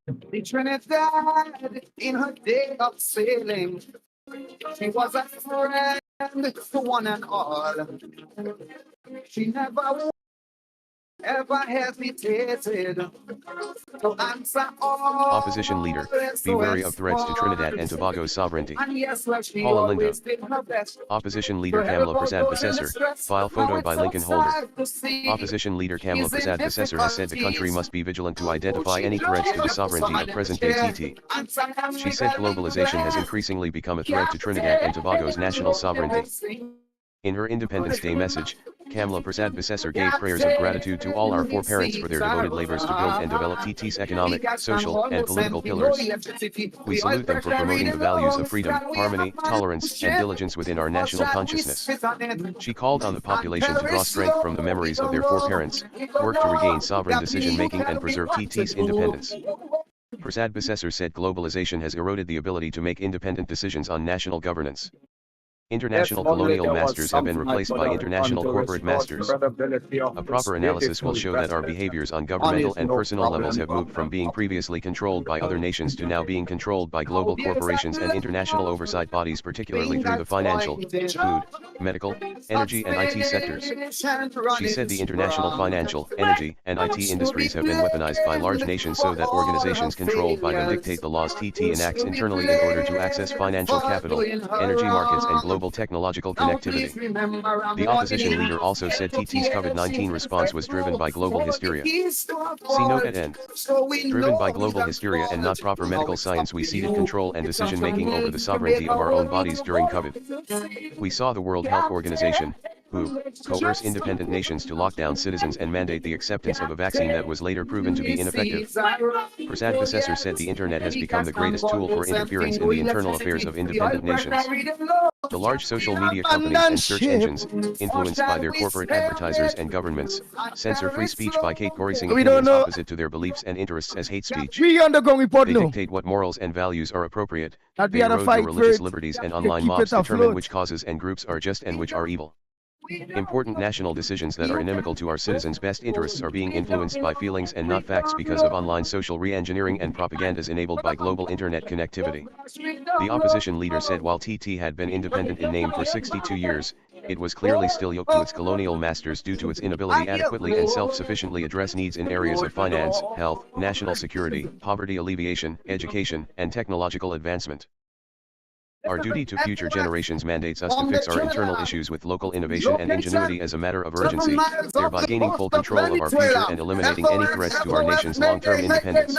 The Trinidad in her day of sailing, she was a friend to one and all. She never ever hesitated to answer all Opposition leader, be wary of threats to Trinidad and Tobago's sovereignty. and yes, well, she Paula Lindo. always did her best. Opposition leader Kamla Prasad Basessar, file photo by Lincoln Holder. Opposition leader Kamla Prasad Basessar has said the country must be vigilant to identify any threats to the sovereignty of present-day TT. She said globalization has increasingly become a threat to Trinidad and Tobago's national sovereignty. In her Independence Day message, Kamla Prasad Basessar gave prayers of gratitude to all our foreparents for their devoted labors to build and develop TT's economic, social, and political pillars. We salute them for promoting the values of freedom, harmony, tolerance, and diligence within our national consciousness. She called on the population to draw strength from the memories of their foreparents, work to regain sovereign decision-making and preserve TT's independence. Prasad Basessar said globalization has eroded the ability to make independent decisions on national governance. International colonial masters have been replaced by international corporate masters. A proper analysis will show that our behaviors on governmental and personal levels have moved from being previously controlled by other nations to now being controlled by global corporations and international oversight bodies, particularly through the financial, food, medical, energy and IT sectors. She said the international financial, energy, and IT industries have been weaponized by large nations so that organizations controlled by them dictate the laws TT enacts internally in order to access financial capital, energy markets and global technological connectivity. The opposition leader also said TT's COVID-19 response was driven by global hysteria. See note at end. Driven by global hysteria and not proper medical science, we ceded control and decision-making over the sovereignty of our own bodies during COVID. We saw the World Health Organization, WHO, coerce independent nations to lock down citizens and mandate the acceptance of a vaccine that was later proven to be ineffective. Prasad Basessar said the internet has become the greatest tool for interference in the internal affairs of independent nations. The large social media companies and search engines, influenced by their corporate advertisers and governments, censor free speech by categorizing opinions opposite to their beliefs and interests as hate speech. They dictate what morals and values are appropriate. They erode the religious liberties, and online mobs determine which causes and groups are just and which are evil. Important national decisions that are inimical to our citizens' best interests are being influenced by feelings and not facts because of online social re-engineering and propagandas enabled by global internet connectivity. The opposition leader said while TT had been independent in name for 62 years, it was clearly still yoked to its colonial masters due to its inability adequately and self-sufficiently address needs in areas of finance, health, national security, poverty alleviation, education, and technological advancement. Our duty to future generations mandates us to fix our internal issues with local innovation and ingenuity as a matter of urgency, thereby gaining full control of our future and eliminating any threats to our nation's long-term independence.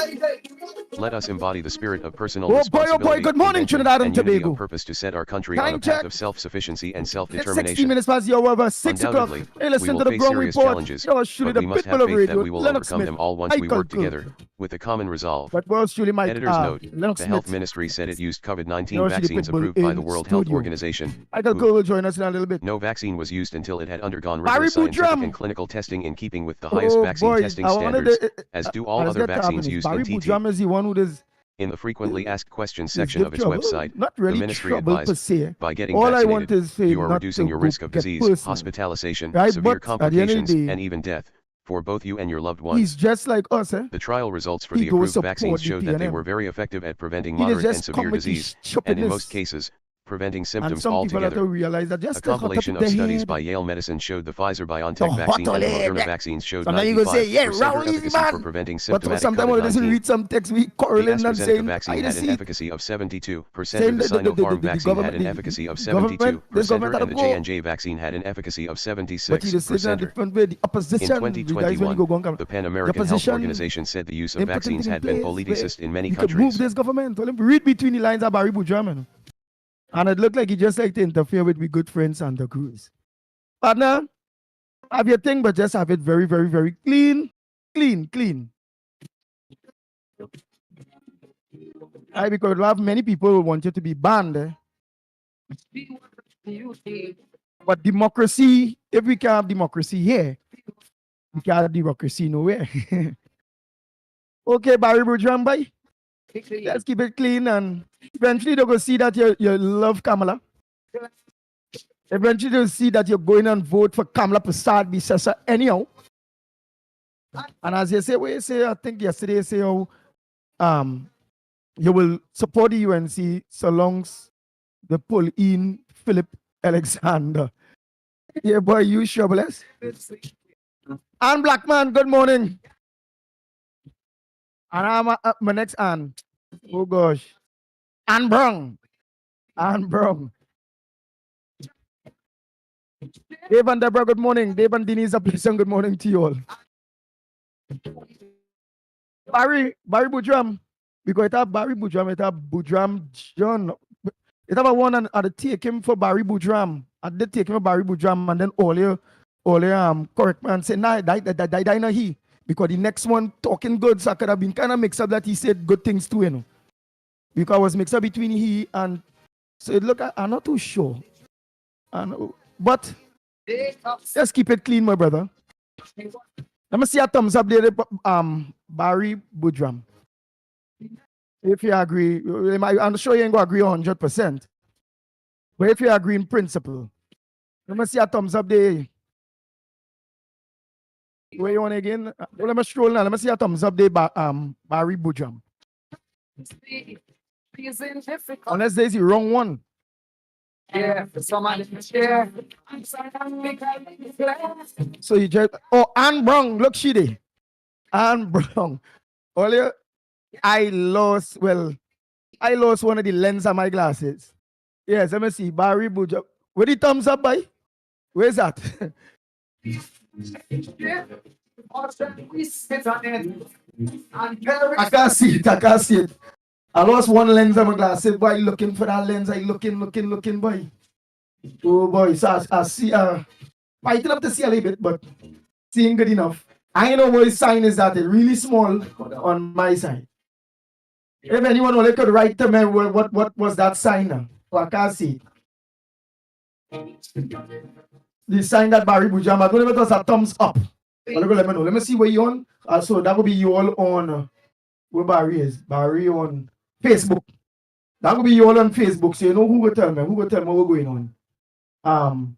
Let us embody the spirit of personal responsibility, good morning, Trinidad and unity Tobago. of purpose to set our country on a path of self-sufficiency and 60 self-determination. minutes past the hour, 6 o'clock. Undoubtedly, Hey, we listen will to the face Brown serious Report. challenges, That was surely but the we must people have of faith radio. that we will Lennox overcome Smith. them all once we work together, with a common resolve. But was surely my Editor's note, Lennox the Health Smith. Ministry said it used COVID-19 No, she the vaccines pitbull approved by the in World Health studio. Organization. Michael WHO. Cole will join us in a little bit. No vaccine was used until it had undergone Barry rigorous scientific Boudram. and clinical testing in keeping with the highest Oh vaccine boy, testing I wanted standards, as do all let's other get to vaccines happening. used in Barry TT. Boudram is the one who does In the frequently asked questions is section give of its trouble. website, Not the really ministry trouble per advised, se. by getting All I want vaccinated, is for you are not reducing to your go risk of get disease, personal. hospitalization, Right, severe but at the end of the complications, day, and even death, for both you and your loved he's ones. just like us, eh? The trial results for He the goes approved support vaccines the showed that they PNM. were very effective at preventing He moderate and just come severe with his disease, and in most stupidness. cases, preventing And symptoms some people have to altogether. realize that A just take on top compilation of of the studies head. by Yale Medicine showed the Pfizer-BioNTech The vaccine and the hot Moderna head. vaccines showed So now you go say, yeah, 95% Raul easy efficacy for man. preventing But symptomatic sometimes when it doesn't COVID-19. read some text, we The correlating and AstraZeneca saying, vaccine I had see an it. efficacy of 72%, Saying the that Sinopharm vaccine had government, an efficacy of government, 72%, this government had and to the go. J&J vaccine had an efficacy of But he just said in a 76%. different way. The In opposition, you guys, when you 2021, go on, the Pan the American Health opposition Organization said the use of ain't putting vaccines things had in been place. politicized in many You could move countries. this government. Tell him, read between the lines of Barry Boudram. And it looked like he just like to interfere with we good friends Santa Cruz. Partner, have your thing, but just have it very, very, very clean. Clean. Because we have many people who want you to be banned. But democracy, if we can't have democracy here, we can't have democracy nowhere. Okay, Barry Boudram, bye. Let's keep it clean, and eventually they're going to see that you love Kamala. Eventually they'll see that you're going and vote for Kamala Prasad Basessar anyhow. And as you say, I think yesterday, you say, oh, you will support the UNC so long as they pull in Philip Alexander. Yeah, boy, you sure bless. Ann Blackman, good morning. And I'm my next Ann. Oh gosh. Ann Brown. Ann Brown. Dave and Deborah, good morning. Dave and Denise, a pleasant good morning to you all. Barry Boudram. Because it have Barry Boudram, it have Boudram John. It have a one and I take him for Barry Boudram. I did take him for Barry Boudram and then all correct man say nah die not he. Because the next one talking good, so I could have been kind of mixed up that he said good things too, you know. Because I was mixed up between he and so look, I'm not too sure. But just keep it clean, my brother. Let me see a thumbs up there, Barry Boudram. If you agree, I'm sure you ain't gonna agree 100%. But if you agree in principle, let me see a thumbs up there. Where you want again? Let me scroll now. Let me see a thumbs up there, Barry Boudram. Unless there's the wrong one. Yeah, somebody share. So you just Ann Brown, look she there. Ann Brown. Earlier, I lost one of the lens of my glasses. Yes, let me see. Barry Boudram. Where the thumbs up by? Where's that? I can't see it. I can't see it. I lost one lens of my glasses. Boy, looking for that lens. I looking, boy. Oh boy, so I see fighting up to see a little bit, but seeing good enough. I know what sign is that. It's really small on my side. If anyone only could write to me what was that sign now? I can't see it. The sign that Barry Boudram, I don't know if it was a thumbs up. Let me know. Let me see where you on. So that would be you all on where Barry is. Barry on Facebook. That would be you all on Facebook. So you know who will tell me. Who will tell me what's going on.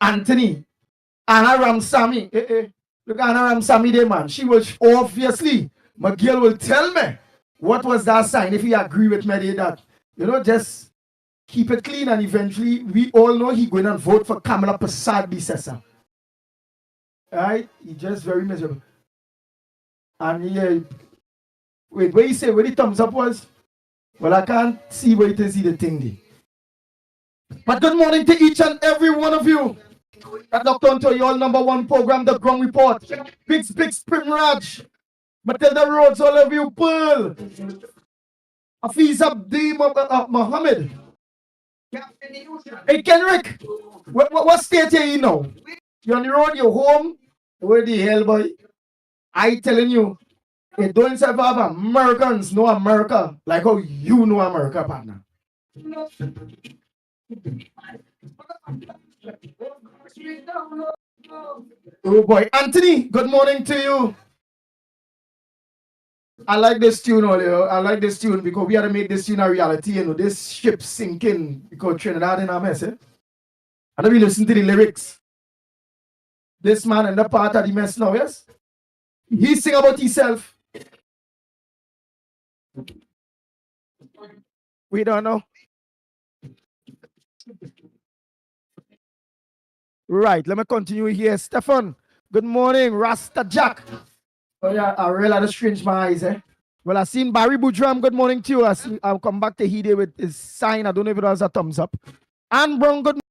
Anthony. Anna Ramsamy. Look, Anna Ramsamy there, man. She was obviously, my girl will tell me what was that sign if he agree with me that. You know, just keep it clean and eventually we all know he going to vote for Kamala Prasad Bisesa. Right? He just very miserable. And yeah, wait, where you say where the thumbs up was? Well, I can't see where it is the thing there. But good morning to each and every one of you. That locked on to your #1 program, The Ground Report. Big Primraj. Matilda Rhodes, all of you, Pearl. Hafiz Abdi Mohammed. Hey, Kenrick, what state are you now? You're on the road, you're home? Where the hell, boy? I telling you, it don't survive Americans know America like how you know America, partner. Oh boy, Anthony, good morning to you. I like this tune, I like this tune because we had to make this tune a reality. You know, this ship sinking because Trinidad in a mess. And then we listen to the lyrics. This man in the part of the mess now, yes? He sing about himself. We don't know. Right, let me continue here. Stefan, good morning. Rasta Jack. Oh yeah, I realize strange my eyes, eh? Well, I seen Barry Boudram. Good morning to you. I'll come back to Hide with his sign. I don't know if it was a thumbs up. Ann Brown, good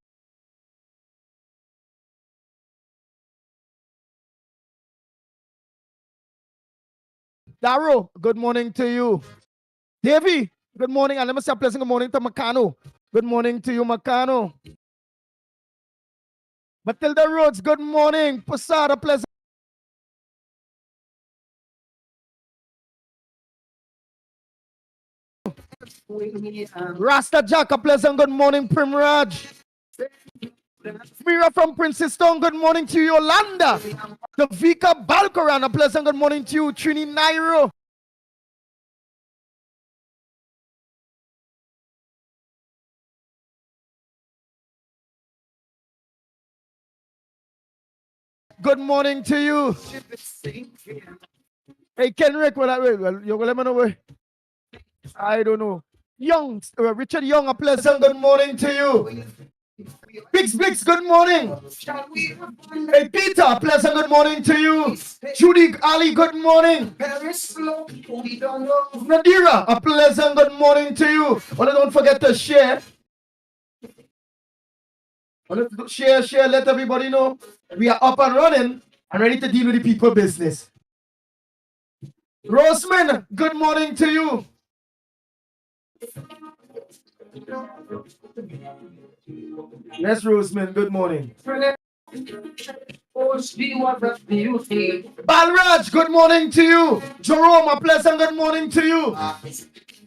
Darrow, good morning to you. Davey, good morning. And let me say a pleasant good morning to Makano. Good morning to you, Makano. Matilda Rhodes, good morning. Posada, pleasant. Rasta Jack, a pleasant good morning, Primraj. Mira from Princess Stone, good morning to you, Yolanda. The Vika Balcoran, a pleasant good morning to you, Trini Nairo. Good morning to you. Hey, Kenrick, well, you're going to let me know where. I don't know. Young, Richard Young, a pleasant good morning to you. Biggs, good morning. Hey, Peter, a pleasant good morning to you. Judy, Ali, good morning. Nadira, a pleasant good morning to you. Well, don't forget to share. Well, share, let everybody know we are up and running and ready to deal with the people business. Roseman, good morning to you. Yes, Roseman, good morning. Balraj, good morning to you. Jerome, a pleasant good morning to you.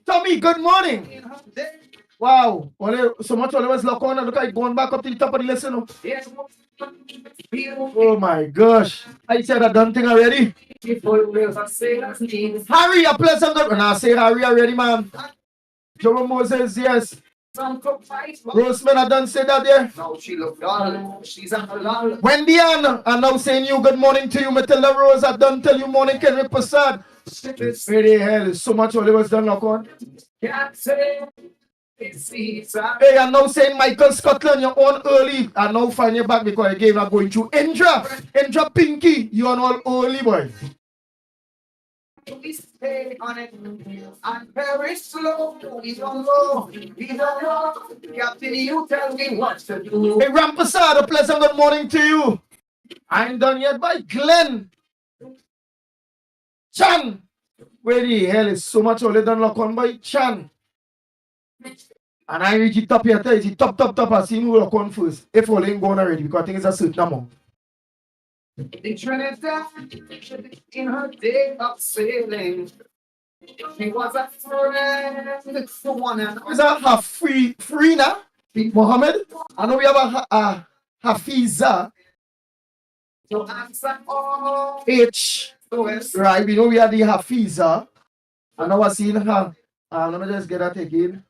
Tommy, good morning. Wow, so much always look on and look like going back up to the top of the list. Oh my gosh. I said I done thing already. Harry, a pleasant good. And I say Harry already, man. Jerome Moses, yes. Roseman, I done say that there. No, she looked all. She's a Wendy Ann, I'm now saying you good morning to you. Matilda Rose, I done tell you morning, Kenrick Prasad. Really hell, so much all was done lock on. Hey, I'm now saying Michael Scotland, you're on early. I now find you back because again I'm going through Indra Pinky, you on all early, boy. We stay on it and very slow. We don't know. Captain, you tell me what to do. Hey, Rampasad, a pleasant good morning to you. I ain't done yet by Glenn Chan. Where the hell is so much already done lock on by Chan? And I reach the top here, it's the top. I see who lock on first. If all ain't gone already, because I think it's a certain amount. In Trinidad, in her day of sailing, she was a friend for one and all. Is that half free now? Mohammed? I know we have a Hafiza. So answer all H. Right, we know we have the Hafiza. I know I seen her. Let me just get that again.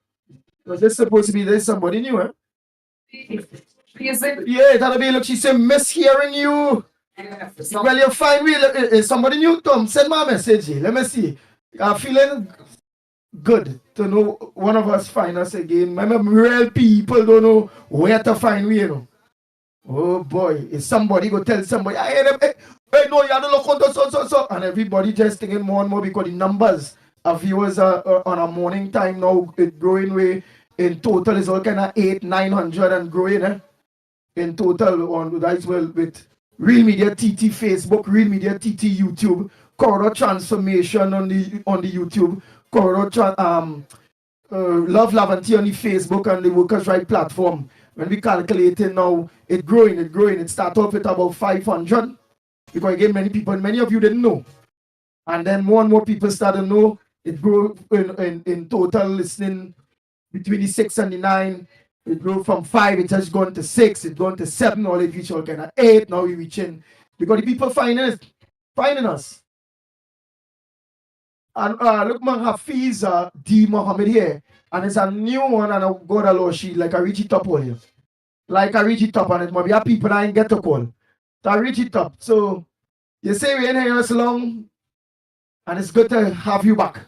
Was this supposed to be there somebody new, eh? Yeah, that'll be look, she said mishearing you. Well, you're fine. Is somebody new, Tom? Send my message. Let me see. I'm feeling good to know one of us find us again. Remember, real people don't know where to find me, you know. Oh boy, is somebody go tell somebody, hey, no, you have to look on so. And everybody just thinking more and more because the numbers of viewers are on a morning time now, it growing way. In total, it's all kind of 800-900 and growing, eh? In total, on that's well with Real Media TT Facebook, Real Media TT YouTube, Corridor Transformation on the YouTube, Corridor Love Lavanty on the Facebook and the Workers' Right platform. When we calculate it now, it's growing. It started off with about 500 because again, many of you didn't know, and then more and more people started to know. It grew in total listening between the 6 and the 9. It grew from 5, it has gone to 6, it's gone to 7, or it reached all kind of 8, now we're reaching. Because the people finding us. And look, man, Hafiza D. Mohammed here. And it's a new one, and I got a lot sheet, like I reach it up all here. Like I reach it up, and it might be a people I ain't get to call. So I reach it up. So you say we ain't here so long, and it's good to have you back.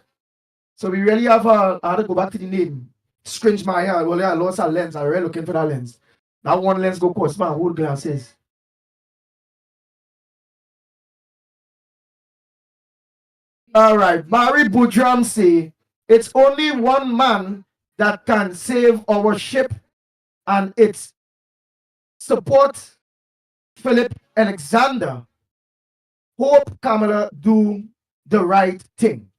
So we really have I had to go back to the name. Scringe my hair. Well, yeah, I lost a lens. I'm really looking for that lens. That one lens go cost my whole glasses. All right. Barry Boudram say it's only one man that can save our ship, and it's support Philip Alexander. Hope Kamala do the right thing.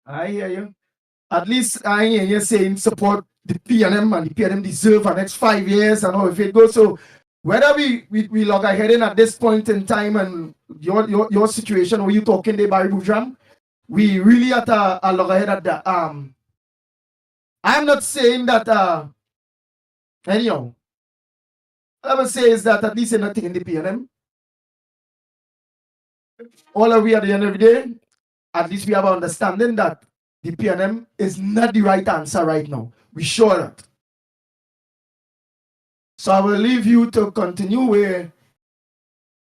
I hear you. At least I hear you saying support the PNM, and the PNM deserve for the next 5 years and how if it goes. So whether we log ahead in at this point in time and your situation, where you talking there, Barry Boudram, we really at a log ahead at that. I'm not saying that anyhow. What I would say is that at least you're not taking the PNM. All of we at the end of the day, at least we have an understanding that the PNM is not the right answer right now. We sure that. So I will leave you to continue where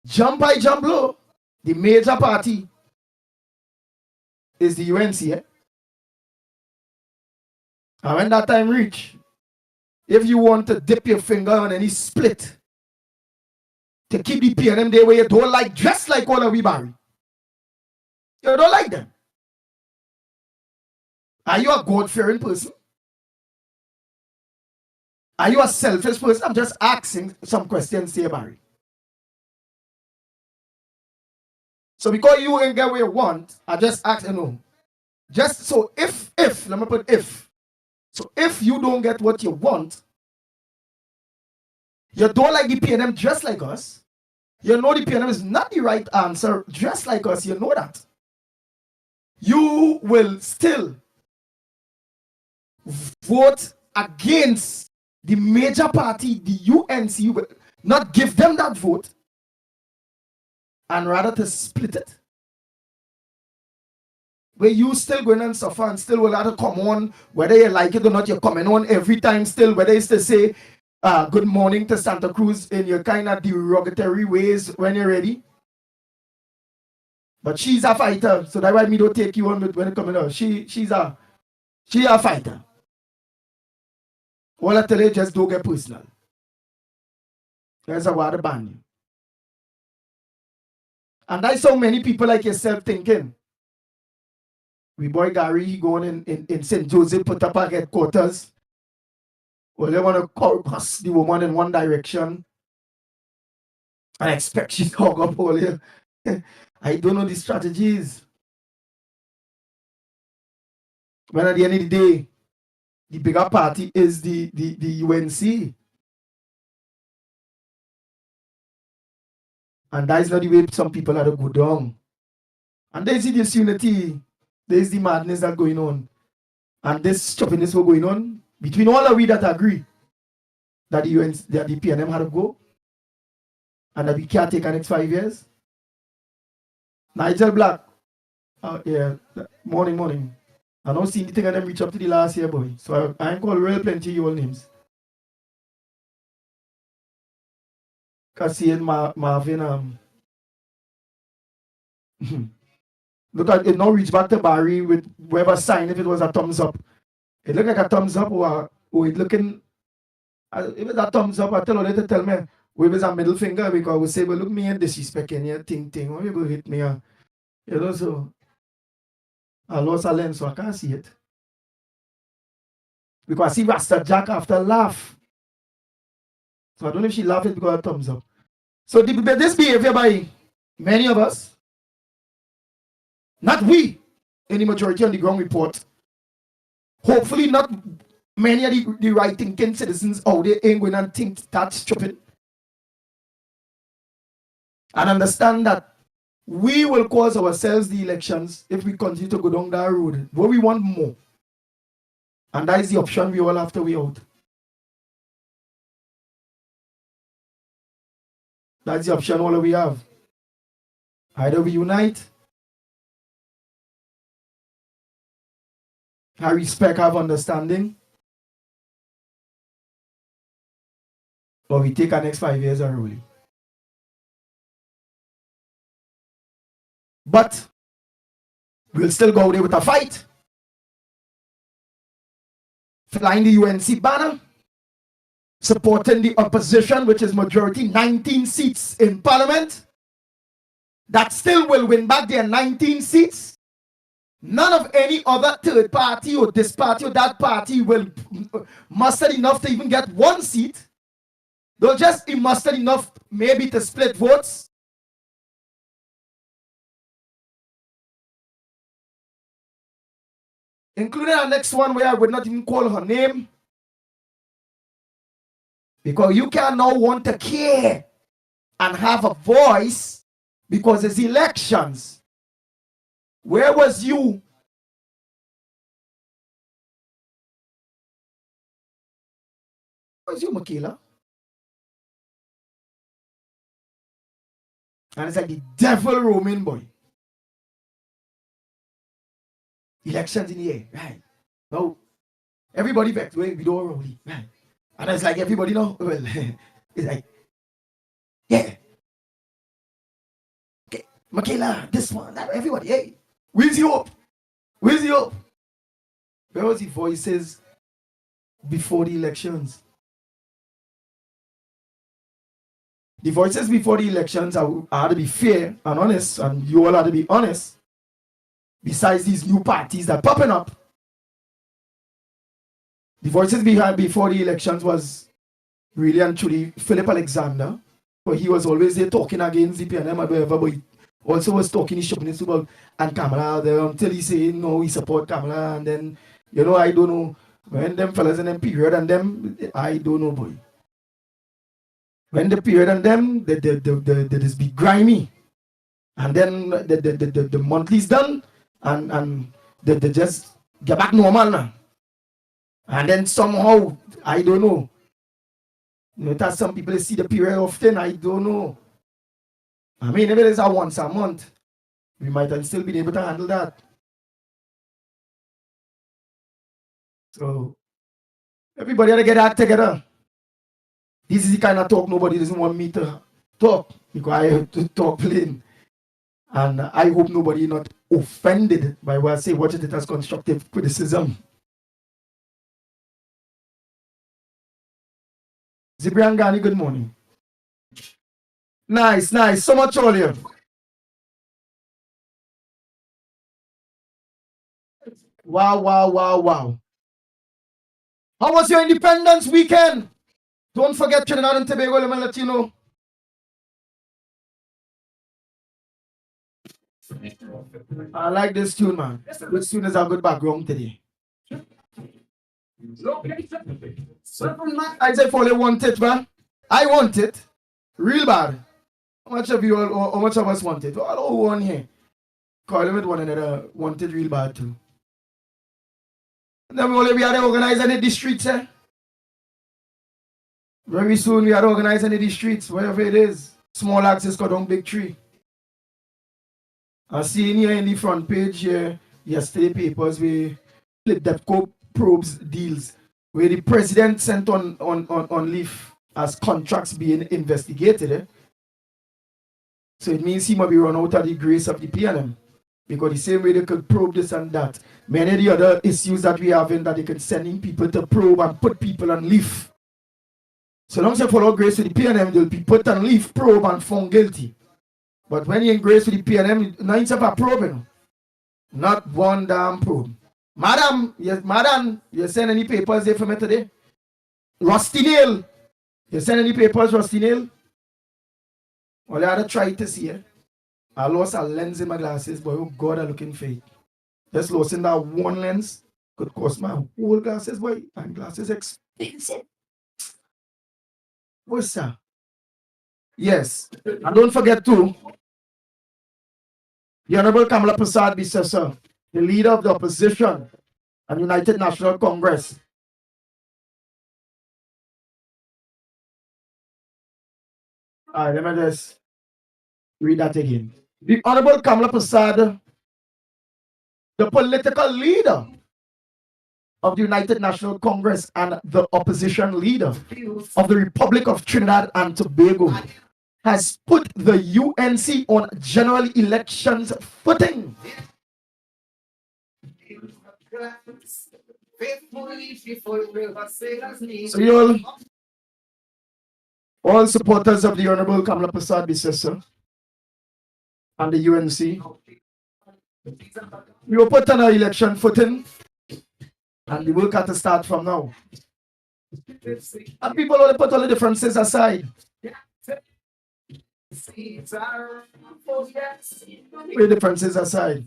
Jump by jump low, the major party is the UNC. And when that time reach, if you want to dip your finger on any split to keep the PNM there where you don't like, just like all of we Barry, you don't like them. Are you a God-fearing person? Are you a selfish person? I'm just asking some questions here, Barry. So because you ain't get what you want, I just ask you know. Just so if, let me put if. So if you don't get what you want, you don't like the PNM just like us, you know the PNM is not the right answer just like us, you know that. You will still vote against the major party, the UNC, you will not give them that vote and rather to split it. Where you still going and suffer and still will have to come on, whether you like it or not, you're coming on every time still, whether it's to say good morning to Santa Cruz in your kind of derogatory ways when you're ready. But she's a fighter, so that's why me don't take you on when it coming out. She's a fighter. All I tell you, just don't get personal. There's a water ban. And that's so many people like yourself thinking. We boy Gary, he going in St. Joseph, put up a headquarters. Well, they want to pass the woman in one direction. I expect she to hug up all here. I don't know the strategies. But at the end of the day, the bigger party is the UNC. And that is not the way some people are to go down. And there's the disunity, there's the madness that's going on. And this choppiness was going on between all of we that agree that the UNC, that the PNM had to go and that we can't take the next 5 years. Nigel Black, yeah, morning. I don't see anything of them reach up to the last year, boy. So I ain't call real plenty of your names. Cassie and Marvin, look at it now reach back to Barry with whoever signed if it was a thumbs up. It looked like a thumbs up or it looking, if it's a thumbs up, I tell her to tell me, where is a middle finger because we say, well, look me and disrespecting you, thing. Why you hit me? You know, so I lost a lens, so I can't see it. Because I see Rasta Jack after laugh. So I don't know if she laughed it because of thumbs up. So this behavior by many of us, not we, in the majority on the ground report, hopefully not many of the right thinking citizens out there ain't going and think that's stupid. And understand that we will cause ourselves the elections if we continue to go down that road. But we want more. And that is the option we all have to weigh out. That's the option all we have. Either we unite, have respect, have understanding, or we take our next 5 years and rule. But we'll still go there with a fight. Flying the UNC banner, supporting the opposition, which is majority, 19 seats in parliament, that still will win back their 19 seats. None of any other third party or this party or that party will muster enough to even get one seat. They'll just be mustered enough maybe to split votes. Including our next one where I would not even call her name. Because you can now want to care and have a voice because it's elections. Where was you? Where was you, Makila? And it's like the devil roaming boy. Elections in the air, right? No, everybody back to we don't really, right? And it's like everybody know, well, it's like, yeah. Michaela, this one, that, everybody, hey, where's you up? Where's you up? Where was the voices before the elections? The voices before the elections are to be fair and honest, and you all are to be honest. Besides these new parties that are popping up, the voices behind before the elections was really and truly Philip Alexander, but he was always there talking against the PNM and whatever, but he also was talking his chauvinist about and Kamala there until he said no, we support Kamala, and then I don't know when them fellas in them period and them I don't know boy. When the period and them they just be grimy, and then the monthly's done and they just get back normal now. And then somehow, I don't know. That some people see the period often, I don't know. I mean, if it is a once a month, we might still be able to handle that. So, everybody ought to get that together. This is the kind of talk nobody doesn't want me to talk, because I have to talk plain. And I hope nobody not offended by what I say, watch it as constructive criticism. Zibrian Gani, good morning. Nice. So much earlier. Wow. How was your Independence weekend? Don't forget Trinidad and Tobago, let me let you know. I like this tune, man. This tune is a good background today. I say fully want it, man. I want it. Real bad. How much of you all, how much of us want it? All one here. Calling with one another, want it real bad too. And then we are organizing in the streets, eh? Very soon we are organizing in the streets, wherever it is. Small access cut on big tree. I see here in the front page here, yesterday papers we flip that probes deals where the president sent on leave as contracts being investigated. Eh? So it means he might be run out of the grace of the PNM. Because the same way they could probe this and that, many of the other issues that we have in that they can send in people to probe and put people on leave. So long as you follow grace with the PNM, they'll be put on leave, probe and found guilty. But when you in grace with the PNM, no instead of probing. Not one damn probe. Madam, yes, madam, you send any papers there for me today? Rusty Nail. You send any papers, Rusty Nail? Well, I had to try to see it. I lost a lens in my glasses, but oh God, I'm looking fake. Just losing that one lens could cost my whole glasses, boy. And glasses expensive. What's that? Yes. And don't forget too, the Honorable Kamala Prasad Bisesa, the leader of the opposition and United National Congress. All right, let me just read that again. The Honorable Kamala Prasad, the political leader of the United National Congress and the opposition leader of the Republic of Trinidad and Tobago, has put the UNC on general elections footing. So you all supporters of the Honorable Kamala Prasad Bisesa and the UNC, we will put on our election footing and the work has to start from now. And people will put all the differences aside. Put differences aside.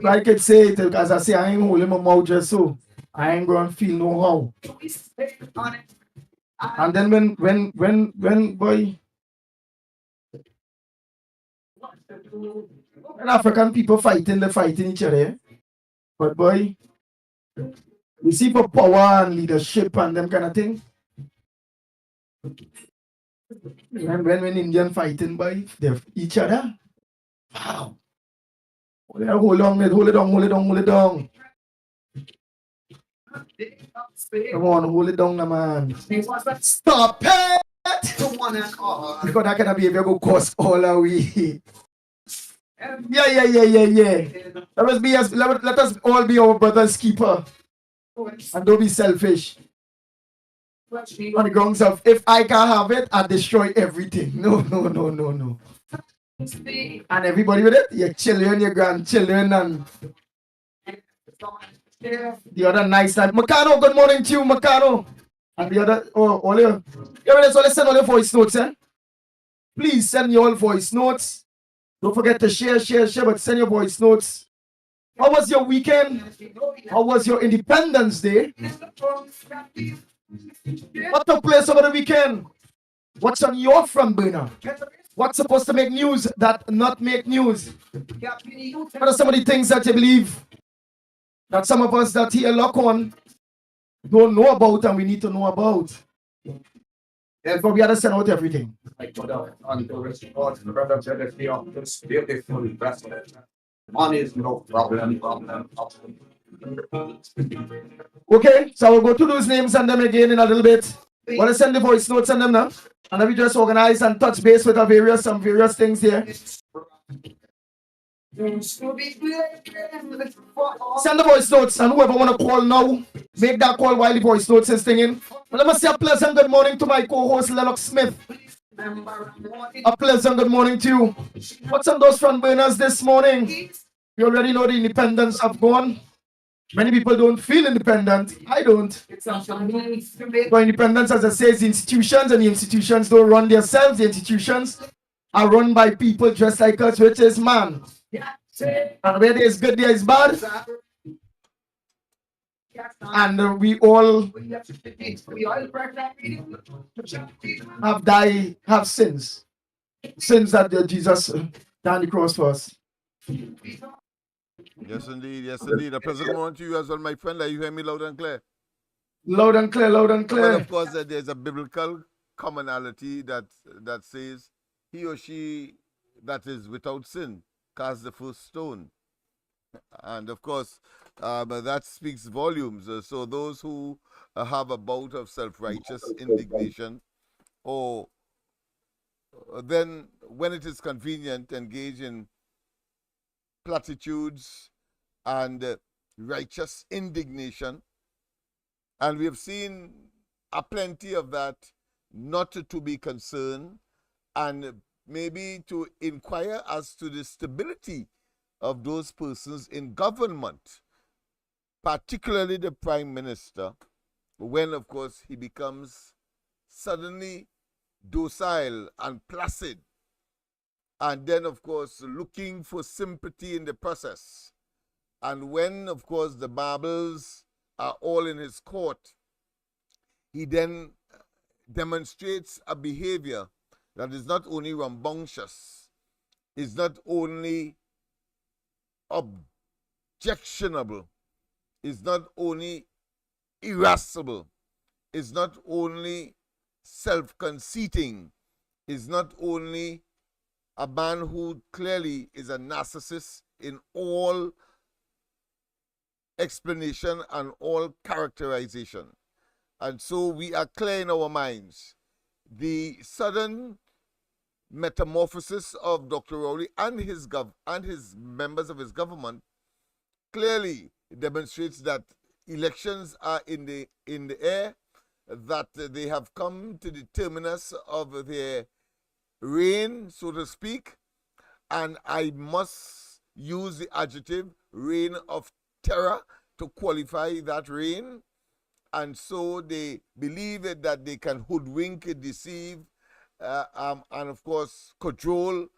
I could say it, as I say, I ain't holding my mouth just so. I ain't going to feel no how. And then when boy, when African people fighting, they're fighting each other. Eh? But boy, you see for power and leadership and them kind of thing. When Indian fighting by each other, wow. Hold it down. Come on, hold it down, man. Stop it! one and all. Because that kind of behavior go cost all our way. Yeah. Let us all be our brother's keeper. And don't be selfish. On the grounds of, if I can't have it, I destroy everything. No. And everybody with it, your children, your grandchildren, and the other nice time. Makano, good morning to you, Makano. And the other, all your, so let's send all your voice notes, eh? Please send your voice notes. Don't forget to share, but send your voice notes. How was your weekend? How was your Independence Day? What took place over the weekend? What's on your front burner? What's supposed to make news that not make news? What are some of the things that you believe that some of us that here lock on don't know about and we need to know about? Therefore, we understand out everything. Money is no problem. Okay, so I will go to those names and them again in a little bit. Want to send the voice notes on them now? And then we just organize and touch base with our various things here. Send the voice notes, and whoever want to call now, make that call while the voice notes is singing. But let me say a pleasant good morning to my co-host LENNOX Smith. A pleasant good morning to you. What's on those front burners this morning? You already know the independence have gone. Many people don't feel independent. I don't. But independence, as I say, is institutions, and the institutions don't run themselves. The institutions are run by people just like us, which is man. And where there is good, there is bad. And we all have sins. Sins that Jesus died on the cross for us. Yes, indeed. A pleasant morning to you as well, my friend. Are you hearing me loud and clear? Loud and clear. Well, of course, there's a biblical commonality that says he or she that is without sin cast the first stone. And of course, that speaks volumes. So those who have a bout of self-righteous indignation, or then when it is convenient, engage in platitudes and righteous indignation. And we have seen a plenty of that, not to be concerned and maybe to inquire as to the stability of those persons in government, particularly the Prime Minister, when, of course, he becomes suddenly docile and placid, and then, of course, looking for sympathy in the process. And when, of course, the marbles are all in his court, he then demonstrates a behavior that is not only rambunctious, is not only objectionable, is not only irascible, is not only self-conceiting, is not only a man who clearly is a narcissist in all explanation and all characterization. And so we are clear in our minds. The sudden metamorphosis of Dr. Rowley and his members of his government clearly demonstrates that elections are in the air, that they have come to the terminus of their reign, so to speak, and I must use the adjective reign of terror to qualify that reign. And so they believe that they can hoodwink, deceive, and of course cajole,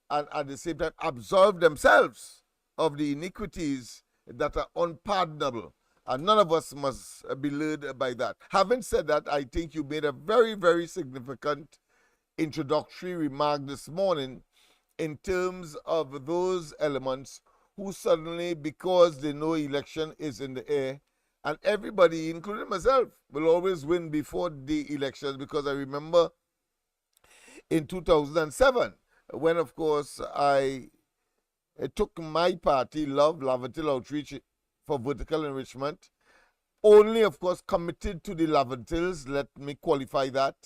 and at the same time absolve themselves of the iniquities that are unpardonable. And none of us must be led by that. Having said that, I think you made a very, very significant introductory remark this morning in terms of those elements who suddenly, because they know election is in the air, and everybody, including myself, will always win before the elections, because I remember in 2007, when, of course, I took my party, Lavatil Outreach for Vertical Enrichment, only, of course, committed to the Laventils, let me qualify that.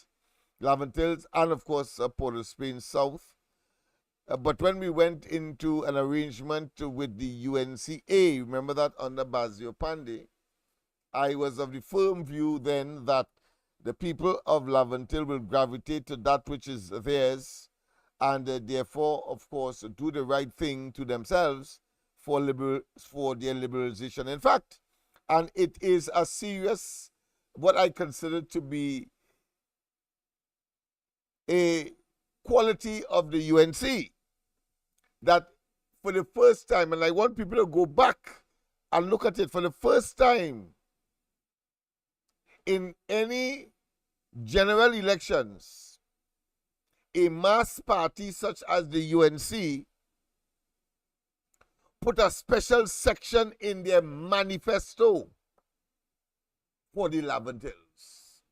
Lavent Hills, and of course Port of Spain South. But when we went into an arrangement with the UNCA, remember that under Bazio Pandey, I was of the firm view then that the people of Lavent Hill will gravitate to that which is theirs, and therefore, of course, do the right thing to themselves for their liberalization. In fact, and it is a serious, what I consider to be a quality of the UNC, that for the first time, and I want people to go back and look at it, for the first time in any general elections, a mass party such as the UNC put a special section in their manifesto for the Lavent Hills.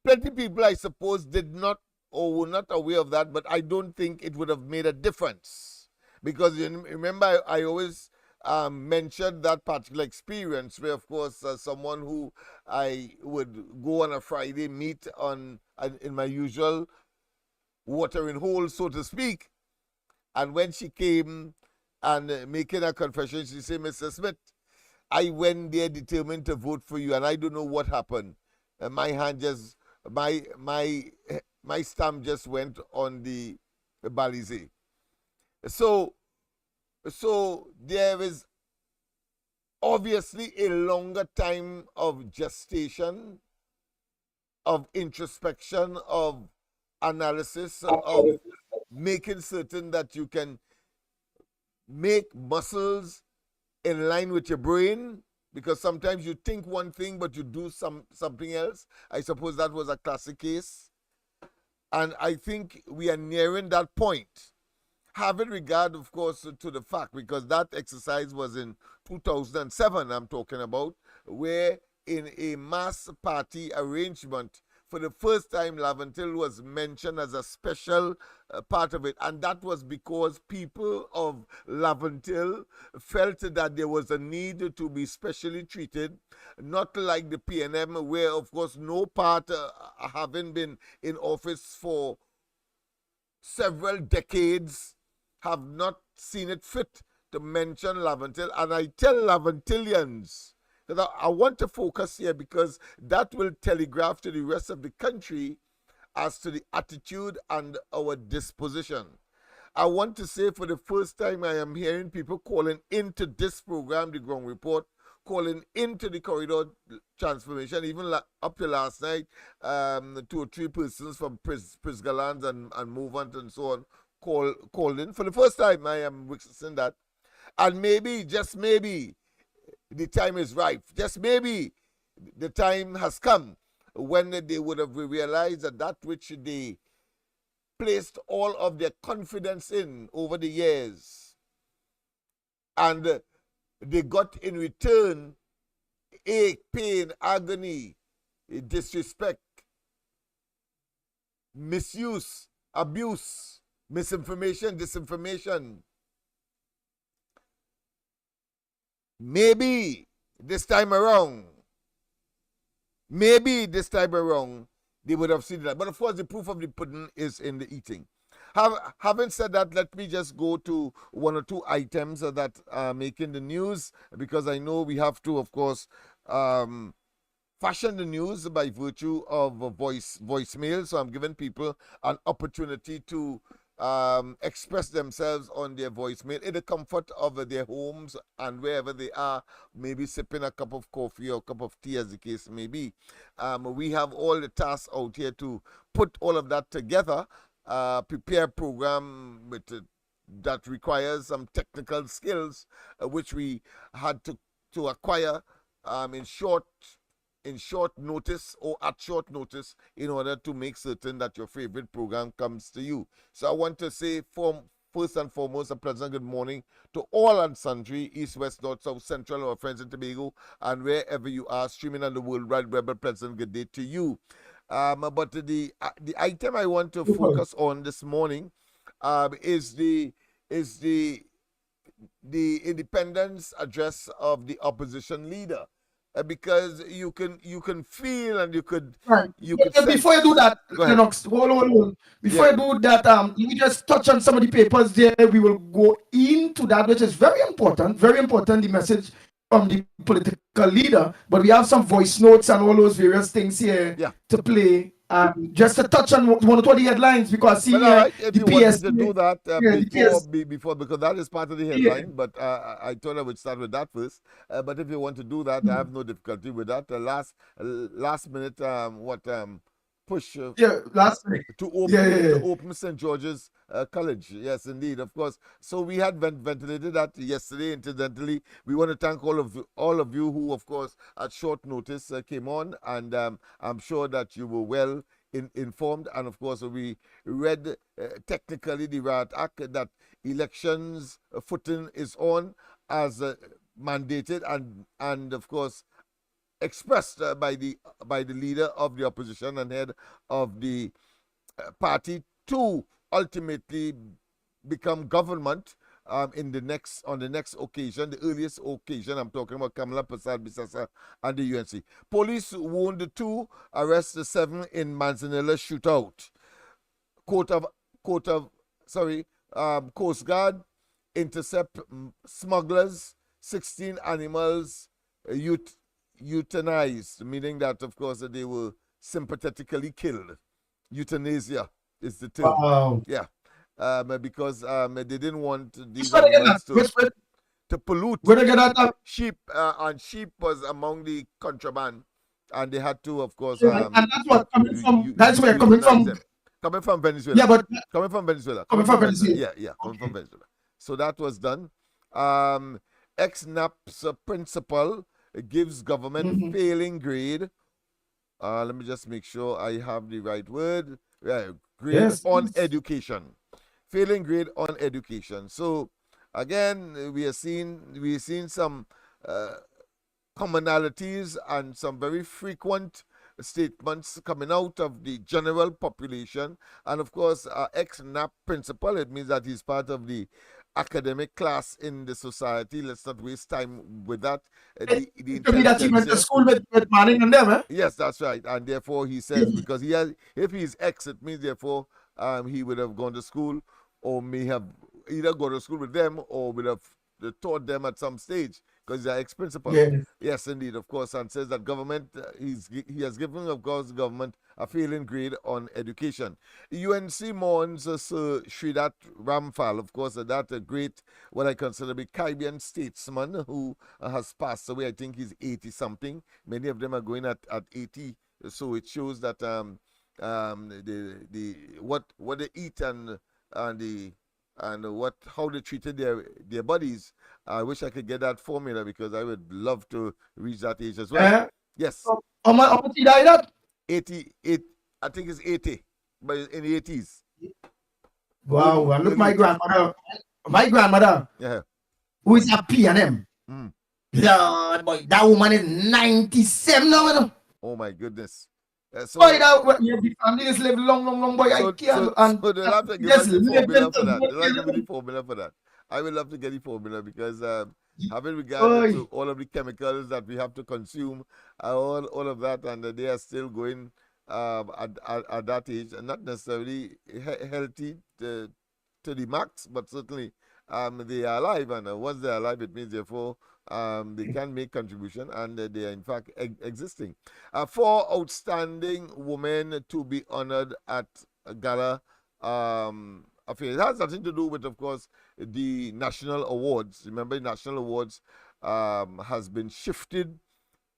Plenty of people, I suppose, did not or were not aware of that, but I don't think it would have made a difference. Because remember, I always mentioned that particular experience where, of course, someone who I would go on a Friday, meet in my usual watering hole, so to speak. And when she came and making a confession, she said, Mr. Smith, I went there determined to vote for you, and I don't know what happened. My hand just, my stamp just went on the balize. So there is obviously a longer time of gestation, of introspection, of analysis, of making certain that you can make muscles in line with your brain, because sometimes you think one thing but you do something else. I suppose that was a classic case. And I think we are nearing that point. Having regard, of course, to the fact, because that exercise was in 2007, I'm talking about, where in a mass party arrangement, for the first time, Lavent Hill was mentioned as a special part of it. And that was because people of Lavent Hill felt that there was a need to be specially treated, not like the PNM, where, of course, no part having been in office for several decades, have not seen it fit to mention Lavent Hill. And I tell Laventilians that I want to focus here, because that will telegraph to the rest of the country as to the attitude and our disposition. I want to say, for the first time, I am hearing people calling into this program, the Ground Report, calling into the corridor transformation. Even up to last night, 2 or 3 persons from Prisgaland and Movement and so on called in. For the first time, I am witnessing that. And maybe, just maybe, the time is right. Just maybe the time has come when they would have realized that which they placed all of their confidence in over the years, and they got in return ache, pain, agony, disrespect, misuse, abuse, misinformation, disinformation. Maybe this time around, they would have seen that. But of course, the proof of the pudding is in the eating. Having said that, let me just go to 1 or 2 items that are making the news, because I know we have to, of course, fashion the news by virtue of voicemail. So I'm giving people an opportunity to express themselves on their voicemail in the comfort of their homes and wherever they are, maybe sipping a cup of coffee or a cup of tea, as the case may be. We have all the tasks out here to put all of that together, prepare a program that requires some technical skills, which we had to acquire in short notice or at short notice, in order to make certain that your favorite program comes to you. So I want to say, first and foremost, a pleasant good morning to all and sundry, east, west, north, south, central, our friends in Tobago, and wherever you are streaming on the World Wide Web. A pleasant good day to you. But the item I want to focus on this morning is the independence address of the opposition leader. because you can feel and you could Right. sense. Before you do that, Go ahead. Lennox, hold on. Before you do that, let me just touch on some of the papers there. We will go into that, which is very important, the message from the political leader. But we have some voice notes and all those various things here to play. Just to touch on one or two of the headlines, because see But all here, right, if the you wanted PSA, to do that the before, because that is part of the headline. But I thought I would start with that first. But if you want to do that, I have no difficulty with that. Last minute, push last minute. to open St. George's College. Yes, indeed, of course. So we had ventilated that yesterday. Incidentally, we want to thank all of you who, of course, at short notice came on, and I'm sure that you were well informed. And of course, we read technically the Riot Act that elections footing is on as mandated and of course expressed by the leader of the opposition and head of the party to ultimately become government on the next occasion, the earliest occasion. I'm talking about Kamala Prasad Bisasa and the UNC. Police wound 2, arrest 7 in Manzanilla shootout. Coast Guard intercept smugglers, 16 animals euthanized, meaning that, of course, they were sympathetically killed. Euthanasia is the term. Wow. Yeah. Because they didn't want these animals to pollute sheep, and sheep was among the contraband, and they had to, of course, and that's what coming from. That's where coming from Venezuela. Yeah, but coming from Venezuela. Coming from Venezuela. Yeah, coming from Venezuela. So that was done. Ex-NAP's principal gives government failing grade. Let me just make sure I have the right word. Grade on education. Failing grade on education. So again, we are seeing some commonalities and some very frequent statements coming out of the general population. And of course, ex-NAP principal, it means that he's part of the academic class in the society. Let's not waste time with that. The that he went to school with Manning and them, eh? Yes, that's right. And therefore he says, because if he's ex, it means therefore he would have gone to school, or may have either gone to school with them or would have taught them at some stage, because they're ex-principal. Yes, indeed, of course, and says that government, he has given, of course, the government a failing grade on education. UNC mourns Sir Sridhat Ramphal, of course, that a great, what I consider to be Caribbean statesman who has passed away. I think he's 80-something. Many of them are going at 80. So it shows that what they eat and how they treated their bodies. I wish I could get that formula, because I would love to reach that age as well. Yes. How much he died at? 88. I think it's 80, but in the 80s. Wow. And look, my grandmother, who is a P&M. Lord, boy, that woman is 97 now, you know? Oh my goodness. So the family just live long, boy. I can't. So they'll have to give us the formula for that. They'll have to give me the formula for that. I would love to get the formula, because having regard to all of the chemicals that we have to consume, all of that, and they are still going at that age, and not necessarily healthy to the max, but certainly they are alive, and once they are alive, it means therefore they can make contribution, and they are in fact existing. 4 outstanding women to be honored at a gala affair. It has nothing to do with, of course, the national awards. Remember, national awards has been shifted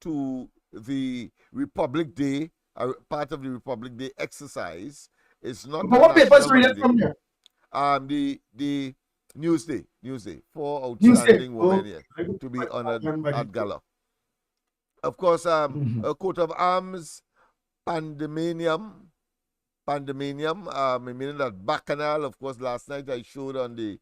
to the Republic Day, part of the Republic Day exercise. It's not. But what papers read it from here? The Newsday. 4 outstanding women here to be honored at gala. Of course, a coat of arms, pandemonium, meaning that bacchanal. Of course, last night I showed on the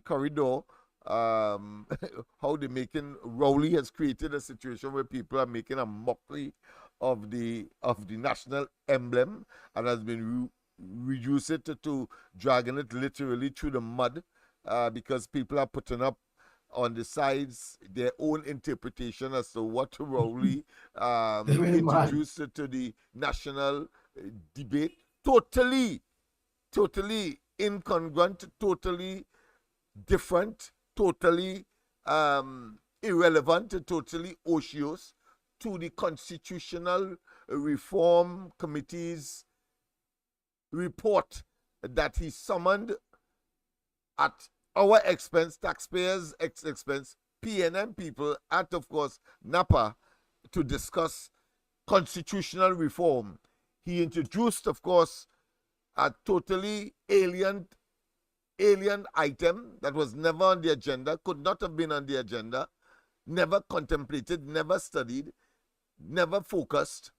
corridor how the making Rowley has created a situation where people are making a mockery of the national emblem, and has been reduced it to dragging it literally through the mud, because people are putting up on the sides their own interpretation as to what Rowley They went mad. introduced to the national debate. Totally incongruent, totally different, totally irrelevant, totally ocious to the Constitutional Reform Committee's report that he summoned at our expense, taxpayers' expense, PNM people, and of course NAPA, to discuss constitutional reform. He introduced, of course, a totally alien item that was never on the agenda, could not have been on the agenda, never contemplated, never studied, never focused.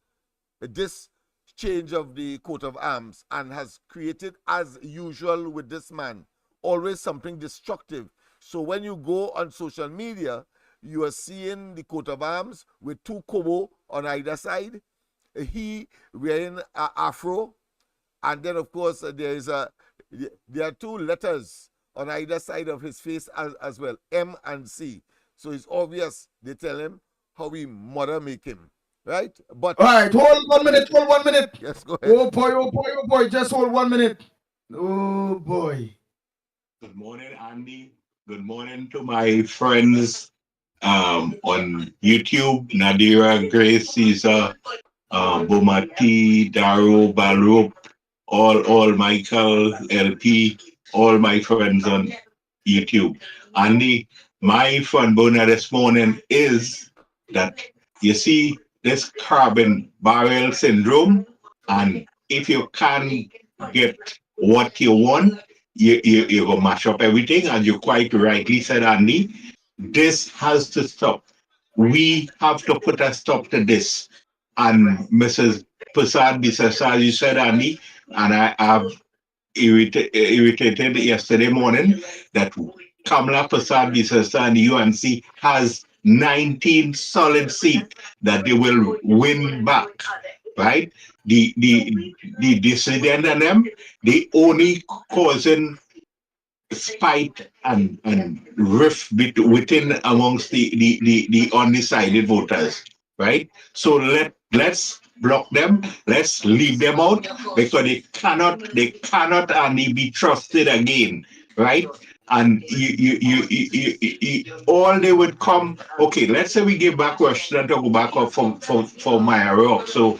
This change of the coat of arms, and has created, as usual with this man, always something destructive. So when you go on social media, you are seeing the coat of arms with two kobo on either side, he wearing an afro, and then of course there are two letters on either side of his face as well, M and C. So it's obvious they tell him how we mother make him, right? But all right, hold 1 minute, hold 1 minute. yes, go ahead. Oh boy, oh boy, oh boy, just hold 1 minute. Oh boy. Good morning, Andy. Good morning to my friends on YouTube, Nadira, Grace, Caesar, Bomati, Daro, Barup, all Michael, LP, all my friends on YouTube. Andy, my front burner this morning is that you see this carbon barrel syndrome, and if you can't get what you want, you go mash up everything, and you quite rightly said, Andy, this has to stop. We have to put a stop to this. And Mrs. Prasad Bisasa, you said, Andy, and I have irritated yesterday morning that Kamala Prasad Bisasa and the UNC has 19 solid seats that they will win back, right? The dissident and them, they only causing spite and rift within amongst the undecided voters, right? So let's block them, let's leave them out, because they cannot only be trusted again, right? And all they would come. Okay, let's say we give back Washington to go back up for Maya Rock. So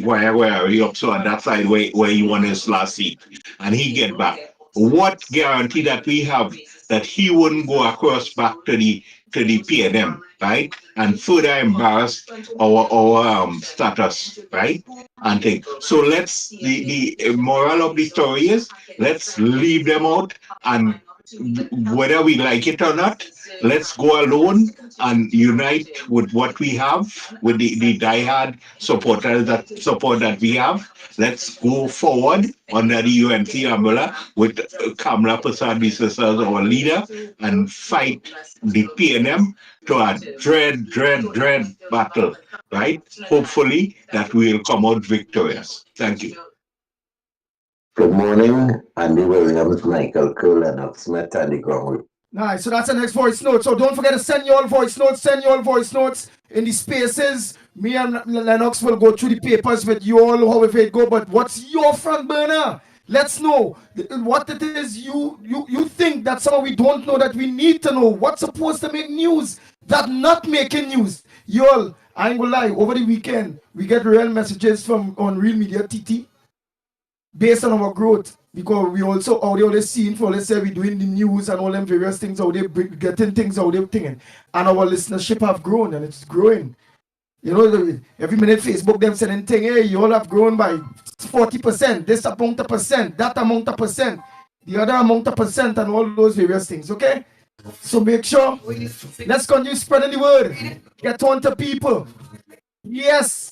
where he up so on that side where he won his last seat, and he get back. What guarantee that we have that he wouldn't go across back to the PNM, right? And further embarrass our status, right? And thing. So let's the moral of the story is let's leave them out, and whether we like it or not, let's go alone and unite with what we have, with the diehard supporters that support that we have. Let's go forward under the UNC umbrella with Kamala Prasad as our leader, and fight the PNM to a dread battle, right? Hopefully that we will come out victorious. Thank you. Good morning, Andy Williams, Michael Cole, and Smith, and the ground. Nice, so that's the next voice note. So don't forget to send your voice notes in the spaces. Me and Lennox will go through the papers with you all, however it go. But what's your front burner? Let's know what it is you think that some we don't know that we need to know. What's supposed to make news that not making news? Y'all, I ain't gonna lie, over the weekend, we get real messages from on Real Media TT based on our growth, because we also already seeing for, let's say, we doing the news and all them various things, how they getting things, how they thinking, and our listenership have grown, and it's growing. You know, every minute Facebook them sending thing, hey, you all have grown by 40%, this amount of percent, that amount of percent, the other amount of percent, and all those various things, okay? So make sure, let's continue spreading the word, get on to people. Yes,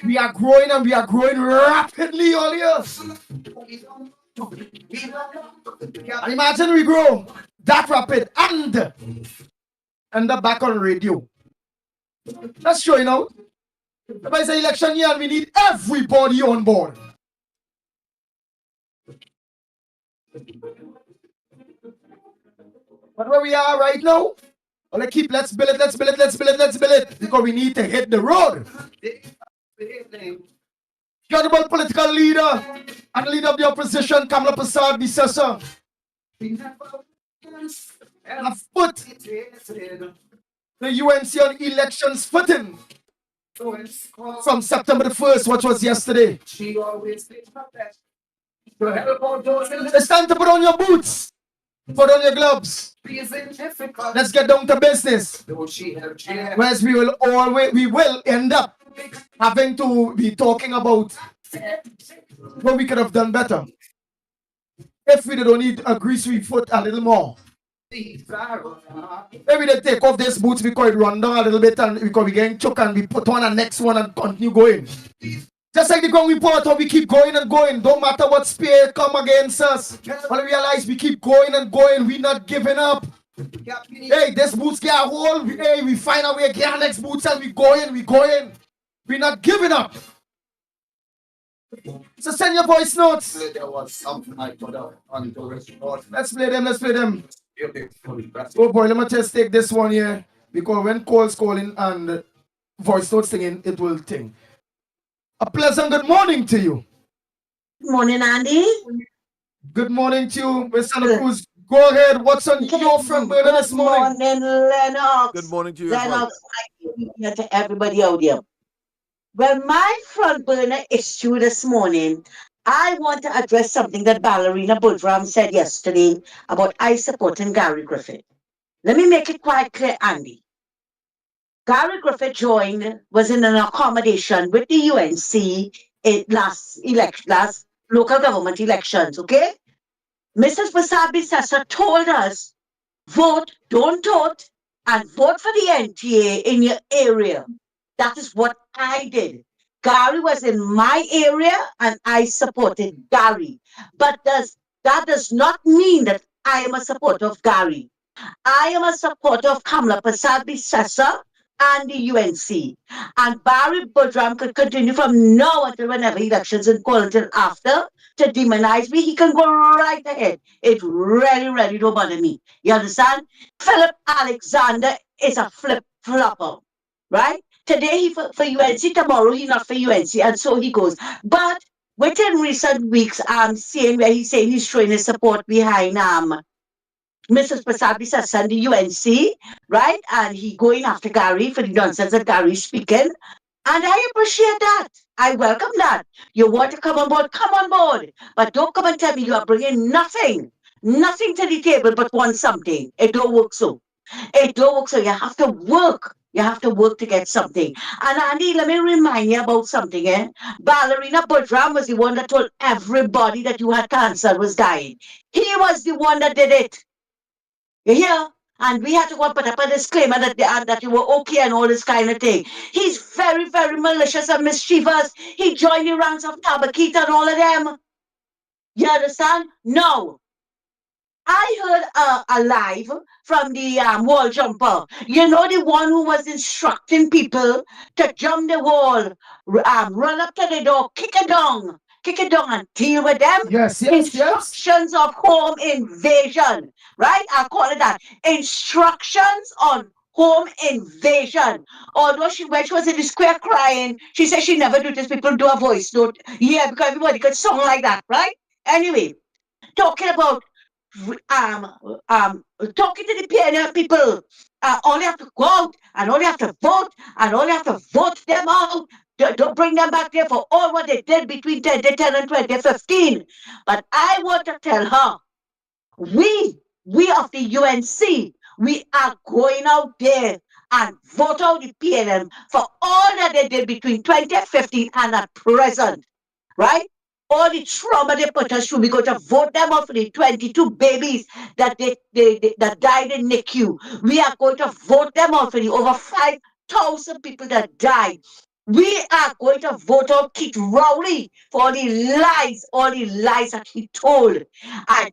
we are growing, and we are growing rapidly all year. And imagine we grow that rapid and the back on radio. That's showing out. But it's an election year and we need everybody on board. But where we are right now, let's build it, let's build it, because we need to hit the road. Honorable political leader and leader of the opposition, Kamala Prasad Bisesa, have put the UNC on elections footing from September the 1st, which was yesterday. It's time to put on your boots, put on your gloves. Let's get down to business. Whereas we will end up having to be talking about what we could have done better. If we don't need a greasy foot a little more. Maybe they take off these boots because it run down a little bit and because we getting choked and we put on the next one and continue going. Just like the ground report, how we keep going and going. Don't matter what spear come against us. But we realize we keep going and going. We're not giving up. Hey, this boots get a hold. Hey, we find our way, get our next boots and we going. We're not giving up. So send your voice notes. There was something I put up on the report. Let's play them. Oh boy, let me just take this one here. Because when calls calling and voice notes singing, it will ting. A pleasant good morning to you. Good morning, Andy. Good morning to you, Miss Santa Cruz. Go ahead. What's on your front burner this morning? Good morning, Lennox. Good morning to you as well. Lennox, I to everybody out there. Well, my front burner issue this morning, I want to address something that Ballerina Budram said yesterday about I supporting Gary Griffith. Let me make it quite clear, Andy. Gary Griffith was in an accommodation with the UNC in last local government elections, okay? Mrs. Wasabi Sessa told us, vote, don't vote, and vote for the NTA in your area. That is what I did. Gary was in my area and I supported Gary. But that does not mean that I am a supporter of Gary. I am a supporter of Kamala Prasad Bisesa and the UNC. And Barry Budram could continue from now until whenever elections and call until after to demonize me. He can go right ahead. It really don't bother me. You understand? Philip Alexander is a flip-flopper, right? Today he for UNC, tomorrow he not for UNC, and so he goes. But within recent weeks, I'm seeing where he's saying he's showing his support behind Mrs. Prasad Bisesa and the UNC, right? And he going after Gary for the nonsense that Gary's speaking. And I appreciate that. I welcome that. You want to come on board, come on board. But don't come and tell me you are bringing nothing to the table but want something. It don't work so. It don't work so. You have to work. You have to work to get something. And Andy, let me remind you about something, eh? Ballerina Budram was the one that told everybody that you had cancer was dying. He was the one that did it. You hear? And we had to go and put up a disclaimer that you were okay and all this kind of thing. He's very malicious and mischievous. He joined the ranks of Tabakit and all of them. You understand? No. I heard a live from the wall jumper. You know, the one who was instructing people to jump the wall, run up to the door, kick it down and deal with them. Yes. Instructions of home invasion, right? I call it that. Instructions on home invasion. Although when she was in the square crying, she said she never do this. People do a voice note. Yeah, because everybody could song like that, right? Anyway, talking about talking to the PNL people. Only have to go out and only have to vote and only have to vote them out. Don't bring them back there for all what they did between 2010 and 2015. But I want to tell her, we of the UNC, we are going out there and vote out the PNM for all that they did between 2015 and at present, right? All the trauma they put us through, we're going to vote them out for the 22 babies that that died in NICU. We are going to vote them out for the over 5,000 people that died. We are going to vote out Keith Rowley for all the lies that he told. And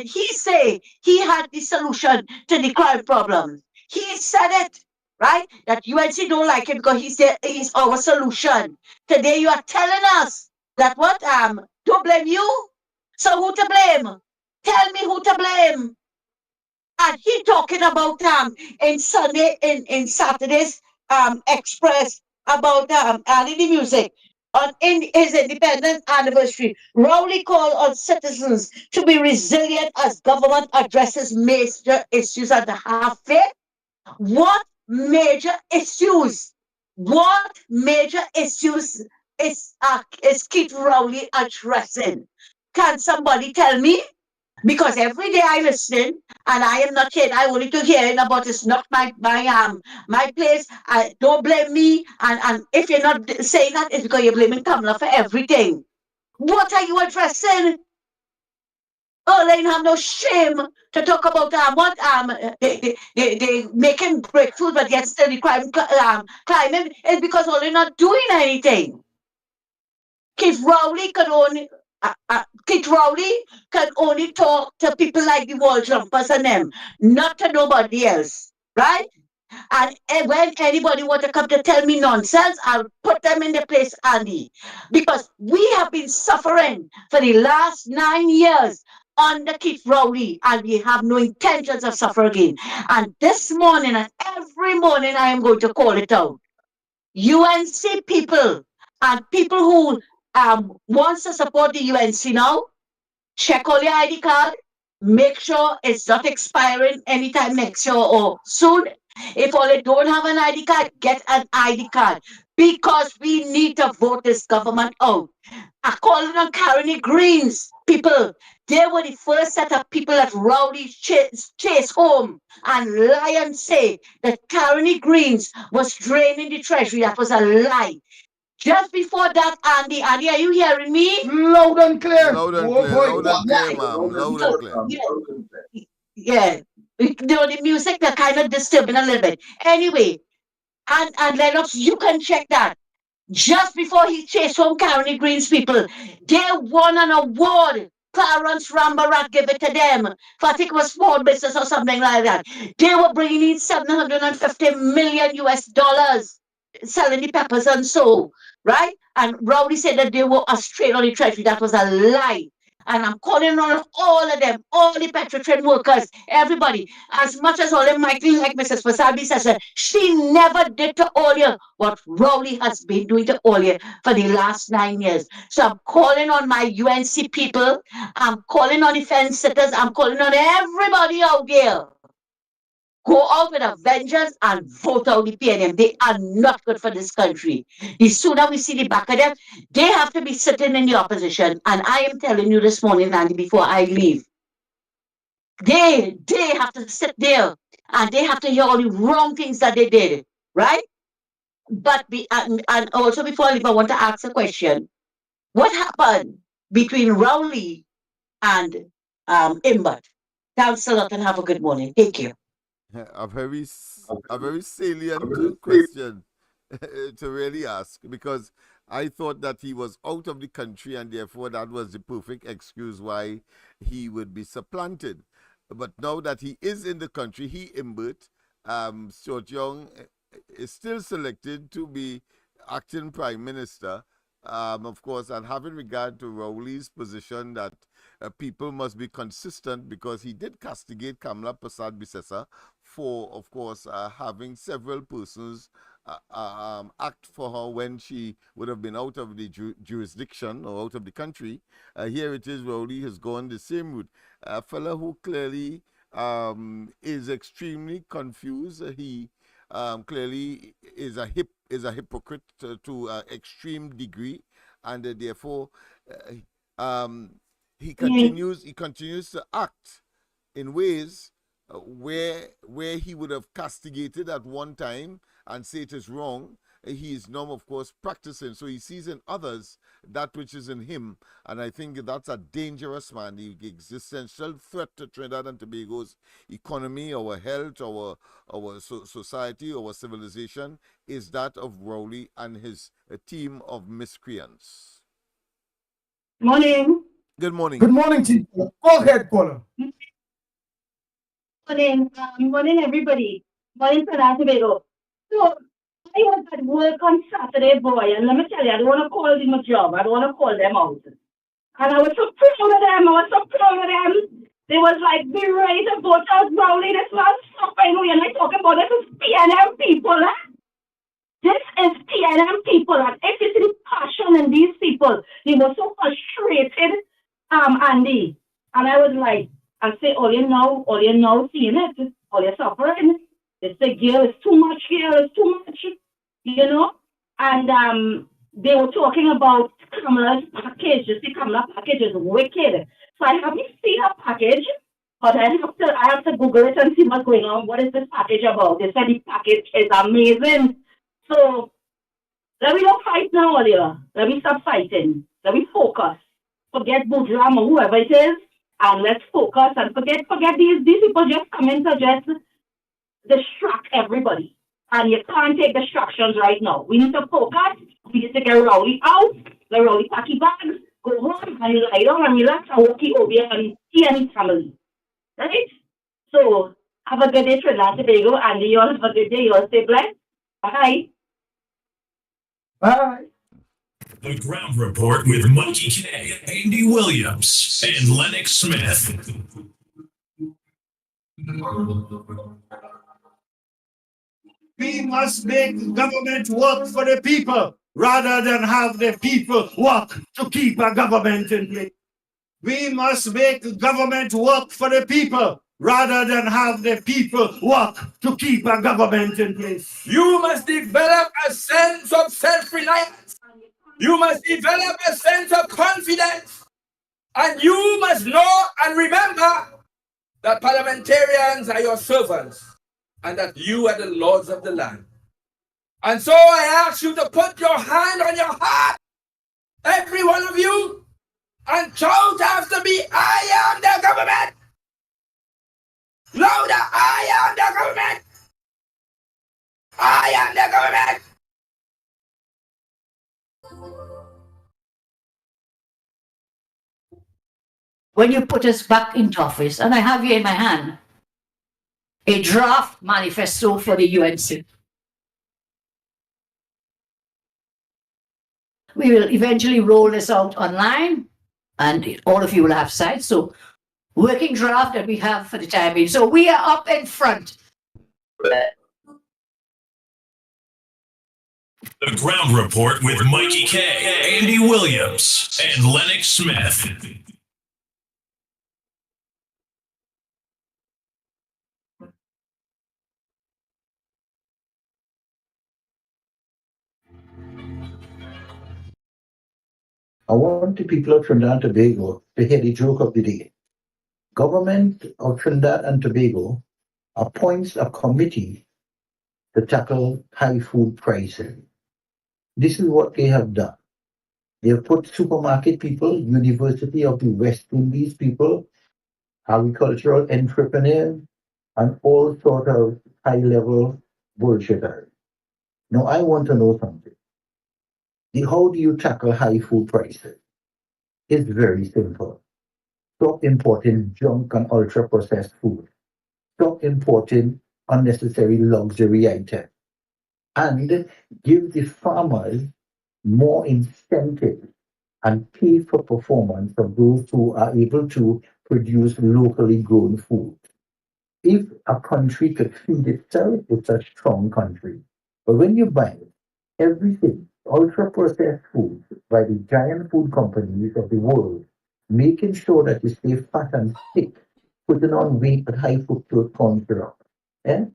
he said he had the solution to the crime problem. He said it, right? That UNC don't like him because he said he's our solution. Today you are telling us that what? To blame you? So who to blame? Tell me who to blame. And he talking about in Sunday in Saturday's Express about the music on in his independence anniversary. Rowley called on citizens to be resilient as government addresses major issues at the halfway. What major issues? What major issues is Keith Rowley addressing? Can somebody tell me? Because every day I listen, and I am not kidding. I only to hearing about it's not my place. Don't blame me. And if you're not saying that, it's because you're blaming Kamala for everything. What are you addressing? Oh, they have no shame to talk about what they making breakthroughs, but yet still the crime climbing is because all they're not doing anything. Kid Rowley can only Kid Rowley can only talk to people like the wall jumpers and them, not to nobody else, right? And when anybody want to come to tell me nonsense, I'll put them in their place, Andy. Because we have been suffering for the last 9 years under Keith Rowley, and we have no intentions of suffering again. And this morning and every morning, I am going to call it out. UNC people and people who wants to support the UNC now, check all your ID card. Make sure it's not expiring anytime next year or soon. If all they don't have an ID card, get an ID card because we need to vote this government out. I call it on Carony Greens people. They were the first set of people that Rowley chase home and lie and say that Carony Greens was draining the treasury. That was a lie. Just before that, Andy, are you hearing me? Loud and clear. Loud and Oh clear, boy. loud and clear, ma'am. Loud and clear. Yeah. The music they're kind of disturbing a little bit. Anyway, and Lennox, you can check that. Just before he chased home Carony Green's people, they won an award. Clarence Rambarat gave it to them for I think it was small business or something like that. They were bringing in 750 million US dollars selling the peppers and so, right? And Rowley said that they were Australian on the treasury. That was a lie. And I'm calling on all of them, all the petrotrain workers, everybody. As much as all them might be like Mrs. Wasabi says, she never did to Olia what Rowley has been doing to Olia for the last 9 years. So I'm calling on my UNC people. I'm calling on the fence sitters. I'm calling on everybody out there. Go out with a vengeance and vote out the PNM. They are not good for this country. The sooner we see the back of them, they have to be sitting in the opposition. And I am telling you this morning, Andy, before I leave, they have to sit there and they have to hear all the wrong things that they did, right? And also before I leave, I want to ask a question. What happened between Rowley and Imbert? Thanks a lot and have a good morning. Thank you. A very salient question to really ask, because I thought that he was out of the country and therefore that was the perfect excuse why he would be supplanted. But now that he is in the country, he Imbert, Stuart Young is still selected to be acting prime minister. Of course, and having regard to Rowley's position that people must be consistent, because he did castigate Kamala Prasad Bisesa for, of course, having several persons act for her when she would have been out of the jurisdiction or out of the country. Here it is, Rowley has gone the same route. A fella who clearly is extremely confused. He clearly is a hypocrite to an extreme degree, and therefore he continues to act in ways where he would have castigated at one time and say it is wrong. He is now, of course, practicing. So he sees in others that which is in him. And I think that's a dangerous man. The existential threat to Trinidad and Tobago's economy, our health, our society, our civilization is that of Rowley and his team of miscreants. Morning. Good morning. Good morning, Chief. Go ahead, caller. Morning, everybody. Morning, Trinidad and Tobago. So, I was at work on Saturday, boy, and let me tell you, I don't want to call them a job. I don't want to call them out. And I was so proud of them. I was so proud of them. They was like, be ready to vote out Rowley. This was something we are not talking about. This is PNM people. This is PNM people. And if you see the passion in these people, they were so frustrated, Andy. And I was like, I say, all you know, seeing it, all you suffering. They say, girl, it's too much, girl, it's too much, you know? And they were talking about Kamala's package. You see, Kamala's package is wicked. So I haven't seen a package, but I have to Google it and see what's going on. What is this package about? They said the package is amazing. So let me not fight now, Olivia. Let me stop fighting. Let me focus. Forget Boudram or whoever it is, and let's focus and forget these people just coming to just distract everybody. And you can't take distractions right now. We need to focus. We need to get Rowley out, the Rowley packy bags, go home and lie down and relax and walk over and see any family. Right? So have a good day, Trinidad and Tobago, and you all have a good day. You all stay blessed. Bye. Bye. The Ground Report with Mikey K, Andy Williams, and Lennox Smith. We must make government work for the people rather than have the people work to keep a government in place. We must make government work for the people rather than have the people work to keep a government in place. You must develop a sense of self-reliance. You must develop a sense of confidence. And you must know and remember that parliamentarians are your servants and that you are the lords of the land. And so I ask you to put your hand on your heart, every one of you, and shout after me, I am the government. Louder, I am the government. I am the government. When you put us back into office, and I have here in my hand a draft manifesto for the UNC. We will eventually roll this out online, and all of you will have sight. So, working draft that we have for the time being. So we are up in front. The Ground Report with Mikey K, Andy Williams, and Lennox Smith. I want the people of Trinidad and Tobago to hear the joke of the day. Government of Trinidad and Tobago appoints a committee to tackle high food prices. This is what they have done. They have put supermarket people, University of the West Indies people, agricultural entrepreneurs, and all sort of high-level bullshitters. Now, I want to know something. How do you tackle high food prices? It's very simple. Stop importing junk and ultra-processed food. Stop importing unnecessary luxury items. And give the farmers more incentive and pay for performance of those who are able to produce locally grown food. If a country could feed itself, it's a strong country. But when you buy everything, ultra processed foods by the giant food companies of the world, making sure that you stay fat and sick, putting on weight with high fructose corn syrup, eh?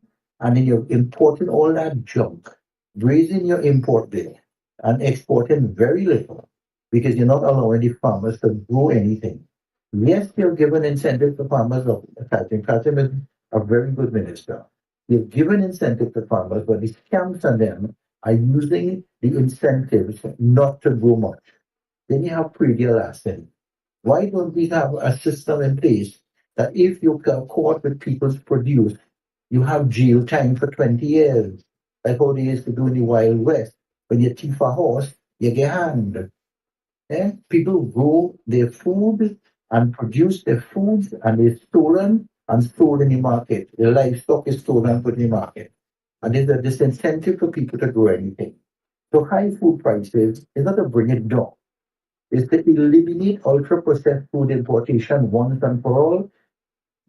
And then you're importing all that junk, raising your import bill, and exporting very little because you're not allowing the farmers to grow anything. Yes, you're giving incentive to farmers of Kajim. Kajim is a very good minister. You've given incentive to farmers, but the scams on them are using the incentives not to grow much. Then you have predial asset. Why don't we have a system in place that if you get caught with people's produce, you have jail time for 20 years, like how they used to do in the Wild West. When you thief a horse, you get hanged. Eh? People grow their food and produce their foods and they're stolen and sold in the market. Their livestock is stolen and put in the market. And there's a disincentive for people to grow anything. So high food prices is not to bring it down. It's to eliminate ultra-processed food importation once and for all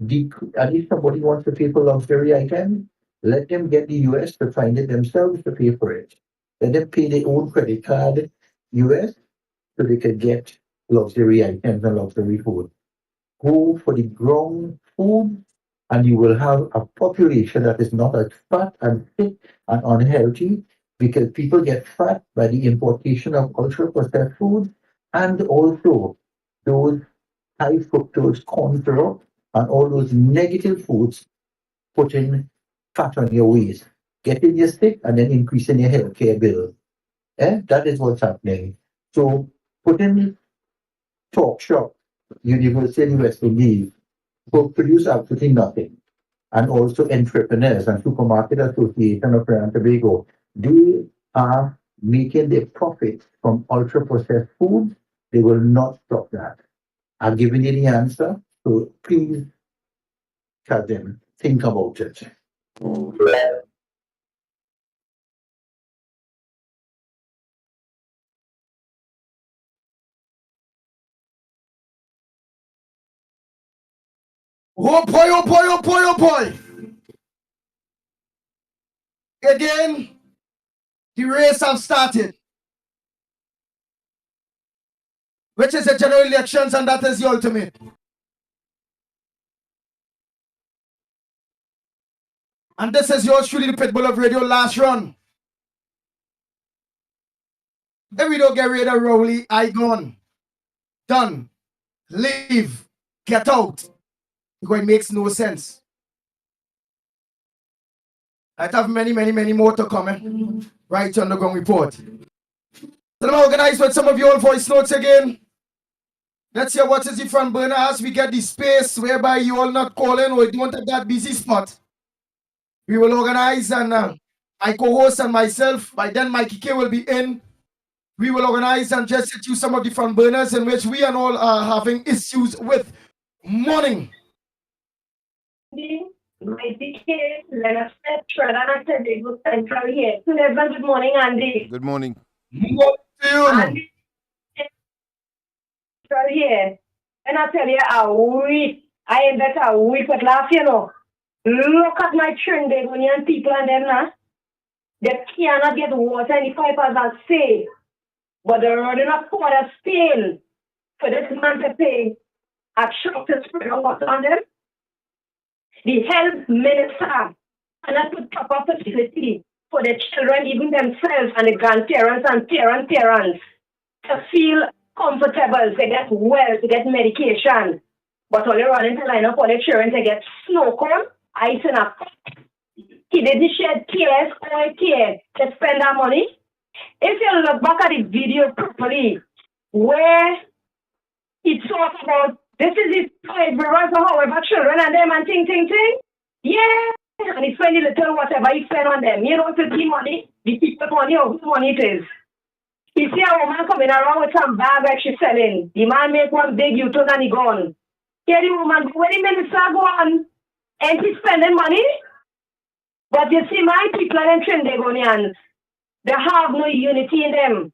And if somebody wants to pay for luxury items, let them get the US to find it themselves to pay for it. Let them pay their own credit card US so they can get luxury items and luxury food. Go for the ground food, and you will have a population that is not as fat and sick and unhealthy because people get fat by the importation of ultra processed food and also those high fructose corn syrup and all those negative foods putting fat on your waist, getting you sick and then increasing your healthcare bill. That is what's happening. So putting talk shop, University of West Indies, will produce absolutely nothing. And also entrepreneurs and supermarket association of Trinidad and Tobago, they are making their profits from ultra processed foods. They will not stop that. I've given you the answer, so please, cousin, think about it. Oh boy, oh boy, oh boy, oh boy. Again, the race have started, which is the general elections, and that is the ultimate. And this is yours truly, the Pitbull of Radio, last run. If we don't get rid of Rowley, I gone. Done. Leave. Get out. Because it makes no sense. I have many more to come. Right on the ground report. So I'm organized with some of your voice notes again. Let's hear what is the front burner as we get the space whereby you all not calling or don't have that busy spot. We will organize, and my co-host and myself, by then Mikey K will be in. We will organize and just set you some of the front burners in which we and all are having issues with. Morning. My DK, LENNOX, Trinidad and Tobago Central here. Good morning, Andy. Good morning. Morning to you. Andy, here. And I tell you, I am better a week with laugh, you know. Look at my Trinidadian people and them now. They cannot get water in the pipers and say, but they're running up quarter still for this man to pay a truck to spread water on them. The health minister cannot put proper facility for the children, even themselves, and the grandparents and parents to feel comfortable, to get well, to get medication. But only running to line up for the children to get snow cone, ice in a cup. He didn't shed tears or care to spend that money. If you look back at the video properly, where he talks about this is his favorite for however children and them and ting. Yeah, and he spend a little whatever he spend on them. You know, to the money, the people's money or whose money it is. He see a woman coming around with some bag that she's selling. The man make one big U-turn and he gone. Yeah, the woman, when the minister go on, and he's spending money. But you see, my people and Trinidadians, they have no unity in them.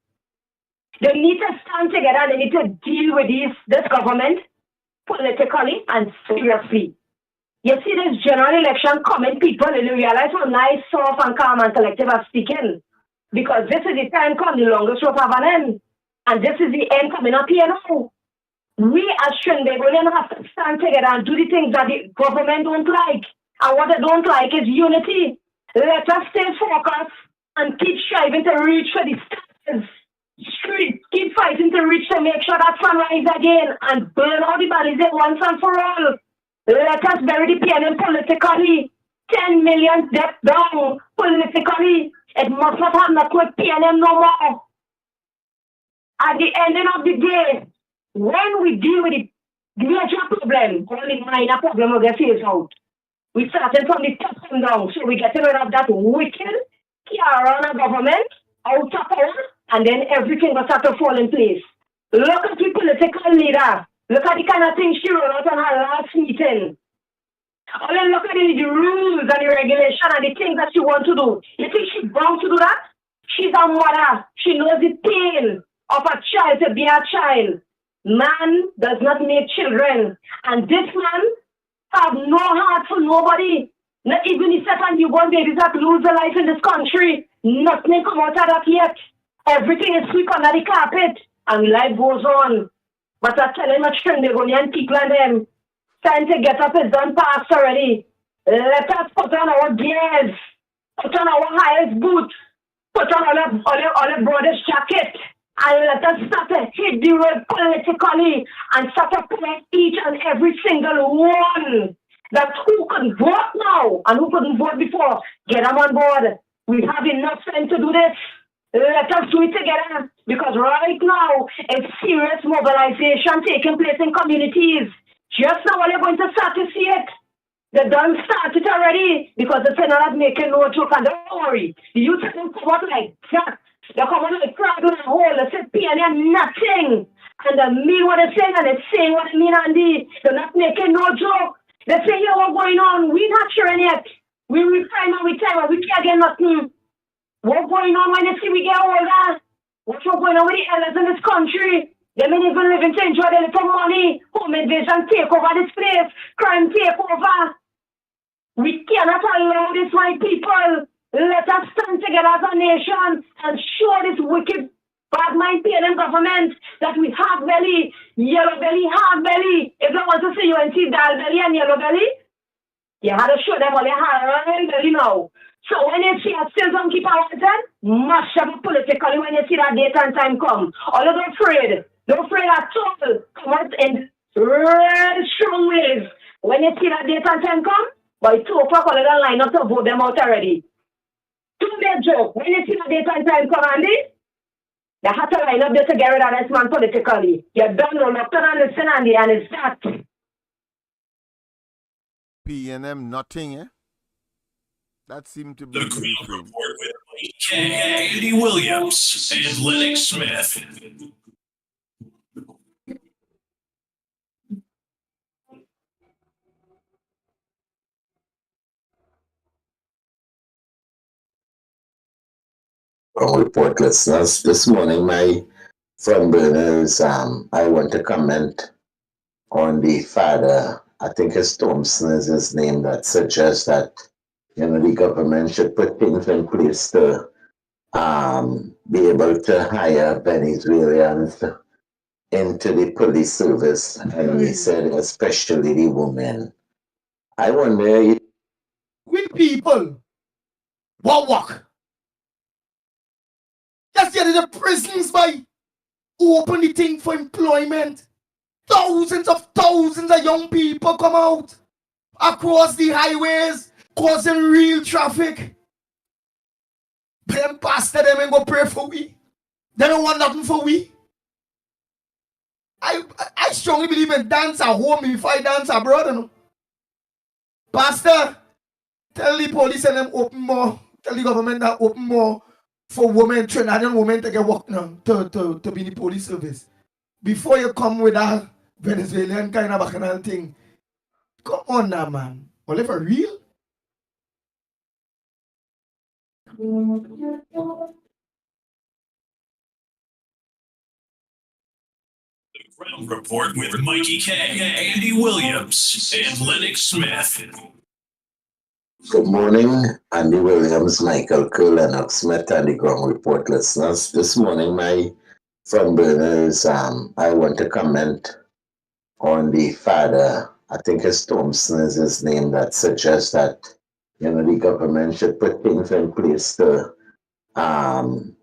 They need to stand together. They need to deal with this government politically and seriously. You see this general election coming, people, and you realize how nice, soft, and calm and collective are speaking. Because this is the time come, the longest rope have an end. And this is the end coming up here now. We as Trinidadians have to stand together and do the things that the government don't like. And what they don't like is unity. Let us stay focused and keep striving to reach for the stars. Keep fighting to reach to make sure that sun rise again and burn all the bodies at once and for all. Let us bury the PNM politically. 10 million debt down politically. It must not have nothing with PNM no more. At the ending of the day, when we deal with the major problem, only minor problem will get phased out. We started from the top down, so we get rid of that wicked, Kiarana government, out of power, and then everything will start to fall in place. Look at the political leader. Look at the kind of things she wrote out on her last meeting. Only look at the rules and the regulation and the things that she wants to do. You think she's bound to do that? She's a mother. She knows the pain of a child to be a child. Man does not make children. And this man have no heart for nobody. Not even the second newborn babies that lose their life in this country. Nothing come out of that yet. Everything is swept under the carpet. And life goes on. But I tell them a Trinbagonian people and them, time to get up is done past already. Let us put on our gears, put on our highest boots, put on all the broadest jacket, and let us start to hit the road politically and start to play each and every single one. That who can vote now and who couldn't vote before, get them on board. We have enough time to do this. Let us do it together because right now it's serious mobilization taking place in communities. Just now we're going to start to see it. They done started already because the Senate is making no joke and don't worry. The youth don't come out like that. They come out like crowd in a hole. They say PNM nothing. And they mean what they're saying and they saying what they mean, Andy. They're not making no joke. They say, here, what's going on? We're not sure yet. We time and we time and we can't get nothing. What's going on when they see we get older? What's going on with the elders in this country? They may even living to enjoy their little money. Home invasion take over this place. Crime take over. We cannot allow this, my people. Let us stand together as a nation and show this wicked, bad mind PNM government that we have belly, yellow belly, hard belly. If they want to see you and see dull belly and yellow belly, you have to show them all your hard belly now. So when you see us still don't keep our attention, mash up politically when you see that date and time come. All of them afraid. Don't afraid at all. Come out in red strong ways. When you see that date and time come, by 2 o'clock, all of them line up to vote them out already. Don't be a joke. When you see that date and time come, Andy, they have to line up there to get rid of this man politically. You're done, no, not to understand, Andy, and it's that. PNM nothing, eh? That seemed to be The Ground Report with Andy Williams and LENNOX Smith. Report listeners. This morning, my front burner is I want to comment on the father. I think it's Thompson is his name that suggests that the government should put things in place to be able to hire Venezuelans into the police service, and he said especially the women. I wonder if We people, what work? Just get in the prisons by open the thing for employment. Thousands of young people come out across the highways, causing real traffic. But them pastor them and go pray for we. They don't want nothing for we. I strongly believe in dance at home if I dance abroad. You know? Pastor, tell the police and them open more. Tell the government that open more for women, Trinidadian women to get work now, to be in the police service. Before you come with that Venezuelan kind of bacchanal thing, come on now, man. Well, for real? Ground Report with Mikey K, Andy Williams, and LENNOX Smith. Good morning, Andy Williams, Michael K, LENNOX Smith, and the Ground Report listeners. This morning, my front burner is I want to comment on the father. I think it's Thompson is his name that suggests that the government should put things in place to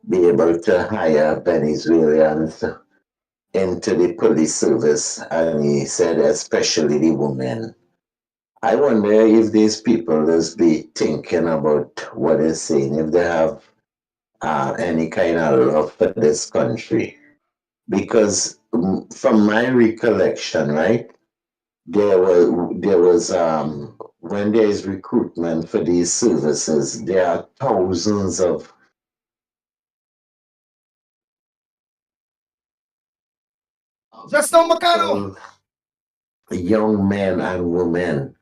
be able to hire Venezuelans into the police service, and he said especially the women. I wonder if these people just be thinking about what they're saying, if they have any kind of love for this country. Because from my recollection, right, there was when there is recruitment for these services, there are thousands of Just now, Macano. young men and women.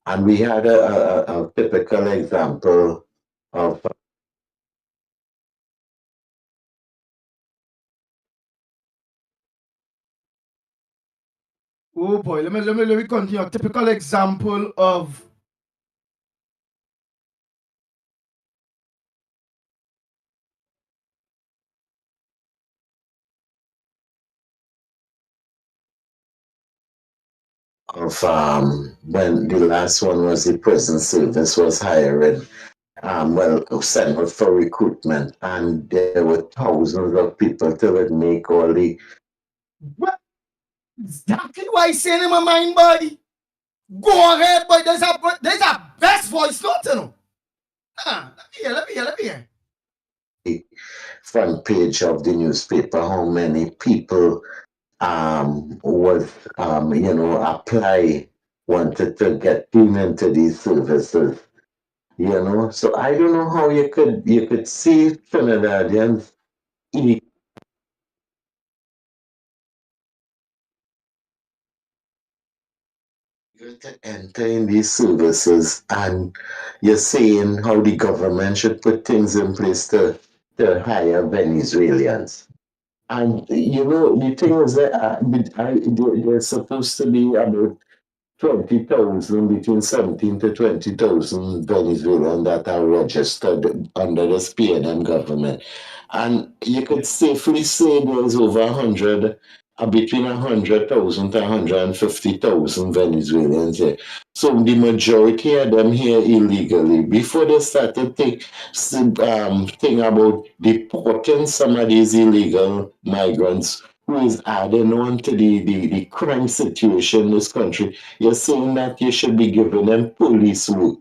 And we had a typical example of Oh boy, let me continue. A typical example of of when the last one was the prison service was hiring, sent out for recruitment, and there were thousands of people till it make all the what exactly what I saying in my mind, boy. Go ahead, boy. There's a best voice note, you know. Let me hear. front page of the newspaper how many people was apply wanted to get into these services. So I don't know how you could see Trinidadians to enter in these services, and you're saying how the government should put things in place to hire Venezuelans. And the thing is that there's supposed to be about 20,000, between 17 to 20,000 Venezuelans that are registered under the PNM government. And you could safely say there's over 100, between 100,000 to 150,000 Venezuelans here. So the majority of them here illegally. Before they started think about deporting some of these illegal migrants who is adding on to the crime situation in this country, you're saying that you should be giving them police work.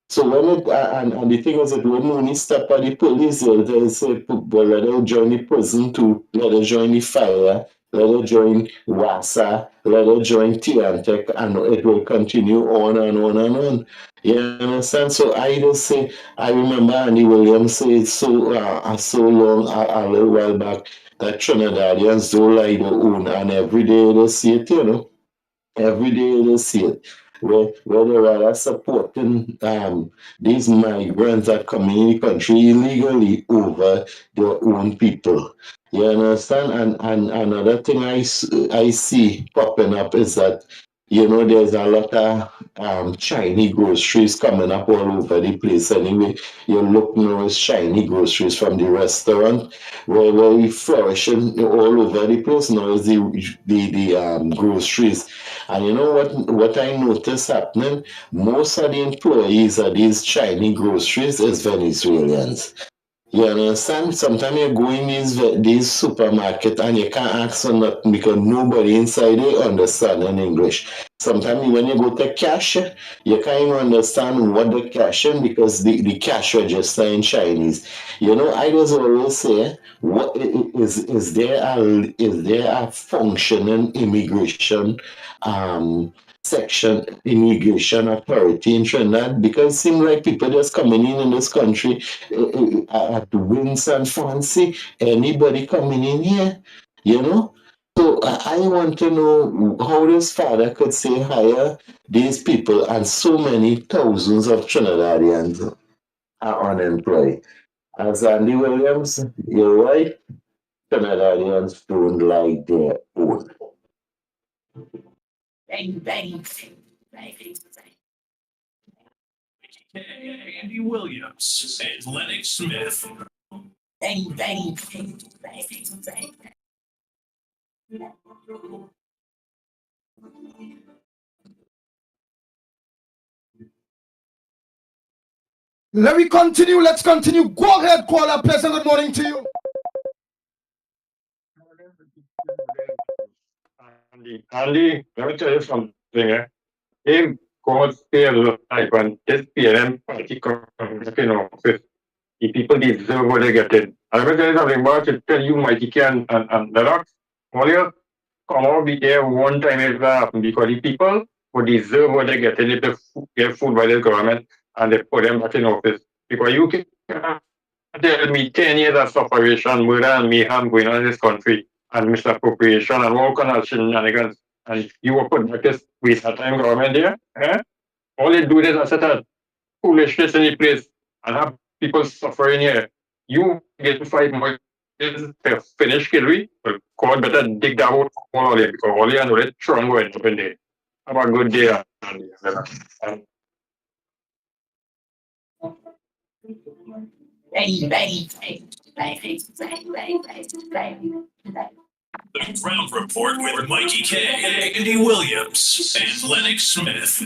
So when and the thing is that when money stop at the police, they say, well, let them join the prison too, let them join the fire, let them join WASA, let them join Tiantec, and it will continue on and on and on. You understand? So I just say, I remember Andy Williams said so long, a little while back, that Trinidadians don't lie their own, and every day they see it. Every day they see it. Where they are supporting these migrants that come in the country illegally over their own people. You understand? And another thing I see popping up is that, there's a lot of Chinese groceries coming up all over the place. Anyway, you look now as shiny groceries from the restaurant where we flourishing all over the place now is the groceries. And you know what I noticed happening? Most of the employees of these Chinese groceries is Venezuelans. You understand? Sometimes you go in these supermarket and you can't ask for nothing because nobody inside there understand in English. Sometimes when you go to cash, you can't even understand what the cash in because the cash register in Chinese. I just always say, what is there a functioning immigration section, immigration authority in Trinidad? Because it seems like people just coming in this country at whims and fancy, anybody coming in here, you know. So I want to know how this father could say hire these people and so many thousands of Trinidadians are unemployed. As Andy Williams, you're right, Trinidadians don't like their own. Andy Williams and Lennox Smith. Let's continue. Go ahead, caller. Pleasant good morning to you. Andy, let me tell you something. In God's period of time when this PLM party comes in office, the people deserve what they get in. I will tell you something about to tell you, Mikey and LENNOX, all you come out be there one time if that happen because the people who deserve what they get in if they get food by the government and they put them back in office. Because you can tell me 10 years of separation, murder and mayhem going on in this country and misappropriation and all kind of shenanigans. And you will put back this waste of time government there. Eh? All they do is set a foolishness in the place and have people suffering here. You get to fight more is finish Kilby, well, God better dig that out all there because all you know that Tron going up in there. Have a good day, Andy. And The Ground Report with Mikey K, Andy Williams, and Lennox Smith.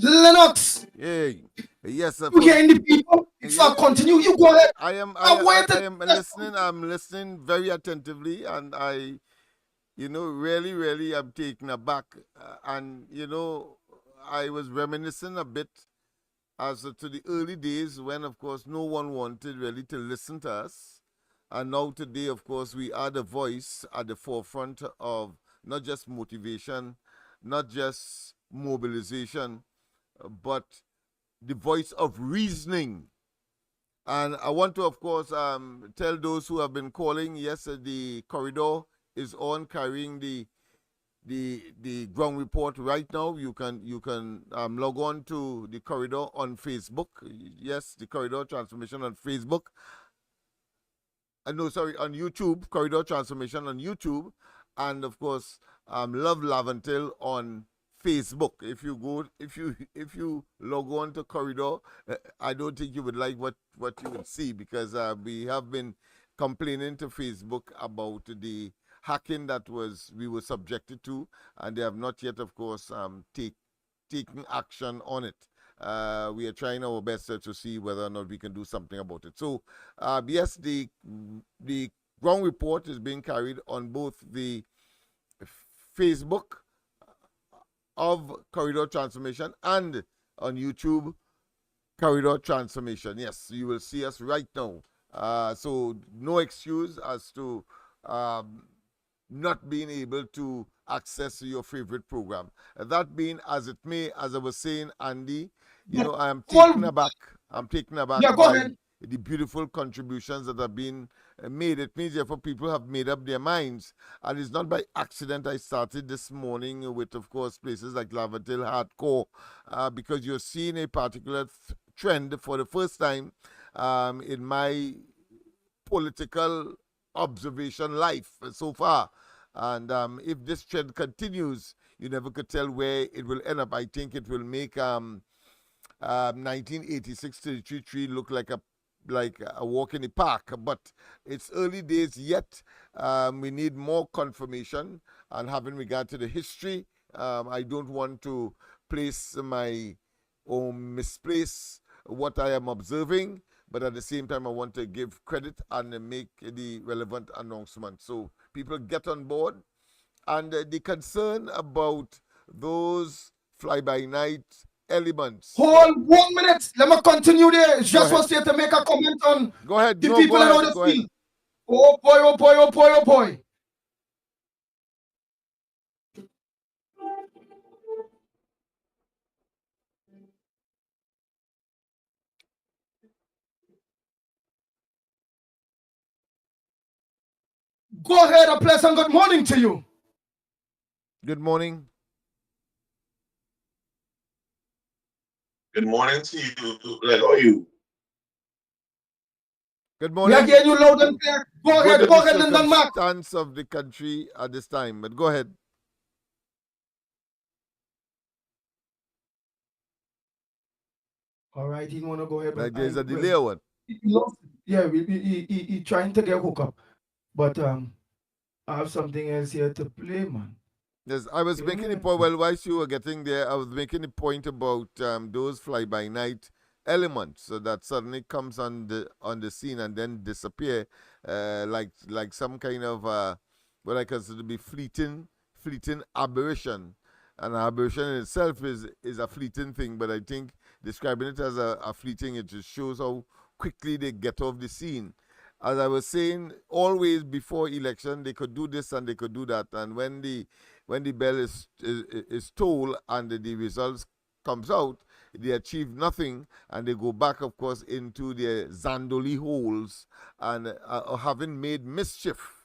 Lennox, Hey, yes, you getting the people? It's not continue. You go ahead. I am. I'm waiting. I am listening. I'm listening very attentively, and I, really, I'm taken aback. And I was reminiscing a bit as to the early days when, of course, no one wanted really to listen to us, and now today, of course, we are the voice at the forefront of not just motivation, not just mobilization, but the voice of reasoning. And I want to, of course, tell those who have been calling. Yes, the corridor is on, carrying the ground report right now. You can log on to the corridor on Facebook. Yes, the corridor transformation on Facebook. No, sorry, on YouTube. Corridor transformation on YouTube, and of course, Love Laventil on Facebook. If you log on to Corridor, I don't think you would like what you would see, because we have been complaining to Facebook about the hacking that we were subjected to, and they have not yet, of course, taken action on it. We are trying our best to see whether or not we can do something about it. So, yes, the ground report is being carried on both the Facebook of Corridor Transformation and on YouTube Corridor Transformation. Yes, you will see us right now. So no excuse as to not being able to access your favorite program. That being as it may, as I was saying, Andy, I am taken aback. I'm taken aback by the beautiful contributions that have been made. It means therefore people have made up their minds, and it's not by accident I started this morning with, of course, places like Lavatil Hardcore, because you're seeing a particular trend for the first time in my political observation life so far. And if this trend continues, you never could tell where it will end up. I think it will make 1986 territory tree look like a walk in the park, but it's early days yet. We need more confirmation, and having regard to the history, I don't want to place or misplace what I am observing, but at the same time I want to give credit and make the relevant announcement so people get on board. And the concern about those fly-by-night elements. Hold 1 minute. Let me continue there. Just was here to make a comment on the people and how they feel. Oh boy, oh boy, oh boy, oh boy. Go ahead, a pleasant good morning to you. Good morning. Good morning to you. Like, how are you? Good morning. We are getting you loud and clear. Go ahead, Lyndon Mark. Circumstance of the country at this time, but go ahead. All right, he want to go ahead. Like there's a delay or what? Yeah, he trying to get hooked up, but I have something else here to play, man. Yes, I was making a point. Well, whilst you were getting there, I was making a point about those fly-by-night elements that suddenly comes on the scene and then disappear, like some kind of what I consider to be fleeting aberration. An aberration in itself is a fleeting thing, but I think describing it as a fleeting, it just shows how quickly they get off the scene. As I was saying, always before election, they could do this and they could do that, and when the bell is tolled and the results comes out, they achieve nothing, and they go back, of course, into their Zandoli holes and having made mischief.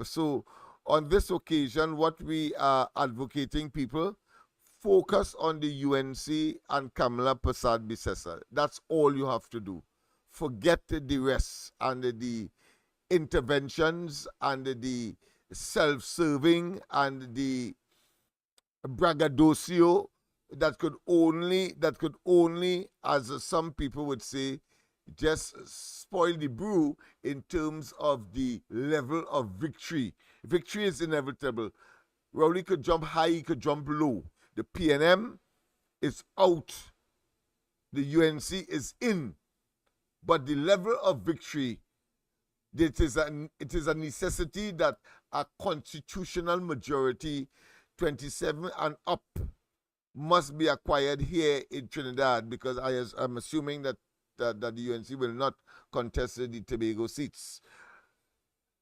So on this occasion, what we are advocating people focus on the UNC and Kamala Prasad Bisesa. That's all you have to do. Forget the rest and the interventions and the self-serving and the braggadocio that could only, as some people would say, just spoil the brew in terms of the level of victory. Victory is inevitable. Rowley could jump high, he could jump low. The PNM is out. The UNC is in. But the level of victory, it is a necessity that a constitutional majority, 27 and up, must be acquired here in Trinidad, because I'm assuming that the UNC will not contest the Tobago seats.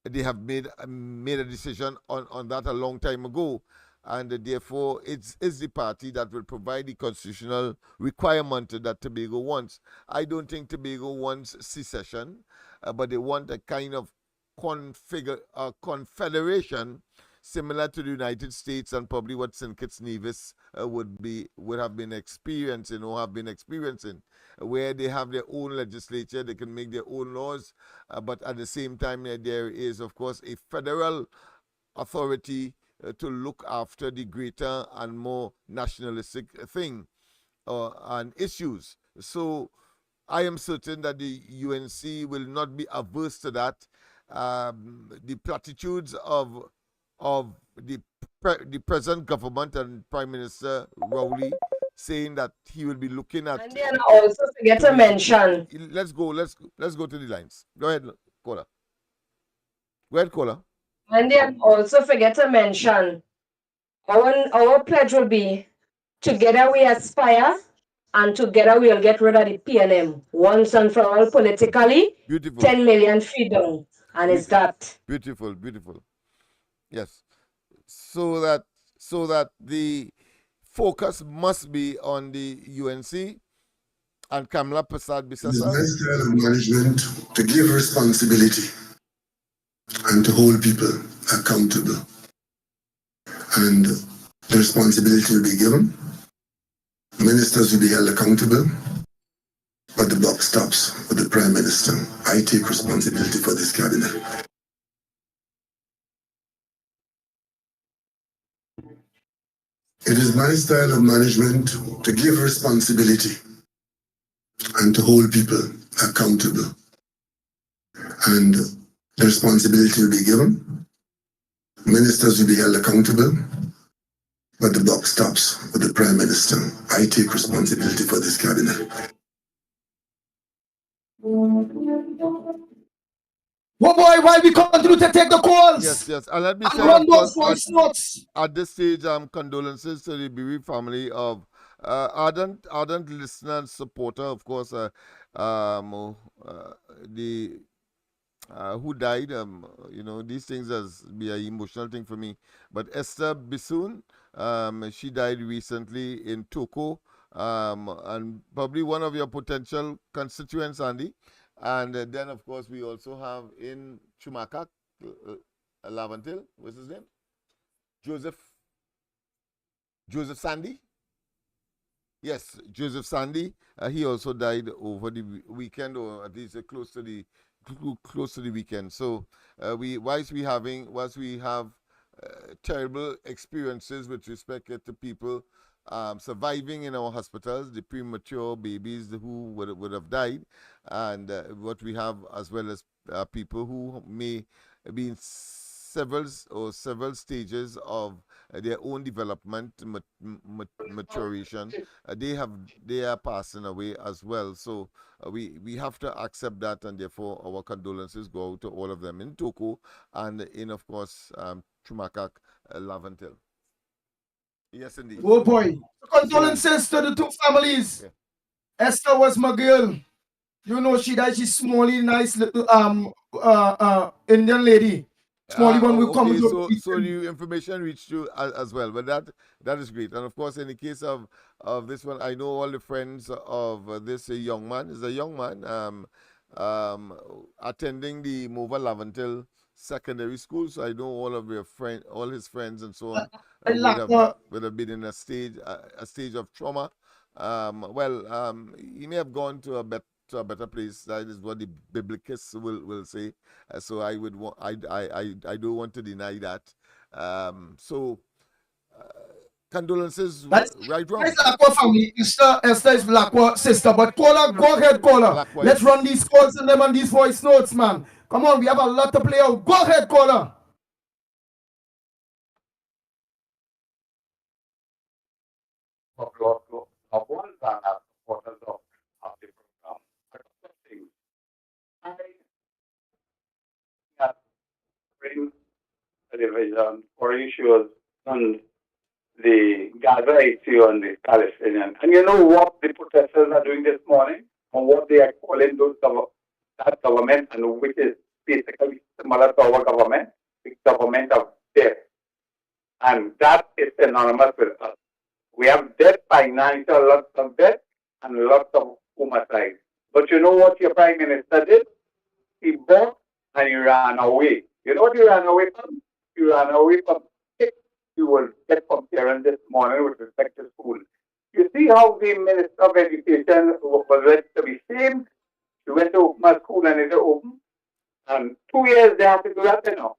They have made a decision on that a long time ago, and therefore it's the party that will provide the constitutional requirement that Tobago wants. I don't think Tobago wants secession, but they want a kind of confederation similar to the United States and probably what St. Kitts Nevis would have been experiencing, where they have their own legislature, they can make their own laws, but at the same time there is, of course, a federal authority to look after the greater and more nationalistic thing and issues. So I am certain that the UNC will not be averse to that. The platitudes of the present government and Prime Minister Rowley saying that he will be looking at. And then also forget to mention. Let's go to the lines. Go ahead, caller. Go ahead, caller. And then also forget to mention. Our pledge will be together we aspire, and together we'll get rid of the PNM once and for all politically. Beautiful. 10 million freedom, and it's that. Beautiful. Yes. So that the focus must be on the UNC and Kamala Prasad Bisesa. It is my style of management to give responsibility and to hold people accountable. And the responsibility will be given. Ministers will be held accountable. But the buck stops with the Prime Minister. I take responsibility for this cabinet. It is my style of management to give responsibility and to hold people accountable. And the responsibility will be given. Ministers will be held accountable. But the buck stops with the Prime Minister. I take responsibility for this cabinet. Oh boy, while we continue to take the calls. Yes. And let me say, run those voice notes. At this stage, condolences to the bereaved family of ardent listener and supporter, of course, who died. These things has be an emotional thing for me. But Esther Bissoon, she died recently in Toko, and probably one of your potential constituents, Andy. And then, of course, we also have in Chumakak, Lavantil, what's his name? Joseph Sandy? Yes, Joseph Sandy. He also died over the weekend, or at least close to the weekend. So whilst we have terrible experiences with respect to people surviving in our hospitals, the premature babies who would have died, and what we have as well as people who may be in several stages of their own development, maturation. They are passing away as well. So we have to accept that, and therefore our condolences go out to all of them in Toko and in, of course, Chumakak, Lavantil. Yes, indeed. Oh boy. Condolences to the two families. Yeah. Esther was my girl. You know, she died. She's smally, nice little Indian lady. Smally one will come. So the information reached you as well. But that is great. And of course, in the case of this one, I know all the friends of this young man. Is a young man attending the Mova Lavantil secondary school, so I know all of all his friends and so on would have been in a stage of trauma. He may have gone to a better place. That is what the biblicists will say. So I don't want to deny that. Condolences, right, wrong. It's Blackwa family. Esther is Blackwa sister. But caller, go ahead, caller. Let's run these calls and them and these voice notes, man. Come on, we have a lot to play out. Go ahead, caller. Television for issues on the Gaza issue and the Palestinian. And you know what the protesters are doing this morning and what they are calling that government, and which is basically similar to our government, the government of death. And that is synonymous with us. We have death, financial lots of death, and lots of homicide. But you know what your prime minister did? He bought and he ran away. You know what he ran away from? He ran away from you will get from parents this morning with respect to school. You see how the Minister of Education was ready to be shamed? She went to open a school and it open. And 2 years they have to do that, you know.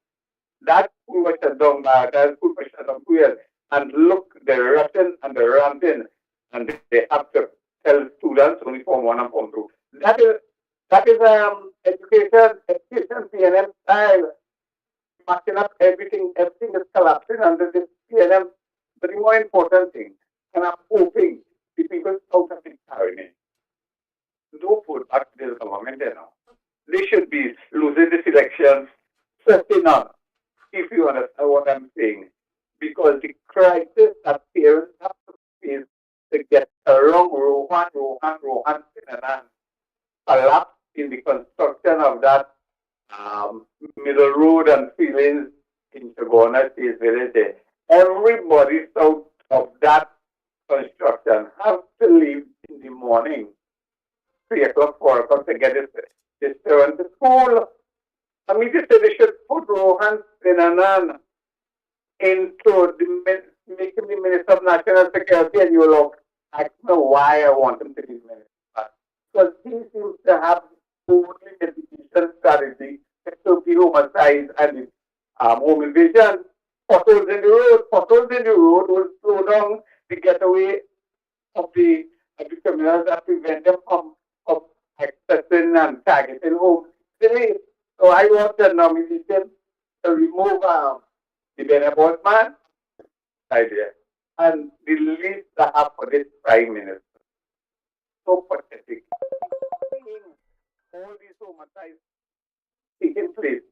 That school was shut down, that school was shut down 2 years. And look, they're rushing and they're ramping. And they have to tell students only Form 1 and Form 2. That is education PNM style. Matching up everything is collapsing under this PNM. But the more important thing, and I'm hoping the people out of the tyranny don't put back to this government, you know. They should be losing this election, certainly not, if you understand what I'm saying. Because the crisis that parents have to face to get around Rohan, and collapse in the construction of that middle road and feelings in Chagona State Village. Everybody south of that construction have to leave in the morning, 3 o'clock, 4 o'clock, to get this children to school. I mean, they say they should put Rohan Sinanan into making the Minister of National Security, and you look, I don't know why I want him to be Minister. Because he seems to have only mitigation strategy to the homicide and home invasion. Potholes in the road will slow down the getaway of the criminals that prevent them from accessing and targeting homes. So I want the nomination to remove the Benabos man idea and the least to have for this prime minister. So pathetic. All these homicides taking place.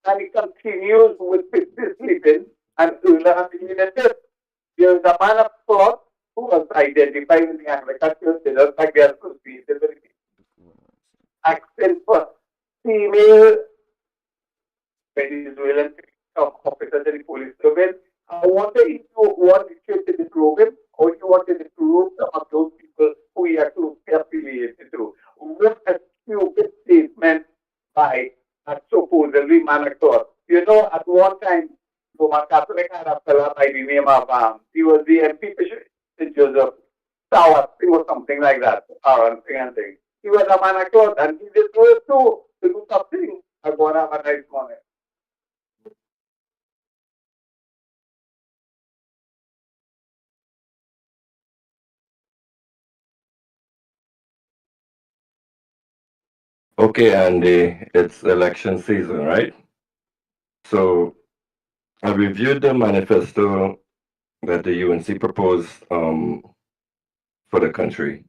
And it continues with 50 sleeping and leadership. There is a man of thought who was identified in the agricultural status like they are associated with accent for female Venezuelan officers in the police service. I wonder if you want to disrobe him or if you want to disrobe some of those people who we are closely affiliated to. What a stupid statement by a supposedly man of God. You know, at one time, Roman Catholic had a fellow by the name of, he was the MP St. Joseph Tower, or something like that, or thing. He was a man of God, and he did it too, to do something. I'm going to have a nice morning. Okay, Andy, it's election season, right? So I reviewed the manifesto that the UNC proposed for the country.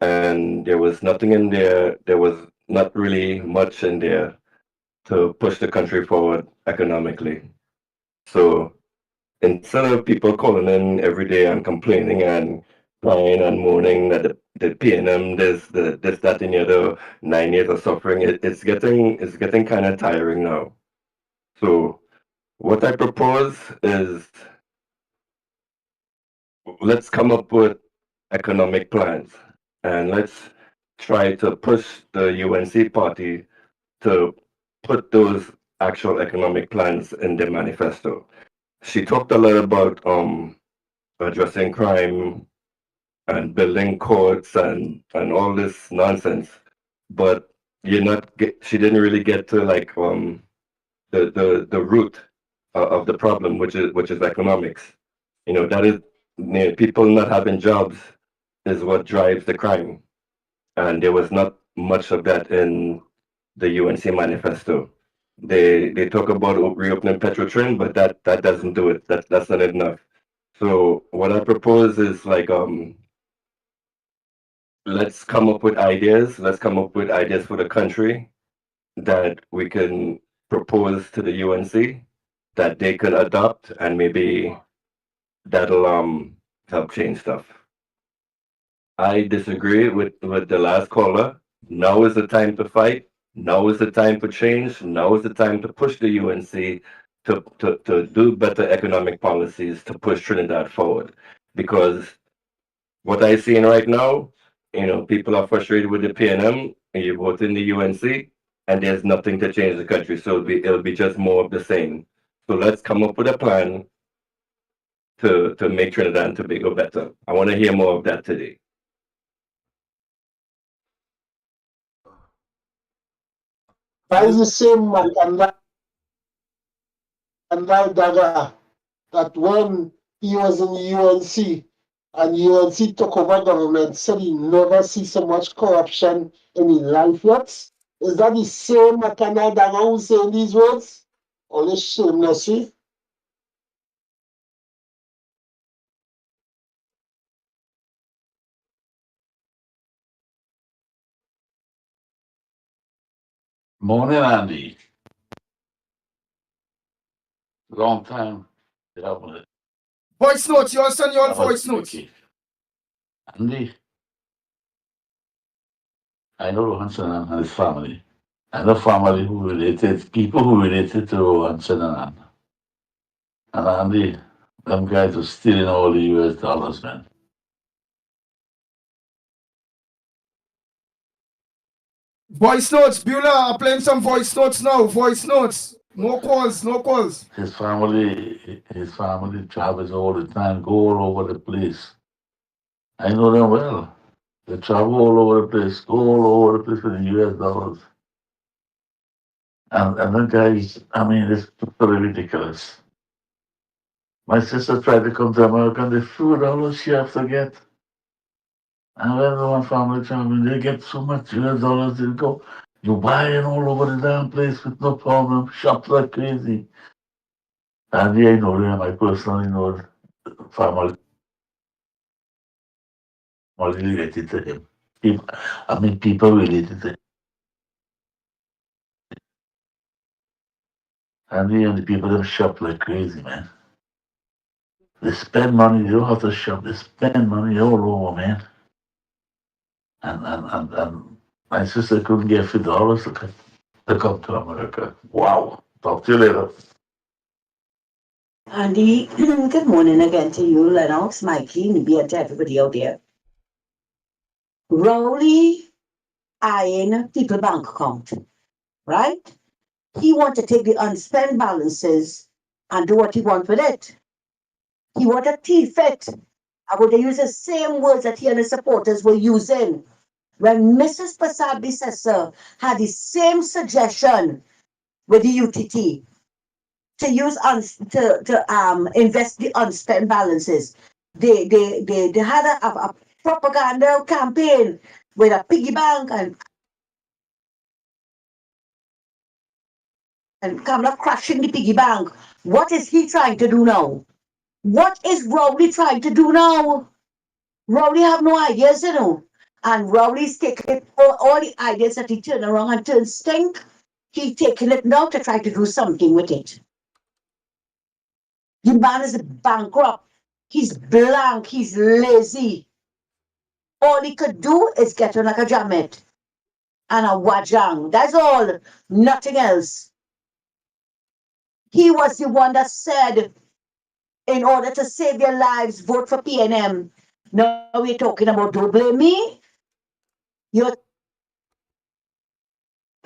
And there was nothing in there, there was not really much in there to push the country forward economically. So instead of people calling in every day and complaining and crying and moaning that the PNM, this, that, and the other 9 years of suffering, it's getting kind of tiring now. So what I propose is let's come up with economic plans and let's try to push the UNC party to put those actual economic plans in the manifesto. She talked a lot about addressing crime and building courts and all this nonsense, but she didn't really get to like the root of the problem, which is economics. That is, people not having jobs is what drives the crime, and there was not much of that in the UNC manifesto. They talk about reopening Petrotrin, but that doesn't do it. That's not enough. So what I propose is like let's come up with ideas. Let's come up with ideas for the country that we can propose to the UNC that they could adopt, and maybe that'll help change stuff. I disagree with the last caller. Now is the time to fight. Now is the time for change. Now is the time to push the UNC to do better economic policies to push Trinidad forward. Because what I see right now, people are frustrated with the PNM, and you vote in the UNC, and there's nothing to change the country. So it'll be just more of the same. So let's come up with a plan to make Trinidad and Tobago better. I want to hear more of that today. That is the same Makanda and Daga that when he was in the UNC and UNC took over government, said he never see so much corruption in his life yet. Is that the same Makanda Daga who saying these words? All this shamelessly? Morning, Andy. Long time. Voice notes, you send your voice notes. Andy, I know Rohan Sanan and his family. I know family people who related to Rohan Sanan. And Andy, them guys are stealing all the US dollars, man. Voice notes, Beulah, I'm playing some voice notes now. Voice notes. No calls, no calls. His family travels all the time, go all over the place. I know them well. They travel all over the place, go all over the place with the US dollars. And the guys, I mean, it's totally ridiculous. My sister tried to come to America and the few dollars she has to get. And when my family traveling, they get so much US dollars, they go, you buying all over the damn place with no problem, shops like crazy. And yeah, I know them, I personally know the family related to him. People related to him. And the people them shop like crazy, man. They spend money, they don't have to shop, they spend money all over, man. And my sister couldn't get $50 to come to America. Wow. Talk to you later. Andy, good morning again to you, Lennox, Mikey, Nibby, and to everybody out there. Rowley eyeing people bank account, right? He want to take the unspent balances and do what he want with it. He want to thief it. I would use the same words that he and his supporters were using when Mrs. Prasad Bissessar had the same suggestion with the UTT to use to invest the unspent balances. They had a propaganda campaign with a piggy bank and Kamala crashing the piggy bank. What is he trying to do now? What is Rowley trying to do now? Rowley have no ideas, you know. And Rowley's taking it, all the ideas that he turned around and turned stink, he taking it now to try to do something with it. The man is bankrupt. He's blank. He's lazy. All he could do is get on like a jamet and a wajang. That's all. Nothing else. He was the one that said, in order to save your lives, vote for PNM. Now we're talking about, don't blame me. You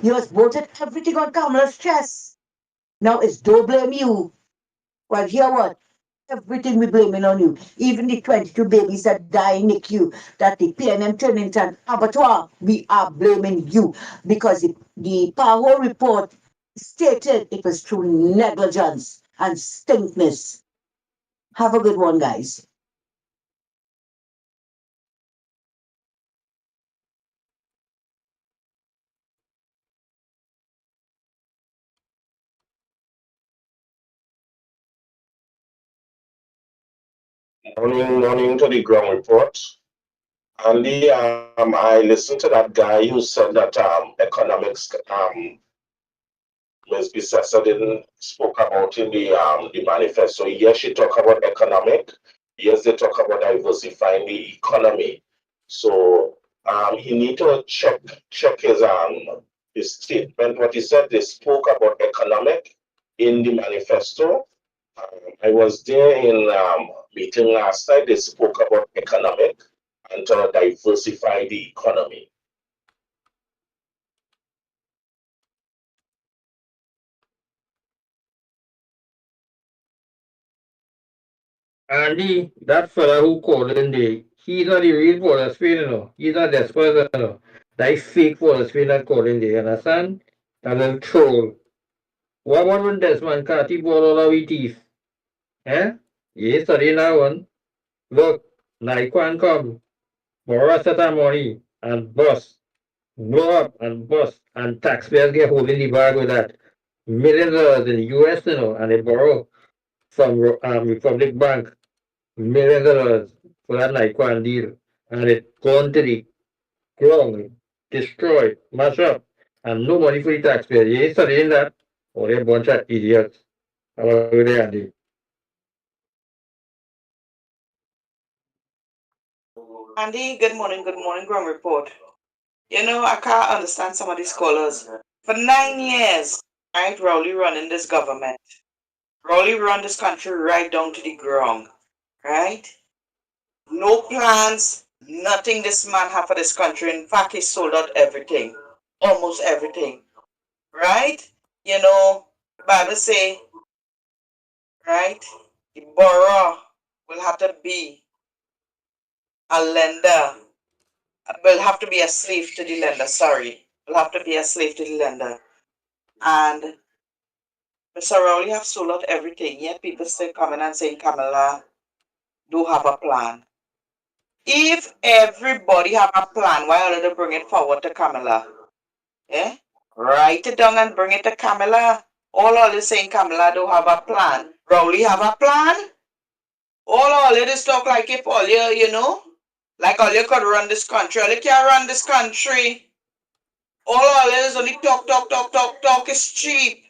voted everything on Kamala's chest. Now it's don't blame you. Well, hear what? Everything we blaming on you. Even the 22 babies that die in NICU, that the PNM turned into an abattoir, we are blaming you. Because the PAHO report stated it was through negligence and stinkness. Have a good one, guys. Morning to the ground report. Andy, I listened to that guy who said that economics, Ms. Bissessa didn't spoke about in the manifesto. Yes, she talk about economic. Yes, they talk about diversifying the economy. So he need to check his statement. What he said, they spoke about economic in the manifesto. I was there in meeting last night. They spoke about economic and to diversify the economy. Andy, that fella who called in there, he's not the real Paul Spain, you know. He's not desperate, you know. That fake Paul Spain that called in there, you understand? That little troll. What about when Desmond Carty bought all our teeth? Eh? You study now one. Look, Naikwan come, borrow a set of money, and bust. Blow up and bust, and taxpayers get holding the bag with that. Millions of dollars in the US, you know, and they borrow from Republic Bank millions of dollars for that Naikwan deal, and it gone to the ground, destroyed, mash up, and no money for the taxpayers. You ain't studying that? Or they a bunch of idiots. How about they, Andy? Andy, good morning, Ground Report. You know, I can't understand some of these callers. For 9 years, right, Rowley running this government. Rowley run this country right down to the ground, right? No plans, nothing this man have for this country. In fact, he sold out everything, almost everything, right? You know, the Bible say, right, the borrower will have to be a lender, will have to be a slave to the lender, sorry. Will have to be a slave to the lender. And Mr. Rowley have sold out everything, yet people still coming and saying Kamala do have a plan. If everybody have a plan, why are they bring it forward to Kamala? Eh? Write it down and bring it to Kamala. All is saying Kamala do have a plan. Rowley have a plan? All it is talk like if all you know, like all you could run this country. All you can't run this country. All it is only talk is cheap.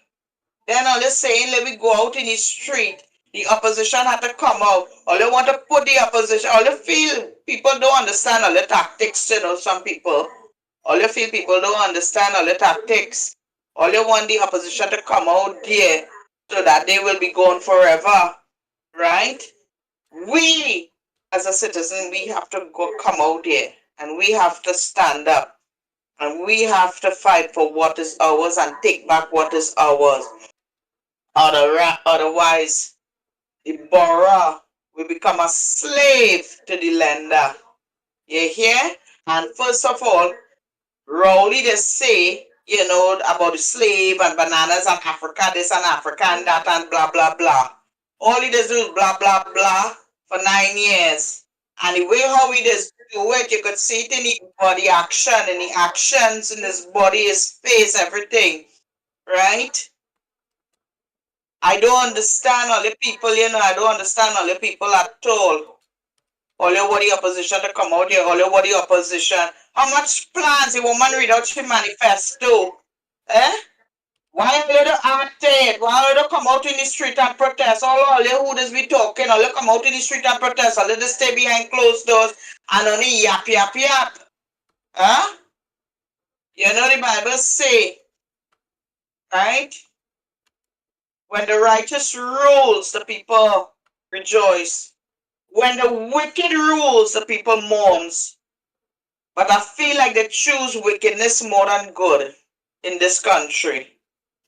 Then all they're saying, let me go out in the street. The opposition had to come out. All they want to put the opposition, all they feel people don't understand all the tactics, you know, some people. All they feel people don't understand all the tactics. All they want the opposition to come out there so that they will be gone forever. Right? We, as a citizen, we have to come out there and we have to stand up and we have to fight for what is ours and take back what is ours. Otherwise, the borrower will become a slave to the lender. You hear? And first of all, Rowley they say, you know, about the slave and bananas and Africa, this and Africa and that and blah, blah, blah. All he does do is blah, blah, blah for 9 years. And the way how he does do it, you could see it in his body action, in the actions in his body, his face, everything. Right? I don't understand all the people, you know, I don't understand all the people at all. All you want the opposition to come out here, all you want the opposition. How much plans the woman read out she manifesto? Eh? Why are you acted? Why are you come out in the street and protest? All you who does be talking, all you come out in the street and protest, all you just stay behind closed doors and only yap, yap, yap. Huh? You know the Bible say, right? When the righteous rules, the people rejoice. When the wicked rules, the people mourns. But I feel like they choose wickedness more than good in this country.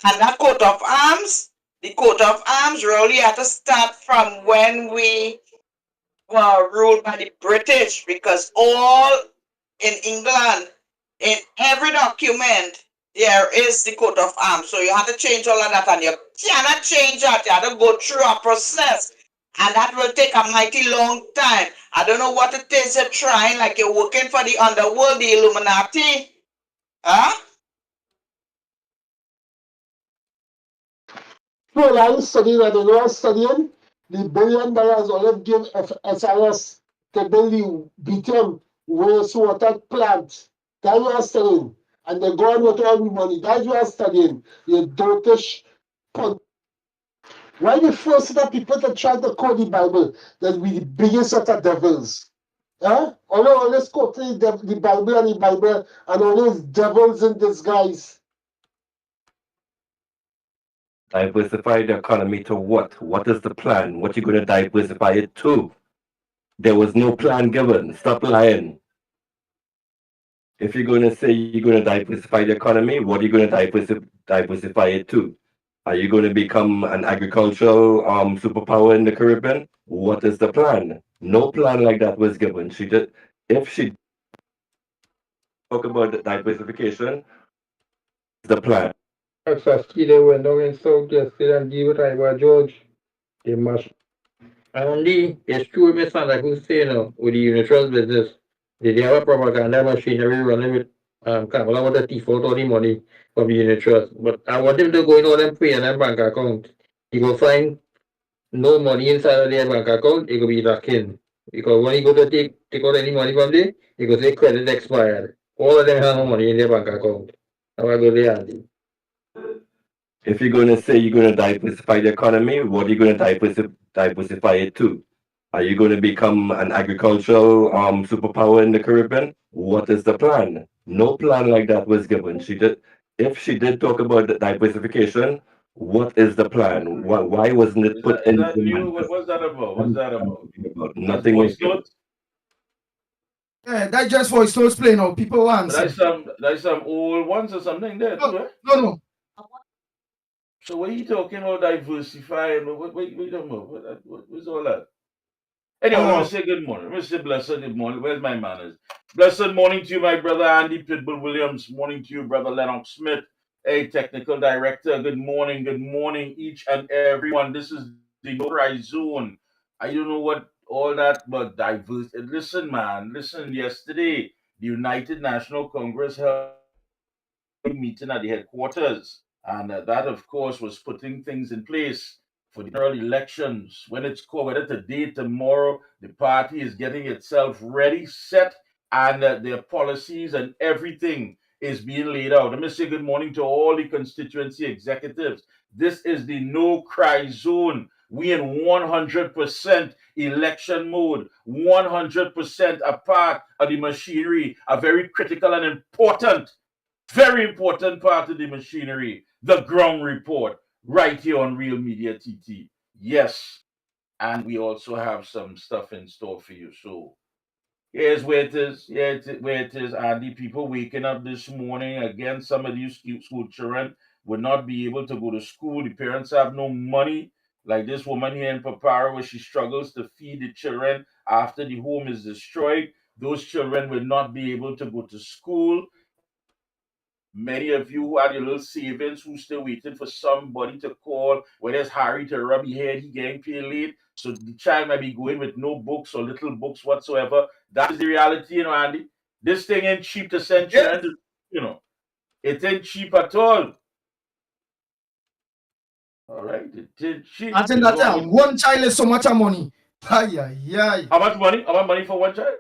And that coat of arms, The coat of arms really had to start from when we were ruled by the British, because all in England, in every document, there is the coat of arms. So you have to change all of that, and you cannot change that. You have to go through a process, and that will take a mighty long time. I don't know what it is you're trying, like you're working for the underworld, the Illuminati. Huh? Well, I studied at the law studying the $1 billion Olive give SIS to build the Beacon wastewater plant. That you are studying. And they go on with all the money. That you are studying. You dotish. Why the first set of people that try to quote the Bible that we the biggest set of devils? Huh? Always quote the Bible and always devils in disguise. Diversify the economy to what? What is the plan? What you going to diversify it to? There was no plan given. Stop lying. If you're going to say you're going to diversify the economy, what are you going to diversify it to? Are you going to become an agricultural superpower in the Caribbean? What is the plan? No plan like that was given. If she talk about the diversification, the plan. Actually, they went down in South yesterday and gave it over George. They must. Andy, it's true, Miss Santa Cruz say now with the unit trust business. They have a propaganda machinery running with Kamala want to thief out all the money from the unit trust. But I want him to go in all them pay and them bank account. He go find no money inside of their bank account, it will be locked in. Because when he go to take out any money from there, he go say credit expired. All of them have no money in their bank account. Now I go there, Andy. If you're going to say you're going to diversify the economy, what are you going to diversify it to? Are you going to become an agricultural superpower in the Caribbean? What is the plan? No plan like that was given. If she did talk about the diversification, what is the plan? Why wasn't it put in That the new? What's that about? What's that about? That's Nothing voice was given. notes. Yeah, that just voice notes play now. People will But answer. that's some old ones or something there too, eh? No. So what are you talking about diversifying? What you talking about? What's all that? Anyway, let me say good morning. Let me say blessed good morning. Where's my manners? Blessed morning to you, my brother Andy Pitbull Williams. Morning to you, brother LENNOX Smith, a technical director. Good morning, each and everyone. This is the no-fry zone. I don't know what all that, but diverse. Listen, man. Listen. Yesterday, the United National Congress held a meeting at the headquarters, and that, of course, was putting things in place for the general elections. When it's called, whether today, tomorrow, the party is getting itself ready, set, and their policies and everything is being laid out. Let me say good morning to all the constituency executives. This is the no cry zone. We in 100% election mode, 100% a part of the machinery, a very critical and important, very important part of the machinery, the ground report, right here on Real Media TT. Yes, and we also have some stuff in store for you. So here's where it is. Where it is. And the people waking up this morning, again, some of these school children will not be able to go to school. The parents have no money. Like this woman here in Papara, where she struggles to feed the children after the home is destroyed. Those children will not be able to go to school. Many of you who had your little savings who still waiting for somebody to call, whether it's Harry to rub your head, he getting paid late. So the child might be going with no books or little books whatsoever. That is the reality, Andy. This thing ain't cheap to send children to, it ain't cheap at all. All right, it ain't cheap. I think that one child is so much money. Ay. How much money? How much money for one child?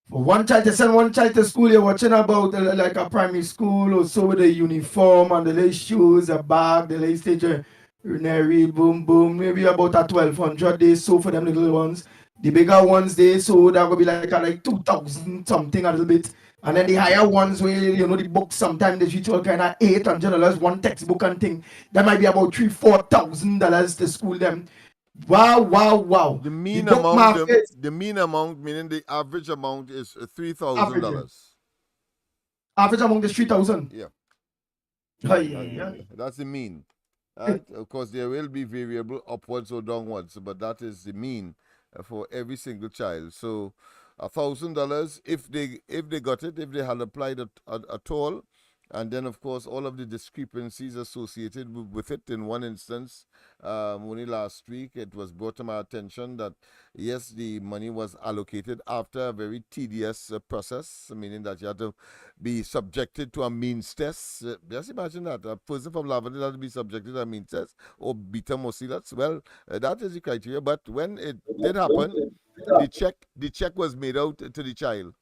For one child to send one child to school, you're watching about like a primary school or so with the uniform and the little shoes, a bag, the little stationery, boom. Maybe about a 1,200 they so for them little ones. The bigger ones they so that will be like 2,000 something a little bit. And then the higher ones where the books sometimes they reach all kind of $800 one textbook and thing. That might be about $3,000-4,000 to school them. Wow. The mean amount, meaning the average amount is $3,000. Average amount is 3,000. Yeah. Yeah. That's the mean. And of course, there will be variable upwards or downwards, but that is the mean for every single child. So, $1,000 if they got it, if they had applied at all, and then of course all of the discrepancies associated with it. In one instance, only last week, it was brought to my attention that yes, the money was allocated after a very tedious process, meaning that you had to be subjected to a means test. Just imagine that a person from Lavender had to be subjected to a means test or beta mocilats. Well, that is the criteria. But when it did happen, the check was made out to the child.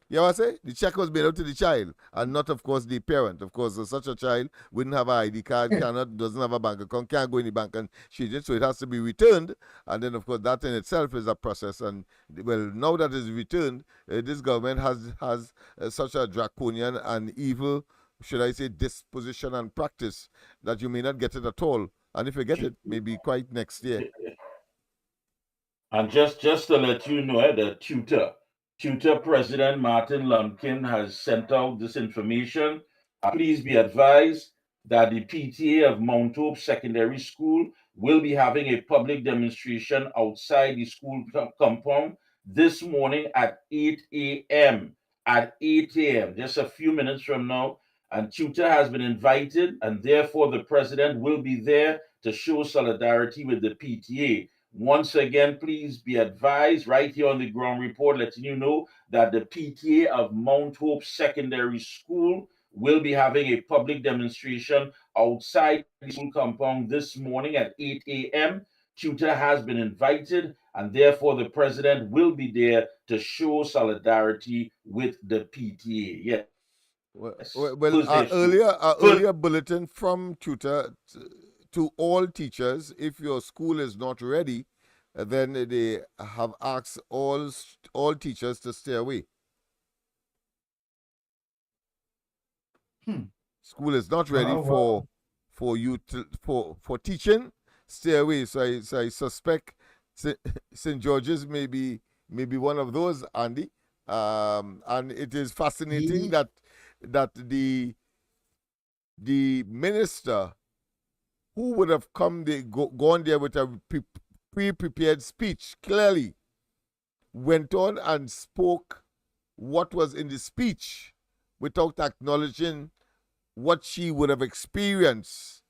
You know what I say? The check was made out to the child and not, of course, the parent. Of course, such a child wouldn't have an ID card, doesn't have a bank account, can't go in the bank and change it, so it has to be returned. And then, of course, that in itself is a process. And well, now that it's returned, this government has such a draconian and evil, should I say, disposition and practice that you may not get it at all. And if you get it, maybe quite next year. And just to let you know, the tutor President Martin Lumpkin has sent out this information. Please be advised that the PTA of Mount Hope Secondary School will be having a public demonstration outside the school compound this morning at 8 a.m. At 8 a.m., just a few minutes from now. And tutor has been invited, and therefore the president will be there to show solidarity with the PTA. Once again, please be advised right here on the ground report, letting you know that the PTA of Mount Hope Secondary School will be having a public demonstration outside the school compound this morning at 8 a.m. Tutor has been invited, and therefore the president will be there to show solidarity with the PTA. Yes. Well, earlier bulletin from tutor to all teachers: if your school is not ready, then they have asked all teachers to stay away. School is not ready for you for teaching. Stay away. So I suspect St. George's may be one of those, Andy. And it is fascinating that the minister who would have gone there with a pre-prepared speech clearly went on and spoke what was in the speech without acknowledging what she would have experienced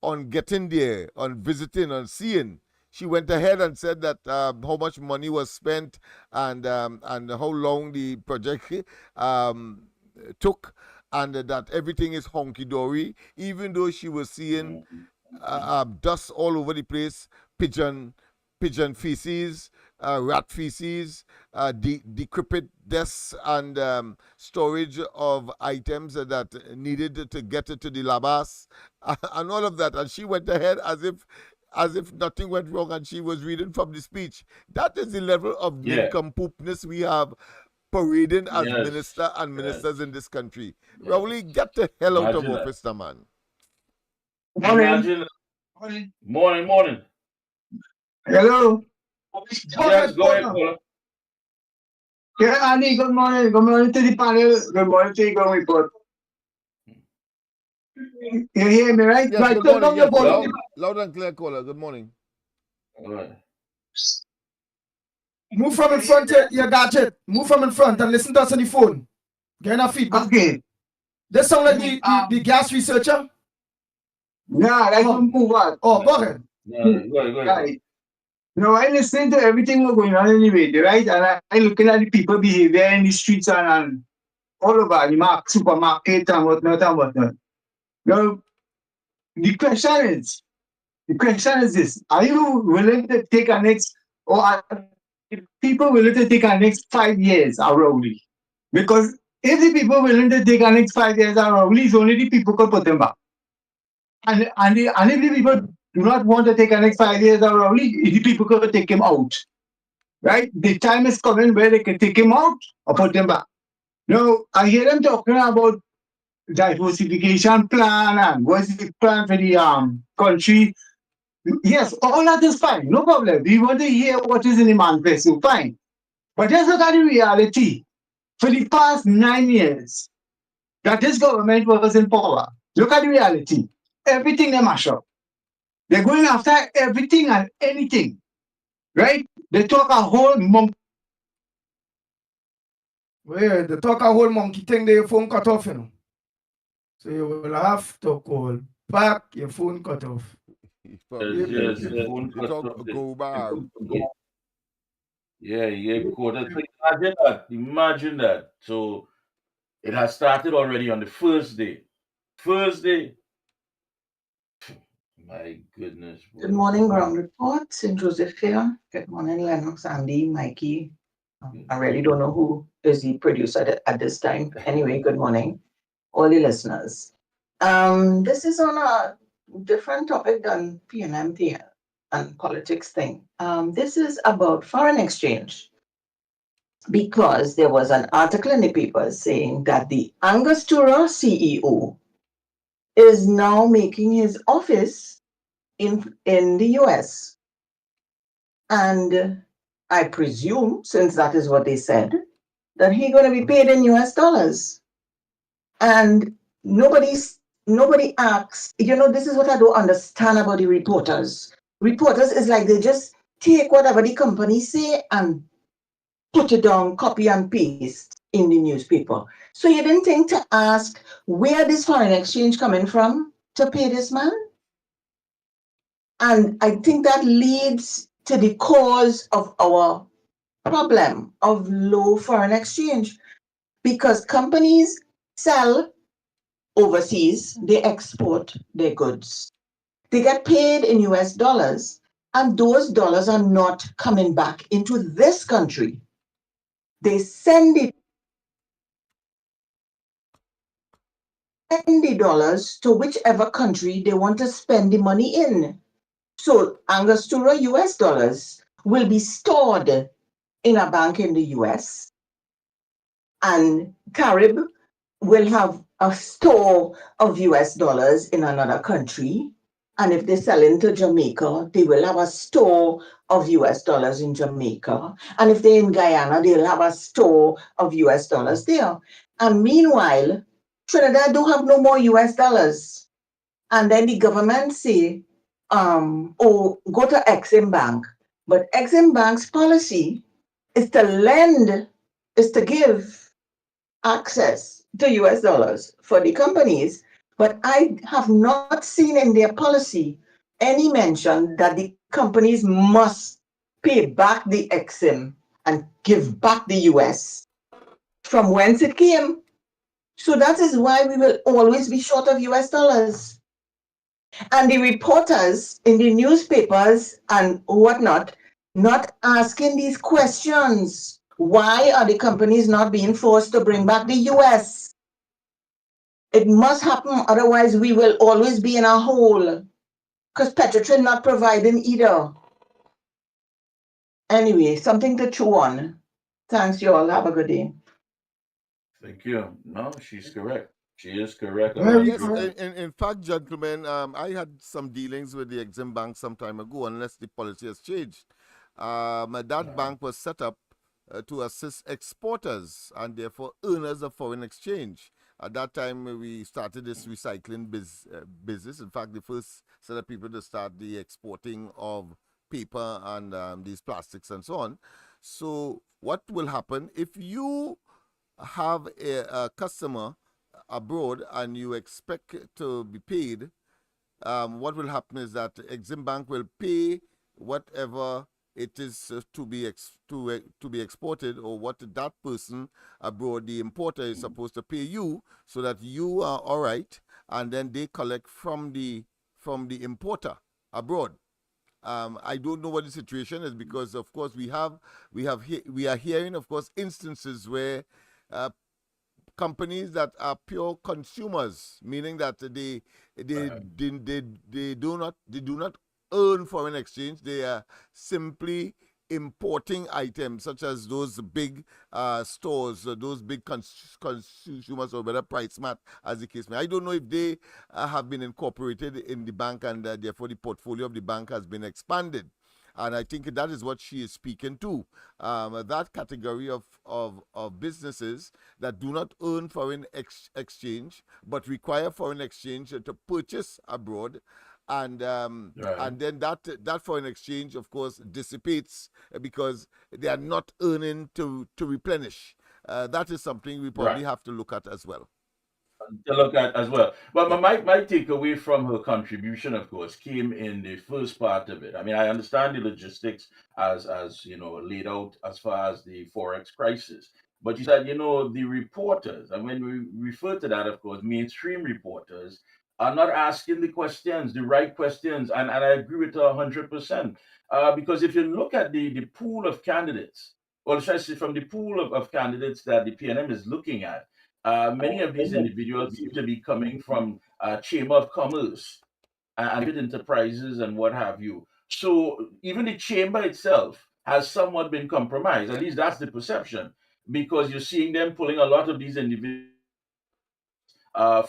on getting there, on visiting, on seeing. She went ahead and said that how much money was spent and how long the project took, and that everything is honky-dory, even though she was seeing dust all over the place, pigeon feces, rat feces, decrepit desks, and storage of items that needed to get to the labas, and all of that. And she went ahead as if nothing went wrong, and she was reading from the speech. That is the level of nincompoopness we have parading as ministers in this country. Rowley, get the hell out of office, now, man. Imagine. Morning. Hello. Yes, go ahead, caller. Yeah, Andy, good morning. Good morning to the panel. Good morning to the ground report. You hear me, right? Yes, right, good morning. Yes, loud and clear, caller. Good morning. All right. Move from in front your gadget. Move from in front and listen to us on the phone. Get enough feedback. Okay. This sound like the gas researcher? Nah, let's move on. Oh, go ahead. Go ahead. Right. No, I listen to everything that's going on in the radio, right? And I looking at the people behavior in the streets and all over the supermarket and whatnot. Now, the question is this: are you willing to take a next, or are people willing to take a next 5 years around? Because if the people willing to take a next 5 years around, it's only the people could put them back. And if the people do not want to take the next 5 years around, the people could take him out. Right? The time is coming where they can take him out or put him back. Now, I hear them talking about diversification plan and what's the plan for the country. Yes, all that is fine, no problem. We want to hear what is in the manifesto, fine. But just look at the reality. For the past 9 years that this government was in power, look at the reality. everything they mash up. They're going after everything and anything, right? They talk a whole month. Well, they talk a whole monkey thing, their phone cut off, you know. So you will have to call back, your phone cut off. Yes, your phone They cut talk off. go bar. Yeah, yeah, quoted. Imagine that. Imagine that. So it has started already on the first day. First day. My goodness. Good morning, Ground Report. St. Joseph here. Good morning, Lennox, Andy, Mikey. I really don't know who is the producer at this time. Anyway, good morning, all the listeners. This is on a different topic than PNM thing and politics thing. This is about foreign exchange because there was an article in the paper saying that the Angostura CEO is now making his office in the US. And I presume, since that is what they said, that he's going to be paid in US dollars. And nobody asks, this is what I don't understand about the reporters. Reporters is like they just take whatever the company say and put it down, copy and paste in the newspaper. So you didn't think to ask where this foreign exchange coming from to pay this man? And I think that leads to the cause of our problem of low foreign exchange because companies sell overseas, they export their goods. They get paid in US dollars, and those dollars are not coming back into this country. They send the dollars to whichever country they want to spend the money in. So Angostura US dollars will be stored in a bank in the US, and Carib will have a store of US dollars in another country. And if they sell into Jamaica, they will have a store of US dollars in Jamaica. And if they're in Guyana, they'll have a store of US dollars there. And meanwhile, Trinidad don't have no more US dollars. And then the government say, oh, go to Exim Bank. But Exim Bank's policy is to lend, is to give access to US dollars for the companies, but I have not seen in their policy any mention that the companies must pay back the Exim and give back the US from whence it came. So that is why we will always be short of US dollars. And the reporters in the newspapers and whatnot not asking these questions. Why are the companies not being forced to bring back the US? It must happen, otherwise we will always be in a hole. Because Petrotrin not providing either. Anyway, something to chew on. Thanks, you all. Have a good day. Thank you. No, she's correct. She is correct. Yes, in fact, gentlemen, I had some dealings with the Exim Bank some time ago, unless the policy has changed. That bank was set up to assist exporters and therefore earners of foreign exchange. At that time, we started this recycling business. In fact, the first set of people to start the exporting of paper and these plastics and so on. So what will happen if you have a customer abroad and you expect to be paid, what will happen is that Exim Bank will pay whatever it is to be exported, or what that person abroad, the importer, is supposed to pay you, so that you are all right, and then they collect from the importer abroad. I don't know what the situation is, because of course we are hearing, of course, instances where companies that are pure consumers, meaning that they do not earn foreign exchange. They are simply importing items such as those big stores, those big consumers, or whether PriceMart, as the case may. I don't know if they have been incorporated in the bank, and therefore the portfolio of the bank has been expanded. And I think that is what she is speaking to. That category of businesses that do not earn foreign exchange but require foreign exchange to purchase abroad. And then that foreign exchange, of course, dissipates because they are not earning to replenish. That is something we probably have to look at as well. To look at as well. But my takeaway from her contribution, of course, came in the first part of it. I mean, I understand the logistics as laid out as far as the forex crisis. But she said, the reporters, and when we refer to that, of course, mainstream reporters are not asking the questions, the right questions, and I agree with her 100%. Because if you look at the pool of candidates, or should I say from the pool of candidates that the PNM is looking at, many of these individuals seem to be coming from Chamber of Commerce and private enterprises and what have you. So even the chamber itself has somewhat been compromised. At least that's the perception, because you're seeing them pulling a lot of these individuals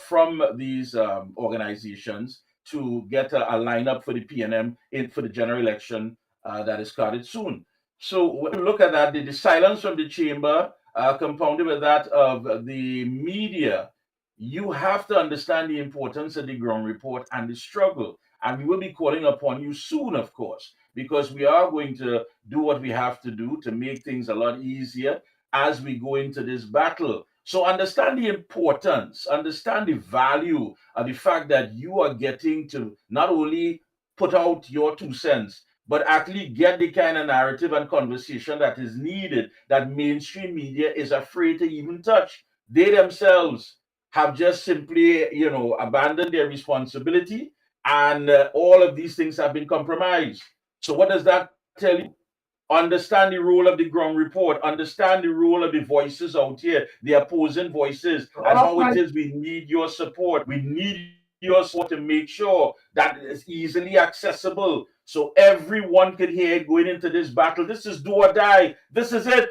from these organizations to get a lineup for the PNM for the general election that is started soon. So when you look at that, the silence from the chamber, compounded with that of the media, you have to understand the importance of the ground report and the struggle. And we will be calling upon you soon, of course, because we are going to do what we have to do to make things a lot easier as we go into this battle. So understand the importance, understand the value of the fact that you are getting to not only put out your 2 cents, but actually get the kind of narrative and conversation that is needed that mainstream media is afraid to even touch. They themselves have just simply, abandoned their responsibility, and all of these things have been compromised. So what does that tell you? Understand the role of the ground report, understand the role of the voices out here, the opposing voices, and how it is we need your support. We need your support to make sure that it is easily accessible so everyone can hear it going into this battle. This is do or die. This is it.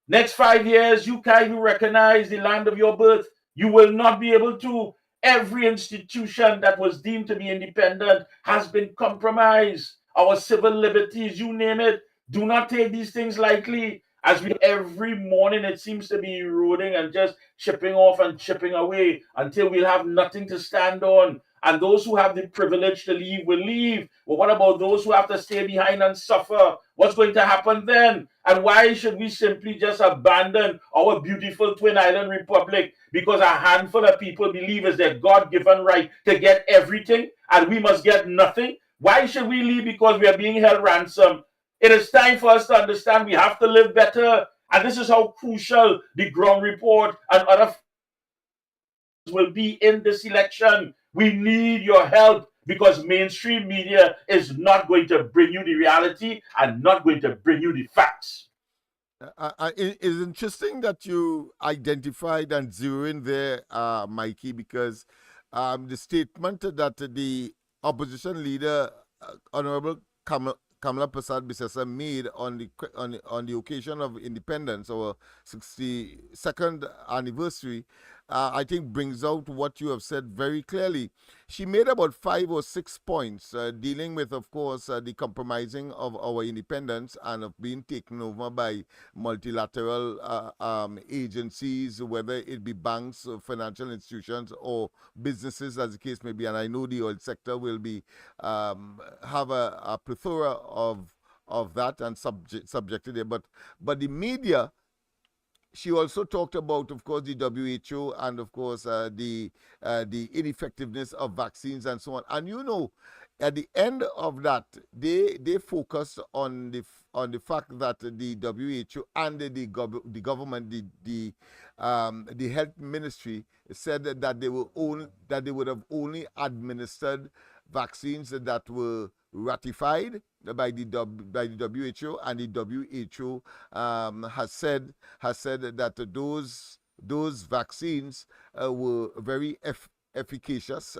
Next 5 years, you can't even recognize the land of your birth. You will not be able to. Every institution that was deemed to be independent has been compromised. Our civil liberties, you name it. Do not take these things lightly. As we every morning, it seems to be eroding and just chipping off and chipping away until we'll have nothing to stand on. And those who have the privilege to leave will leave. But what about those who have to stay behind and suffer? What's going to happen then? And why should we simply just abandon our beautiful Twin Island Republic because a handful of people believe it's their God-given right to get everything and we must get nothing? Why should we leave because we are being held ransom? It is time for us to understand we have to live better. And this is how crucial the ground report and other will be in this election. We need your help because mainstream media is not going to bring you the reality and not going to bring you the facts. It is interesting that you identified and zero in there, Mikey, because the statement that the opposition leader, Honorable Kamala Prasad Bisesa, made on the occasion of independence, our 62nd anniversary, I think brings out what you have said very clearly. She made about 5 or 6 points dealing with, of course, the compromising of our independence and of being taken over by multilateral agencies, whether it be banks, or financial institutions, or businesses, as the case may be. And I know the oil sector will be have a plethora of that and subjected there. But the media, she also talked about, of course, the WHO and, of course, the ineffectiveness of vaccines and so on. And at the end of that, they focused on the fact that the WHO and the government, the health ministry, said that they would have only administered vaccines that were ratified by the WHO, and the WHO has said that those vaccines were very efficacious.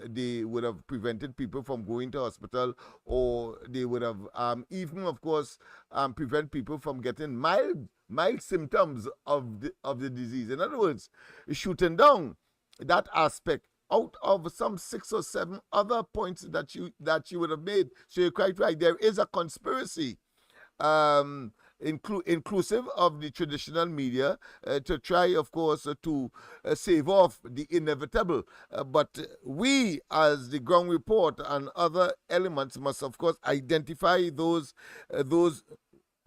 They would have prevented people from going to hospital, or they would have even, of course, prevent people from getting mild symptoms of the disease. In other words, shooting down that aspect out of some 6 or 7 other points that you would have made. So you're quite right. There is a conspiracy, inclusive of the traditional media, to try, of course, to save off the inevitable. But we, as the ground report and other elements, must, of course, identify those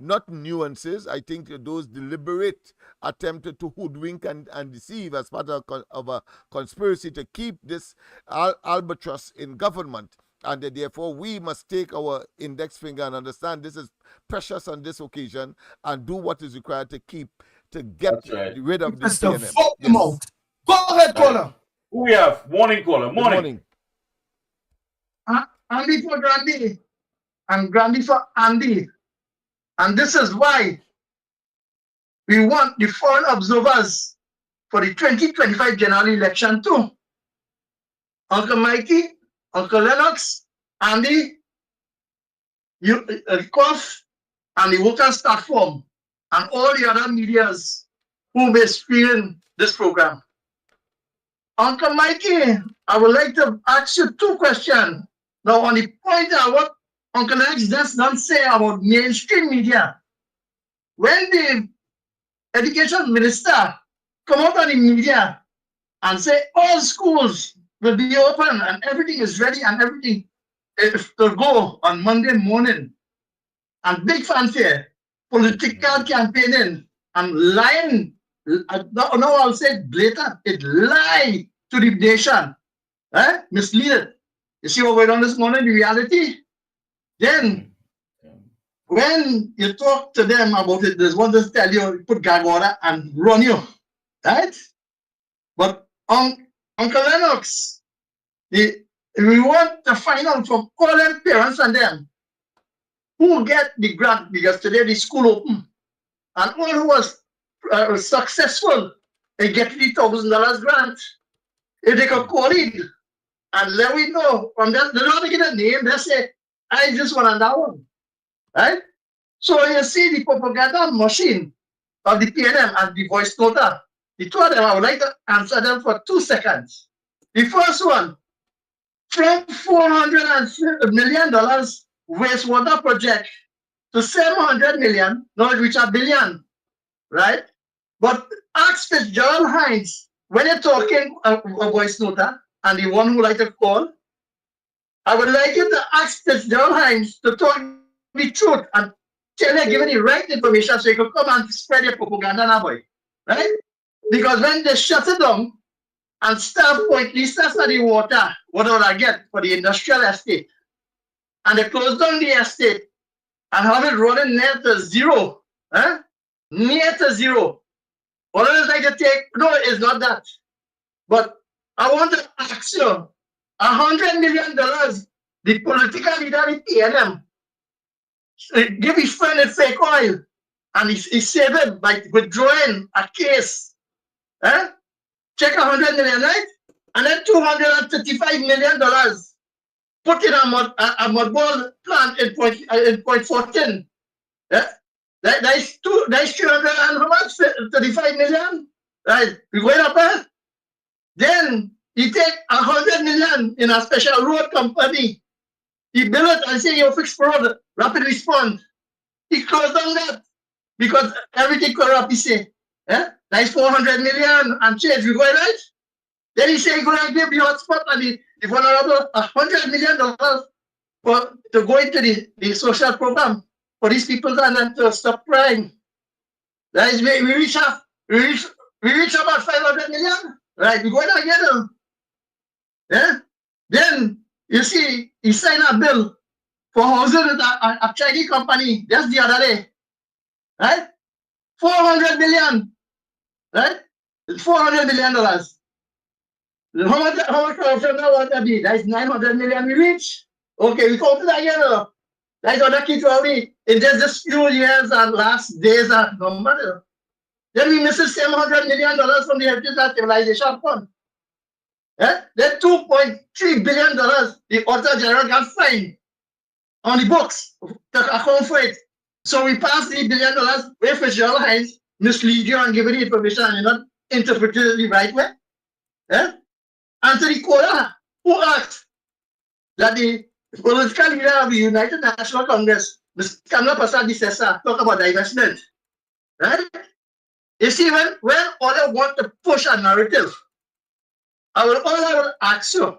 not nuances. I think those deliberate attempt to hoodwink and deceive as part of a conspiracy to keep this albatross in government. And therefore, we must take our index finger and understand this is precious on this occasion and do what is required to get rid of this Mr. PNM. Vote them out. Go ahead, caller. Who we have? Morning caller. Good morning. Andy for Grandy and Grandy for Andy. And this is why we want the foreign observers for the 2025 general election too. Uncle Mikey, Uncle Lennox, Andy, Koff, and the workers staff form, and all the other medias who may screen this program. Uncle Mikey, I would like to ask you 2 questions. Now, on the point of what Uncle Lennox just don't say about mainstream media, when the education minister come out on the media and say all schools will be open and everything is ready and everything to go on Monday morning, and big fanfare, political campaigning, and lying, no, I'll say blatant, it lie to the nation, mislead it. You see what we're on this morning, the reality? Then, when you talk to them about it, there's one just tell you, put gag order and run you, right? But Uncle Lennox, we want to find out from all them parents and them who get the grant, because today the school open, and all who was successful in getting the $1,000 grant, if they could call it and let me know from that, they don't get a name, they say, I just want that one, right? So you see the propaganda machine of the PNM and the voice nota. The 2 of them, I would like to answer them for 2 seconds. The first one, from $400 million wastewater project to $700 million, now it reach $1 billion, right? But ask Fitzgerald Hines, when you're talking a voice nota, and the one who like to call, I would like you to ask Fitzgerald Hines to talk the truth and tell you, give the right information so you can come and spread your propaganda now, boy, right? Because when they shut it down and staff point, these stuff at the water, what would I get for the industrial estate? And they close down the estate and have it running near to zero, near to zero. What is like to take? No, it's not that. But I want to ask you, $100 million, the political leader in PNM, give his friend a fake oil, and he saved it by withdrawing a case. Check $100 million, right? And then $235 million put in a mudball plant in Point 14. That's 300 and how much? 35 million? Right, we going up there. Then he take $100 million in a special road company. He build it and say you fix road, rapid response. He closed down that because everything corrupt, he say. That's 400 million and change, we going right? Then he say he's gonna give the hotspot and the vulnerable $100 million to go into the social program for these people and then to stop crime. That is, we reach about 500 million. Right, we go down again. Yeah? Then you see he signed a bill for housing with a Chinese company just the other day. Right? 400 million. Right? It's $400 million. How much corruption that want to be? That's 900 million we reach. Okay, we come to that again. That's what keeps only in just this few years and last days and no matter. Then we miss $700 million from the Heritage and Stabilization Fund. Then $2.3 billion the Auditor General got fined on the books to account for it. So we passed $3 billion where Fitzgerald Hines mislead you and give you the information and you're not interpreting it the right way. Anthony Cola, who asked that the political leader of the United National Congress, Ms. Kamala Prasad Disesa, talk about divestment. Right? You see, when others want to push a narrative, I will ask you,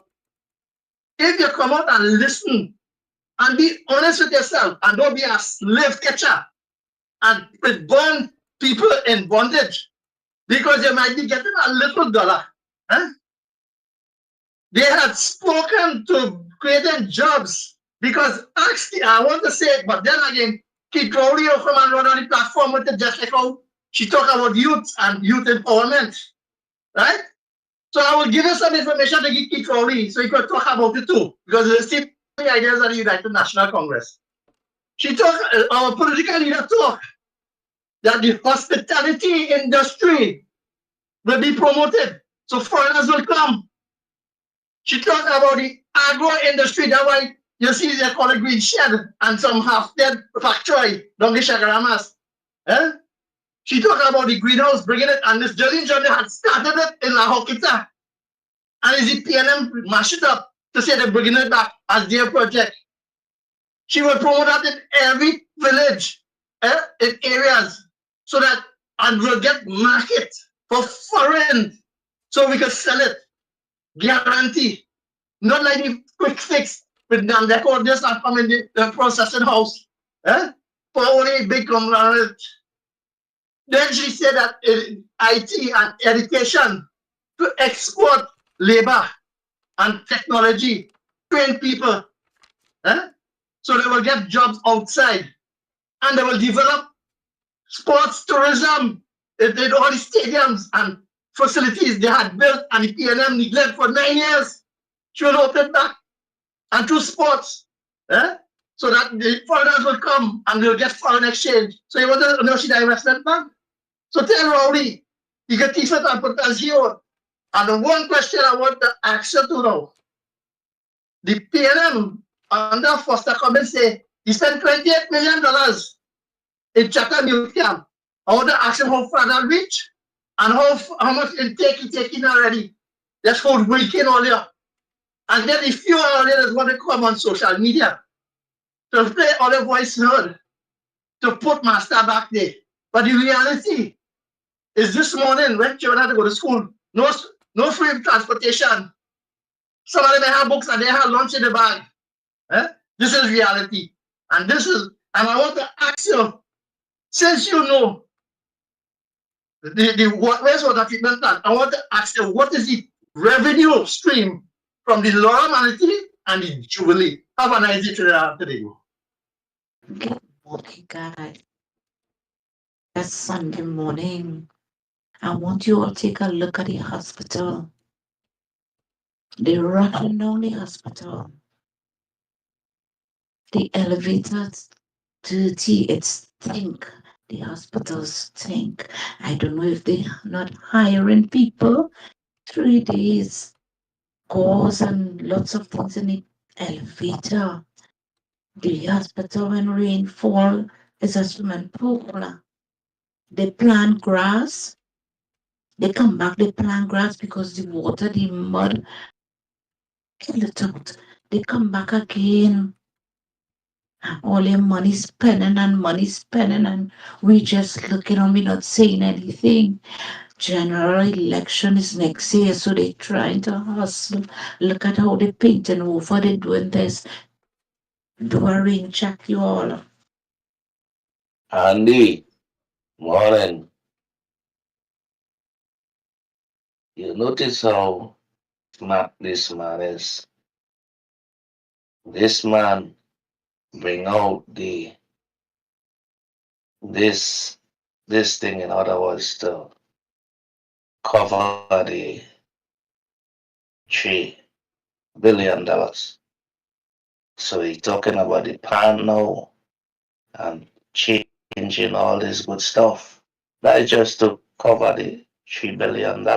if you come out and listen and be honest with yourself and don't be a slave catcher and burn people in bondage because you might be getting a little dollar. Huh? They had spoken to creating jobs because actually, I want to say it, but then again, Kate Crowley will come and run on the platform with it just like how she talk about youth and youth empowerment, right? So I will give you some information to Kate Crowley so you can talk about it too, because it's the same ideas of the United National Congress. She talk, our political leader talk that the hospitality industry will be promoted, so foreigners will come. She talked about the agro industry. That's why you see they call it green shed and some half-dead factory down the Shagaramas. Eh? She talked about the greenhouse, bringing it, and this Jolene Johnny had started it in La Hoquita. And is the PNM mash it up to say they're bringing it back as their project. She will promote that in every village, in areas, so that, and we'll get market for foreign, so we can sell it. Guarantee. Not like the quick fix with them. They call this and come in the processing house. Eh? For only big conglomerate. Then she said that IT and education to export labor and technology, train people. Eh? So they will get jobs outside and they will develop sports tourism in all the stadiums and facilities they had built and the PNM neglected for 9 years. She will open back and through sports, so that the foreigners will come and we'll get foreign exchange. So you want to know she divestment bank? So tell Rowley, you get t-shirt and put as here. And the one question I want to ask you to know, the PNM under Foster Cummins say he spent $28 million in Chatham Youth Camp. I want to ask him how far that reach and how much intake he taking already. That's called weekend earlier. And then if you already want to come on social media to play all the voice heard, to put master back there. But the reality is this morning when children had to go to school, no free transportation. Some of them have books and they have lunch in the bag. This is reality. And I want to ask you, since you know the wastewater treatment plant, I want to ask you, what is the revenue stream from the Laura Manatee and the Jubilee? Have a nice day today. Good morning, guys. That's Sunday morning. I want you all to take a look at the hospital. They're running down the hospital. The elevators dirty, it stink. The hospitals stink. I don't know if they're not hiring people. 3 days, calls and lots of things in the elevator. The hospital when rainfall is a swimming pool. They plant grass. They come back, they plant grass because the water, the mud, kill it out. They come back again. All their money spending and we just looking and we not saying anything. General election is next year, so they trying to hustle. Look at how they painting over, they doing this. Do a ring check, you all. Andy, morning. You notice how smart this man is? This man bring out this thing, in other words, to cover the $3 billion. So he talking about the pan now and changing all this good stuff. That is just to cover the $3 billion.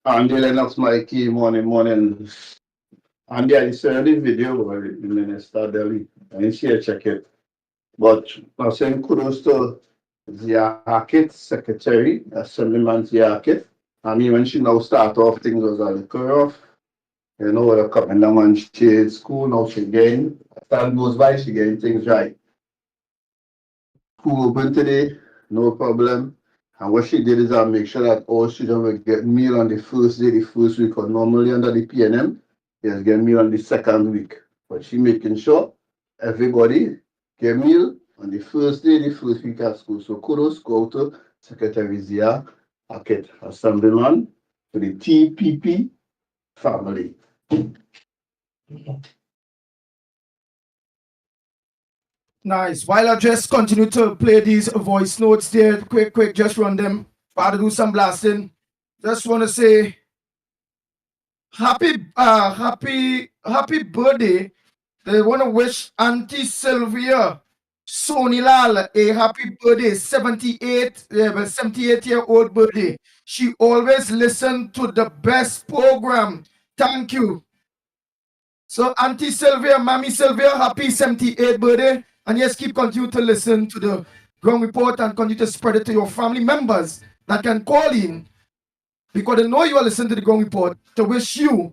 Andy Lennox, Mikey, morning. And I saw the video where the minister Delhi. I didn't see a check it. But I'm saying kudos to Ziakit, Secretary, Assemblyman Ziakit. I mean, when she now start off, things was a little rough. You know, we're coming down on she school, now she getting, as time goes by, she getting things right. School open today, no problem. And what she did is make sure that all students will get meal on the first day, the first week, or normally under the PNM, yes, get meal on the second week. But she making sure everybody get meal on the first day, the first week at school. So kudos go to Secretary Zia Akit, Assemblyman, to the TPP family. Nice. While I just continue to play these voice notes there, quick, just run them. About to do some blasting. Just want to say happy birthday. They want to wish Auntie Sylvia Sonilal a happy birthday, 78-year-old birthday. She always listened to the best program. Thank you. So Auntie Sylvia, Mommy Sylvia, happy 78th birthday. And yes, continue to listen to the ground report and continue to spread it to your family members that can call in because they know you are listening to the ground report to wish you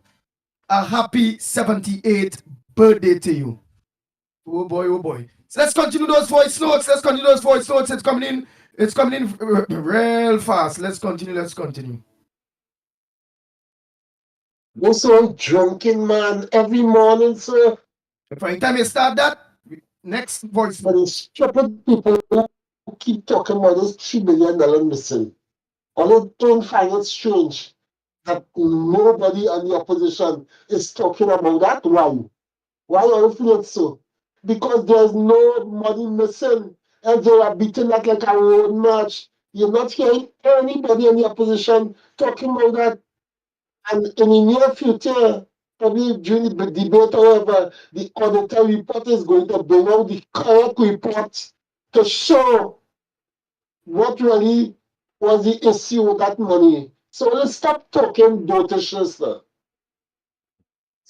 a happy 78th birthday to you. Oh boy, oh boy. So let's continue those voice notes. It's coming in real fast. Let's continue. You're so drunken, man, every morning, sir. Every time you start that, next voice. But it's stupid people who keep talking about this $3 billion missing. I don't find it strange that nobody on the opposition is talking about that. Why? Why are you feeling so? Because there's no money missing and they are beating that like a road march. You're not hearing anybody in the opposition talking about that. And in the near future, probably during the debate, however, the auditor report is going to bring out the correct report to show what really was the issue with that money. So let's stop talking dotishness now.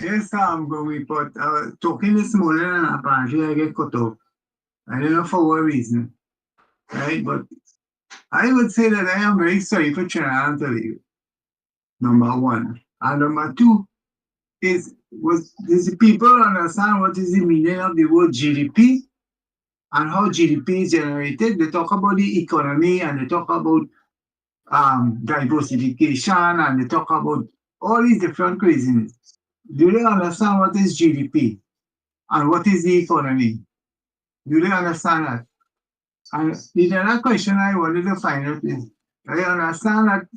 Yes, I'm going, but talking this morning and apparently I get cut off. I don't know for what reason, right? But I would say that I am very sorry for Trinidad and Tobago. Number one. And number two is does the people understand what is the meaning of the word GDP and how GDP is generated? They talk about the economy and they talk about diversification and they talk about all these different craziness. Do they understand what is GDP and what is the economy? Do they understand that? And the other question I wanted to find out is, I understand that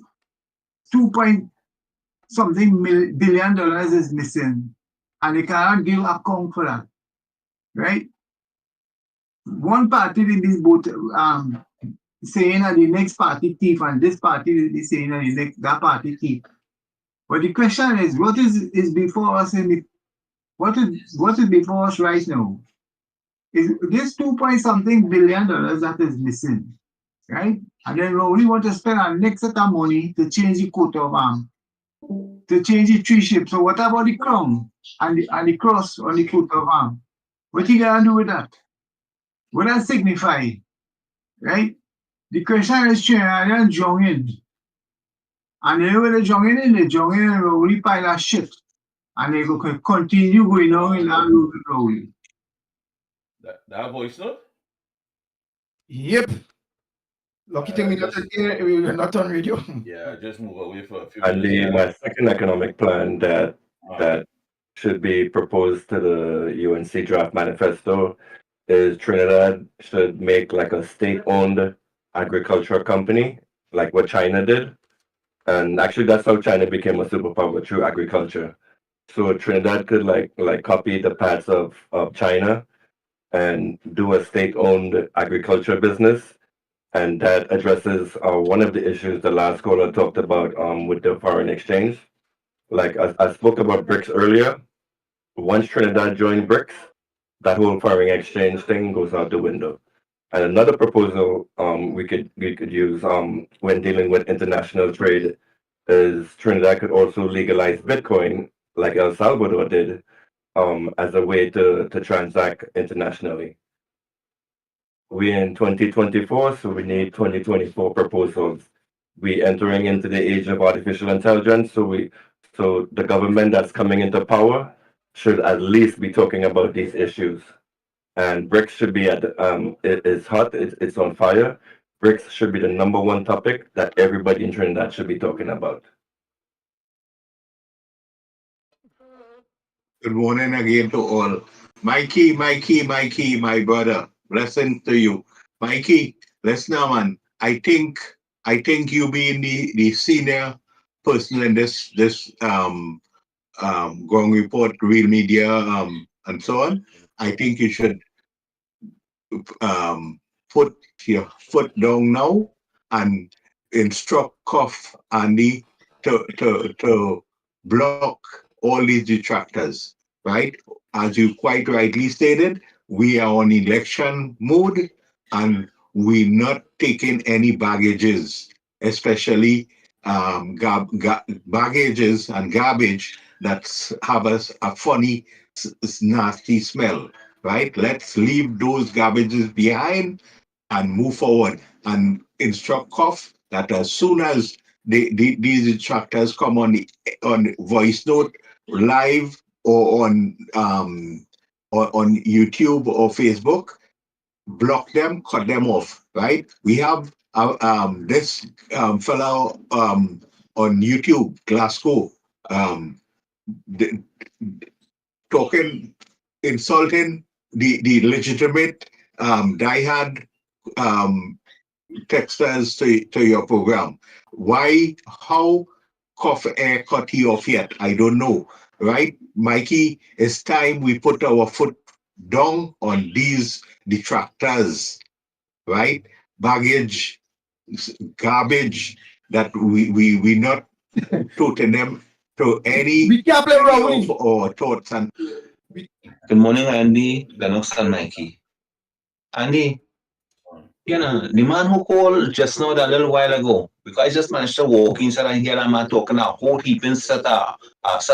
2-point-something billion dollars is missing and they cannot give account for that, right? One party will be both saying that the next party thief and this party will be saying that that party thief. But the question is, what is before us what is before us right now? Is this 2-point-something billion dollars that is missing, right? And then we only want to spend our next set of money to change the coat of arms, to change the tree shape. So what about the crown and the cross on the coat of arms? What you gonna do with that? What that signify, right? The question is Trinidadian joining. And then when they join in and really pile of shit. And they go continue going on in that road. That voice note? Yep. Lucky thing we're not on radio. Yeah, just move away for a few And minutes. my second economic plan that should be proposed to the UNC draft manifesto is Trinidad should make like a state-owned agriculture company, like what China did. And actually, that's how China became a superpower, through agriculture. So Trinidad could like copy the paths of China and do a state-owned agriculture business. And that addresses one of the issues the last caller talked about with the foreign exchange. Like I spoke about BRICS earlier. Once Trinidad joined BRICS, that whole foreign exchange thing goes out the window. And another proposal we could use when dealing with international trade is Trinidad could also legalize Bitcoin like El Salvador did, as a way to transact internationally. We're in 2024, so we need 2024 proposals. We entering into the age of artificial intelligence, so the government that's coming into power should at least be talking about these issues. And BRICS should be it's hot, it's on fire. BRICS should be the number one topic that everybody in Trinidad should be talking about. Good morning again to all. Mikey, my brother. Blessings to you. Mikey, listen now, man. I think you being the senior person in this Gong Report, Real Media, and so on. I think you should um, put your foot down now and instruct Cuff Andy to block all these detractors, right? As you quite rightly stated, we are on election mode and we're not taking any baggages, especially baggages and garbage that have a funny, nasty smell, right? Let's leave those garbages behind and move forward and instruct Cuff that as soon as these instructors come on voice note live or on YouTube or Facebook, block them, cut them off, right? We have this fellow on YouTube, Glasgow, um, d- talking, insulting the legitimate diehard um, texters to your program. Why, how cough air cut you off yet? I don't know, right? Mikey, it's time we put our foot down on these detractors, right? Baggage, garbage that we not putting them to any of our thoughts and Good morning, Andy, Lennox, and Mikey. Andy, the man who called just now that little while ago, because I just managed to walk inside and hear that man talking a whole heaping set of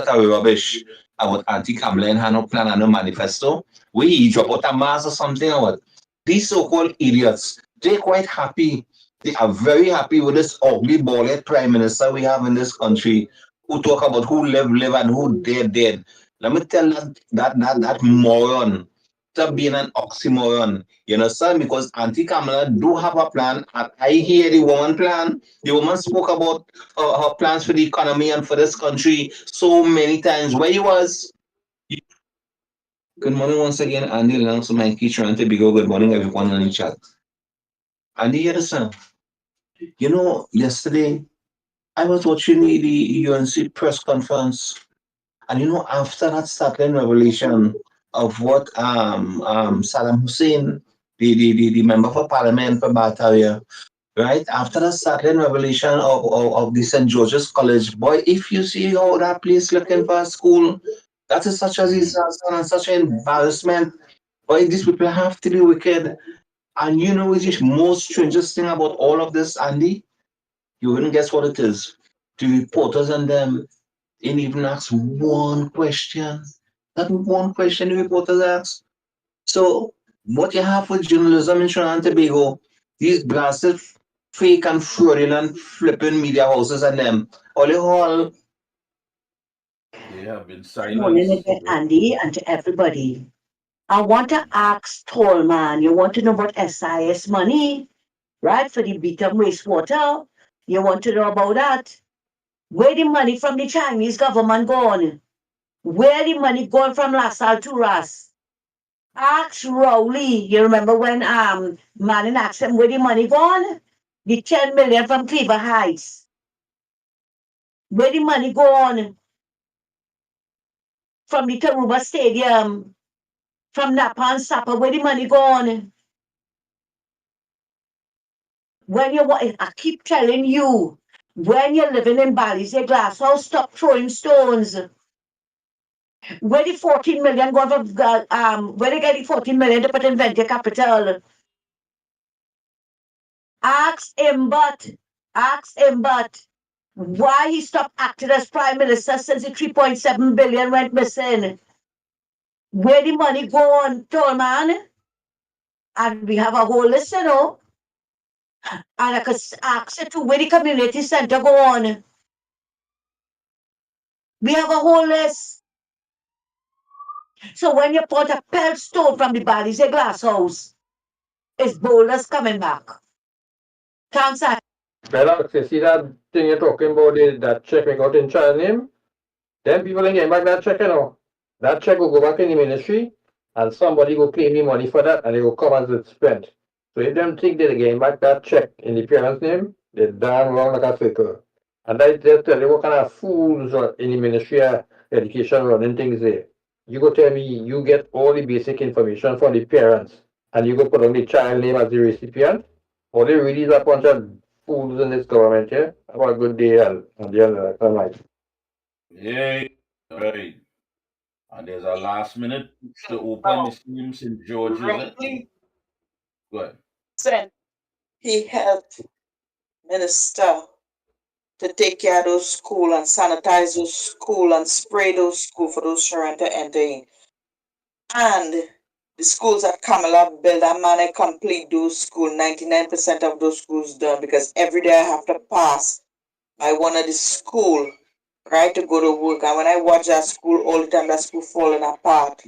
rubbish about anti-Kamala and no plan and no manifesto. Where he drop out a mask or something or what? These so-called idiots, they're quite happy. They are very happy with this ugly bald prime minister we have in this country who talk about who live and who dead. Let me tell that moron to being an oxymoron. You understand? Because Auntie Kamala do have a plan, and I hear the woman plan. The woman spoke about her plans for the economy and for this country so many times. Where you was? Good morning once again, Andy Lennox, Mikey, Toronto, Bigo. Good morning, everyone on the chat. Andy, you understand? Yesterday I was watching the UNC press conference, and after that startling revelation of what Saddam Hussein, the member for parliament for Bataria, right? After that startling revelation of the St. George's College, boy, if you see how that place looking for a school, that is such a disaster and such an embarrassment. Boy, these people have to be wicked. And which is most strangest thing about all of this, Andy? You wouldn't guess what it is. The reporters and them didn't even ask one question. Not one question the reporters asked. So what you have with journalism in Trinidad and Tobago, these blasted fake and fraudulent flipping media houses and them, all They have been Good morning silenced. again, Andy, and to everybody. I want to ask Tallman, you want to know about SIS money, right, for the Beacon wastewater? You want to know about that? Where the money from the Chinese government gone? Where the money gone from Las Alturas? Ask Rowley. You remember when Manning asked him where the money gone? The 10 million from Cleaver Heights. Where the money gone? From the Taruba Stadium, from Napa and Sapa, where the money gone? I keep telling you, when you're living in Balize Glass House, stop throwing stones. Where the 14 million go from, where they get the 14 million to put in venture capital? Ask him, but. why he stopped acting as prime minister since the 3.7 billion went missing. Where the money go on, tall man? And we have a whole list, you know. And I could ask you to where the community center go on. We have a whole list. So when you put a pelt stone from the Bali's glass house, it's boulders coming back. Can't say. Alex, you see that thing you're talking about, that check we got in child name? Then people ain't getting back that check, you know. That check will go back in the ministry, and somebody will claim the money for that, and it will come as it's spent. So if them think they're getting back that check in the parent's name, they're damn wrong like a circle. And I just tell you what kind of fools are in the ministry of education running things there. You go tell me you get all the basic information from the parents, and you go put on the child name as the recipient. All they really is a bunch of fools in this government, yeah? Have a good day, and the other night. Yeah, right. And there's a last minute to open the scheme St. George's. Wrongly Go ahead. said he helped minister to take care of those schools and sanitize those schools and spray those schools for those children to enter in. And the schools at Kamala built, that man I complete those schools, 99% of those schools done, because every day I have to pass by one of the school, right, to go to work. And when I watch that school all the time, that school falling apart.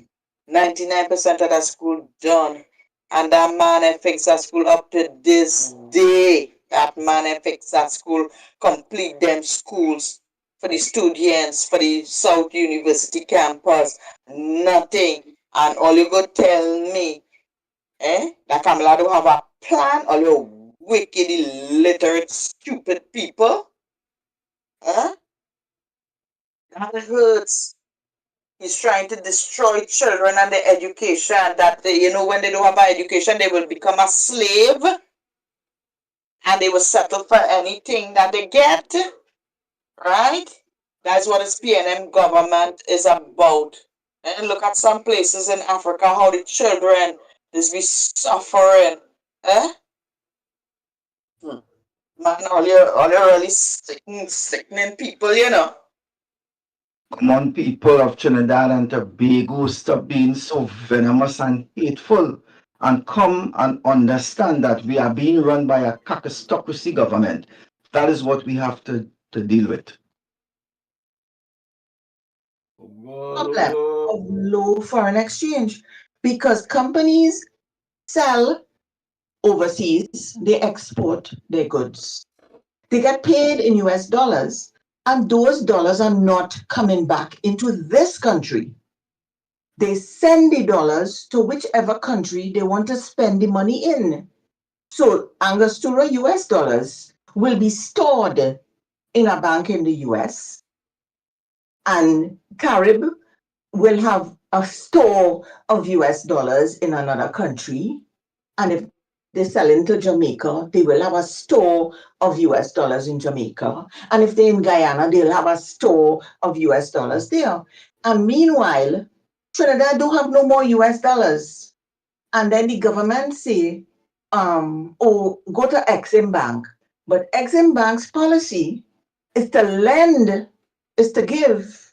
99% of that school done. And that man I fix that school up to this day. That man I fix that school, complete them schools for the students, for the South University campus. Nothing. And all you go tell me, that Kamala don't have a plan, all you wicked, illiterate, stupid people. That hurts. He's trying to destroy children and their education. That they, when they don't have an education, they will become a slave, and they will settle for anything that they get. Right? That's what this PNM government is about. And look at some places in Africa how the children is be suffering. Man, all you really sickening people, Come on, people of Trinidad and Tobago, stop being so venomous and hateful and come and understand that we are being run by a cacostocracy government. That is what we have to deal with. Problem of low foreign exchange because companies sell overseas, they export their goods. They get paid in US dollars, and those dollars are not coming back into this country. They send the dollars to whichever country they want to spend the money in. So Angostura US dollars will be stored in a bank in the US, and Carib will have a store of US dollars in another country. And if they sell into Jamaica, they will have a store of US dollars in Jamaica. And if they're in Guyana, they'll have a store of US dollars there. And meanwhile, Trinidad don't have no more US dollars. And then the government say, go to Exim Bank. But Exim Bank's policy is to lend, is to give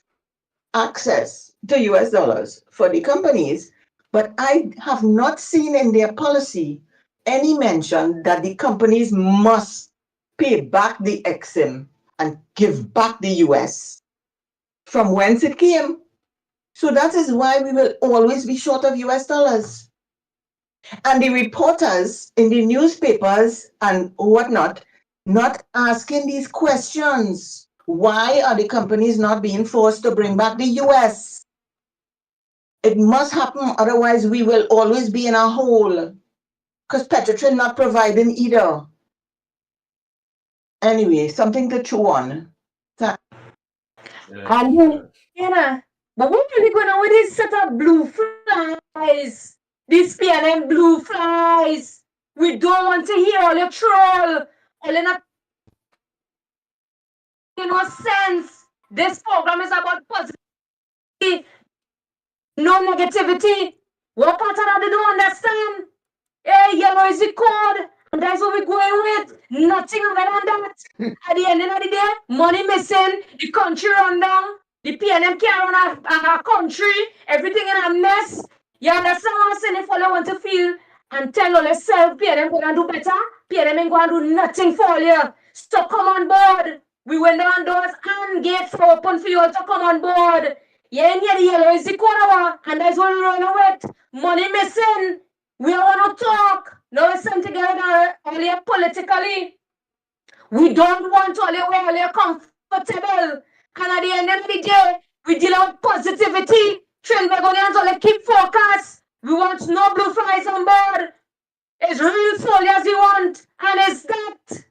access to US dollars for the companies. But I have not seen in their policy any mention that the companies must pay back the Exim and give back the US from whence it came. So that is why we will always be short of US dollars. And the reporters in the newspapers and whatnot, not asking these questions. Why are the companies not being forced to bring back the US? It must happen, otherwise we will always be in a hole. Because Petrotrin not providing either. Anyway, something to chew on. And but what really going on with this set of blue flies? These PNM blue flies. We don't want to hear all your troll. All in no sense. This program is about positivity, no negativity. What part of that they don't understand? Hey, yellow is the code. And that's what we're going with. Nothing other than that. At the end of the day, money missing, the country run down, the PNM can't run our country, everything in a mess. You understand what I'm saying? If all I want to feel and tell all yourself, PNM gonna do better, PNM ain't gonna do nothing for you. So come on board. We went down doors and gates are open for you all to come on board. You ain't here, the yellow is the corner, and that's what we run with. Money missing. We don't want to talk. No, listen together only politically. We don't want only comfortable. And at the end of the day, we deal with positivity. Trinbagonians only keep focus. We want no blue flies on board. It's real soldiers we want. And it's that.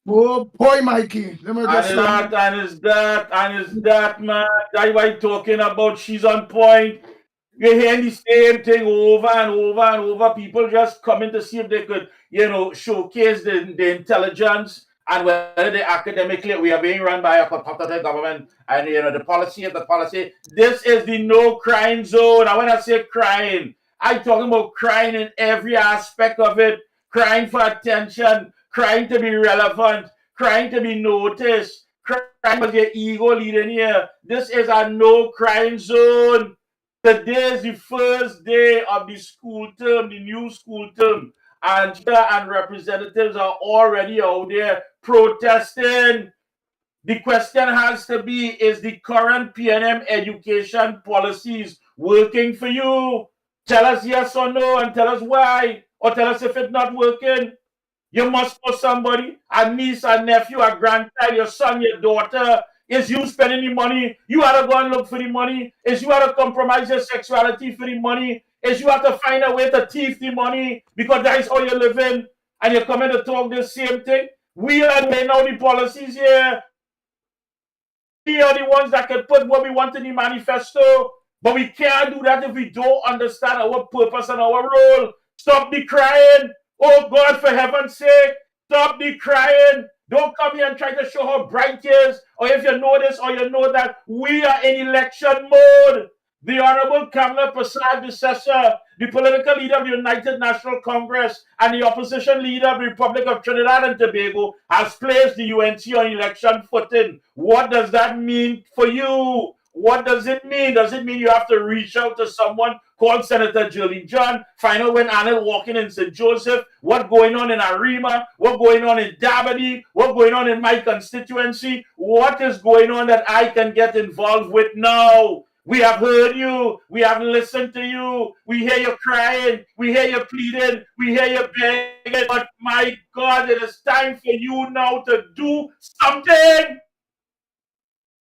Oh boy, Mikey. Let me And just it's that, and it's that, and it's that, man. That's why I'm talking about. She's on point. You're hearing the same thing over and over and over. People just coming to see if they could, showcase the intelligence and whether they academically we are being run by a competitive government and the policy is the policy. This is the no crying zone. And when I say crying, I'm talking about crying in every aspect of it, crying for attention, crying to be relevant, crying to be noticed, crying because your ego leading here. This is a no crying zone. Today is the first day of the school term, the new school term, and representatives are already out there protesting. The question has to be, is the current PNM education policies working for you? Tell us yes or no and tell us why, or tell us if it's not working. You must know somebody, a niece, a nephew, a grandchild, your son, your daughter. Is you spending the money? You have to go and look for the money. Is you have to compromise your sexuality for the money? Is you have to find a way to thief the money because that is how you're living and you're coming to talk the same thing? We are laying out the policies here. We are the ones that can put what we want in the manifesto, but we can't do that if we don't understand our purpose and our role. Stop the crying. Oh God, for heaven's sake, stop the crying. Don't come here and try to show how bright it is, or if you know this or you know that. We are in election mode. The Honorable Kamala Prasad Bissessa, the political leader of the United National Congress and the opposition leader of the Republic of Trinidad and Tobago, has placed the UNC on election footing. What does that mean for you? What does it mean? Does it mean you have to reach out to someone called Senator Julie John, find out when Arnold walking in St. Joseph, what's going on in Arima, what's going on in Dabadi, what's going on in my constituency, what is going on that I can get involved with now? We have heard you. We have listened to you. We hear you crying. We hear you pleading. We hear you begging. But my God, it is time for you now to do something.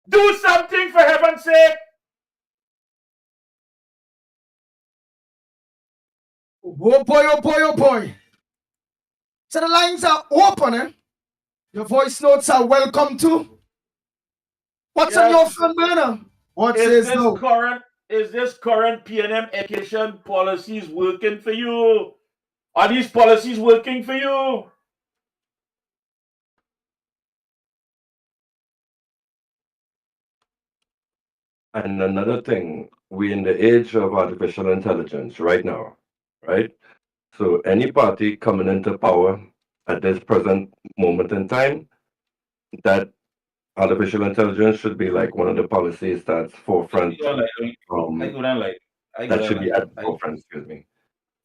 Do something for heaven's sake. Oh boy, oh boy, oh boy. So the lines are open, eh? Your voice notes are welcome too. What's on your front burner? What says no? Is this current PNM education policies working for you? Are these policies working for you? And another thing, we're in the age of artificial intelligence right now, right? So any party coming into power at this present moment in time, that artificial intelligence should be like one of the policies that's forefront. That should be at the forefront, excuse me.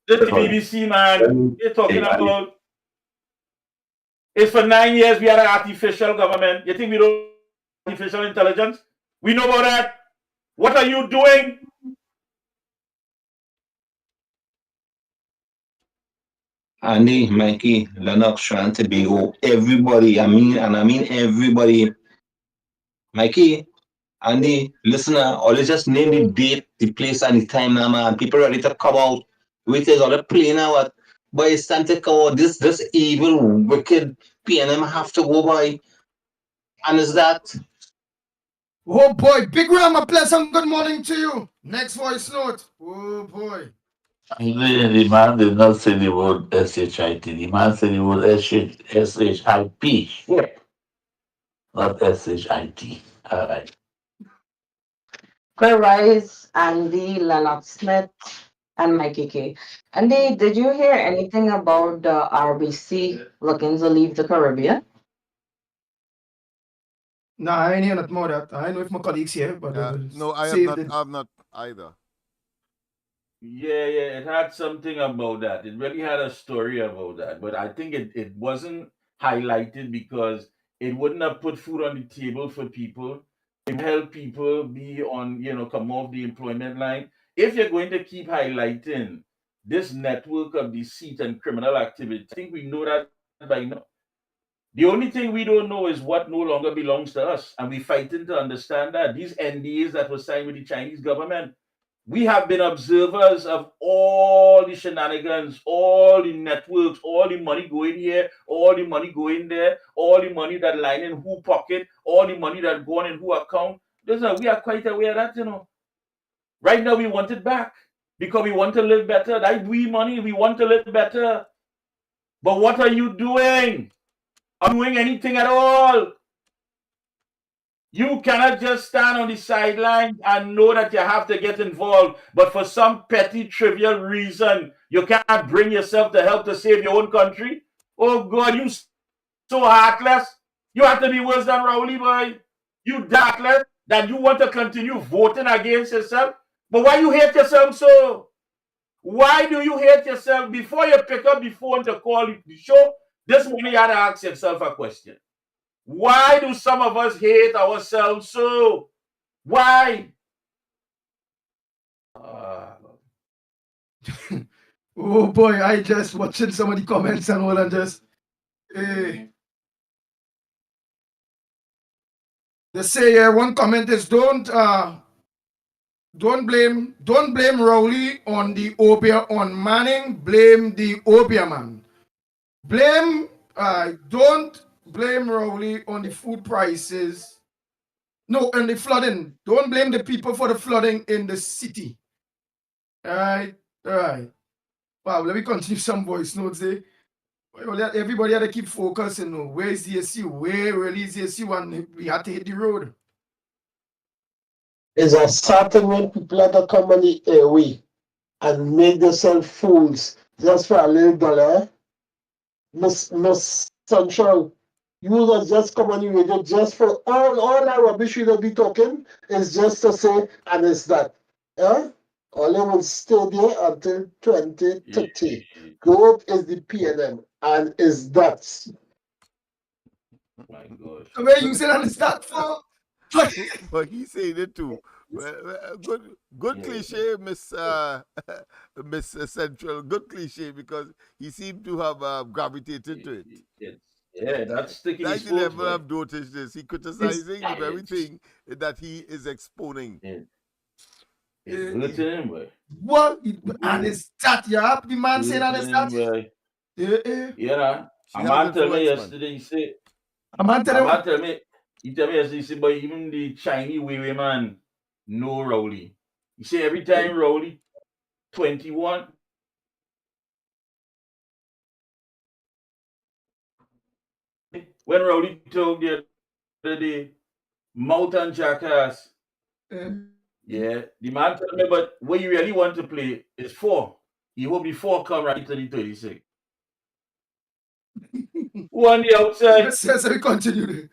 This is BBC, man. You're talking about. It's for 9 years we had an artificial government. You think we don't have artificial intelligence? We know about that. What are you doing? Andy, Mikey, Lennox, Tran, Tobago, everybody. I mean everybody. Mikey, Andy, listener, always just name the date, the place, and the time now, man. People ready to come out. Wait till all the play now. What? But it's time to come out. This evil, wicked PNM have to go by. And is that? Oh boy, Big Ram, a pleasant good morning to you. Next voice note. Oh boy. The man did not say the word SHIT. The man said the word SHIP. Ship. Not SHIT. All right. Rise, Andy, Lennox Smith, and Mikey K. Andy, did you hear anything about the RBC looking to leave the Caribbean? Nah, I ain't hear nothing more of that. I know if my colleagues here, but No, I have saved not. it. I have not either. Yeah, it had something about that. It really had a story about that. But I think it wasn't highlighted because it wouldn't have put food on the table for people. It would help people be on, come off the employment line. If you're going to keep highlighting this network of deceit and criminal activity, I think we know that by now. The only thing we don't know is what no longer belongs to us. And we're fighting to understand that. These NDAs that were signed with the Chinese government, we have been observers of all the shenanigans, all the networks, all the money going here, all the money going there, all the money that line in who pocket, all the money that going in who account. We are quite aware of that. Right now we want it back because we want to live better. That we money, we want to live better. But what are you doing? Are you doing anything at all? You cannot just stand on the sideline and know that you have to get involved, but for some petty, trivial reason, you can't bring yourself to help to save your own country. Oh God, you so heartless. You have to be worse than Rowley, boy. You heartless that you want to continue voting against yourself. But why you hate yourself so? Why do you hate yourself? Before you pick up the phone to call the show, this morning you had to ask yourself a question. Why do some of us hate ourselves so? Why? Oh boy, I just watching some of the comments and all and just they say one comment is don't blame Rowley on the opium on Manning, blame the opium man. Don't blame Rowley on the food prices. No, and the flooding. Don't blame the people for the flooding in the city. All right. Wow, let me continue some voice notes there. Everybody had to keep focusing. Where is the issue? Where really is the issue? And we had to hit the road. Is a certain when people had to come on the airway and make themselves fools just for a little dollar. Miss Central, you will just come on the radio just for all that rubbish we will be talking is just to say, and it's that. Yeah? All they will stay there until 2030. Growth is the PNM and is that. My gosh. Where you said on start for? But he said it too. Good cliche, Miss Miss Central. Good cliche because he seemed to have gravitated to it. That's sticking That's his the foot. level of dotishness. He criticizing the very thing that he is exponing. It's hurting him, boy. What? And it's that, yeah? The man said that is that. Yeah. A man told me yesterday, he said, a man tell me yesterday, he said, but even the Chinese way man know Rowley. He said every time Rowley 21. When Rowley told the other day, mouth and jackass. Yeah, the man told me, but what you really want to play is 4. He hope the 4 come right to the 36. Who on the outside? Yes, we continue.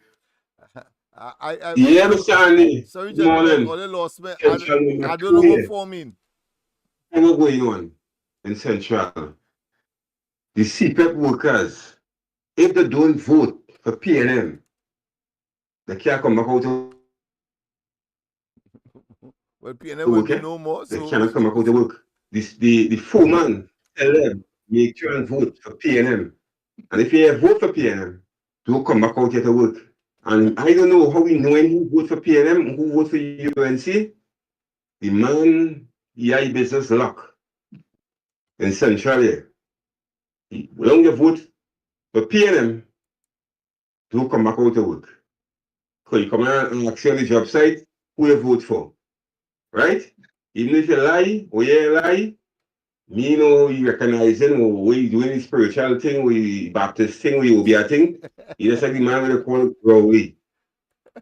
Yeah, Mr. Andy. Sorry, Good gentlemen, morning. all lost me. Central I number don't know 2 what here. 4 mean. What's going on in Central? The CPEP workers, if they don't vote for PNM, they can't come back out to Well, PNM will work. be no more. They So cannot come back out to work. The foreman tell them, make sure and vote for PNM. And if you vote for PNM, don't come back out here to work. And I don't know how we know when who vote for PNM and who vote for UNC. The man, he had business luck in Central here. When you vote for PNM, don't come back out to work. So you come and ask on the job site who you vote for. Right? Even if you lie or you lie, me know you recognizing or what you doing the spiritual thing, or the Baptist thing, or you be a thing. You just like the man with the call Rowley.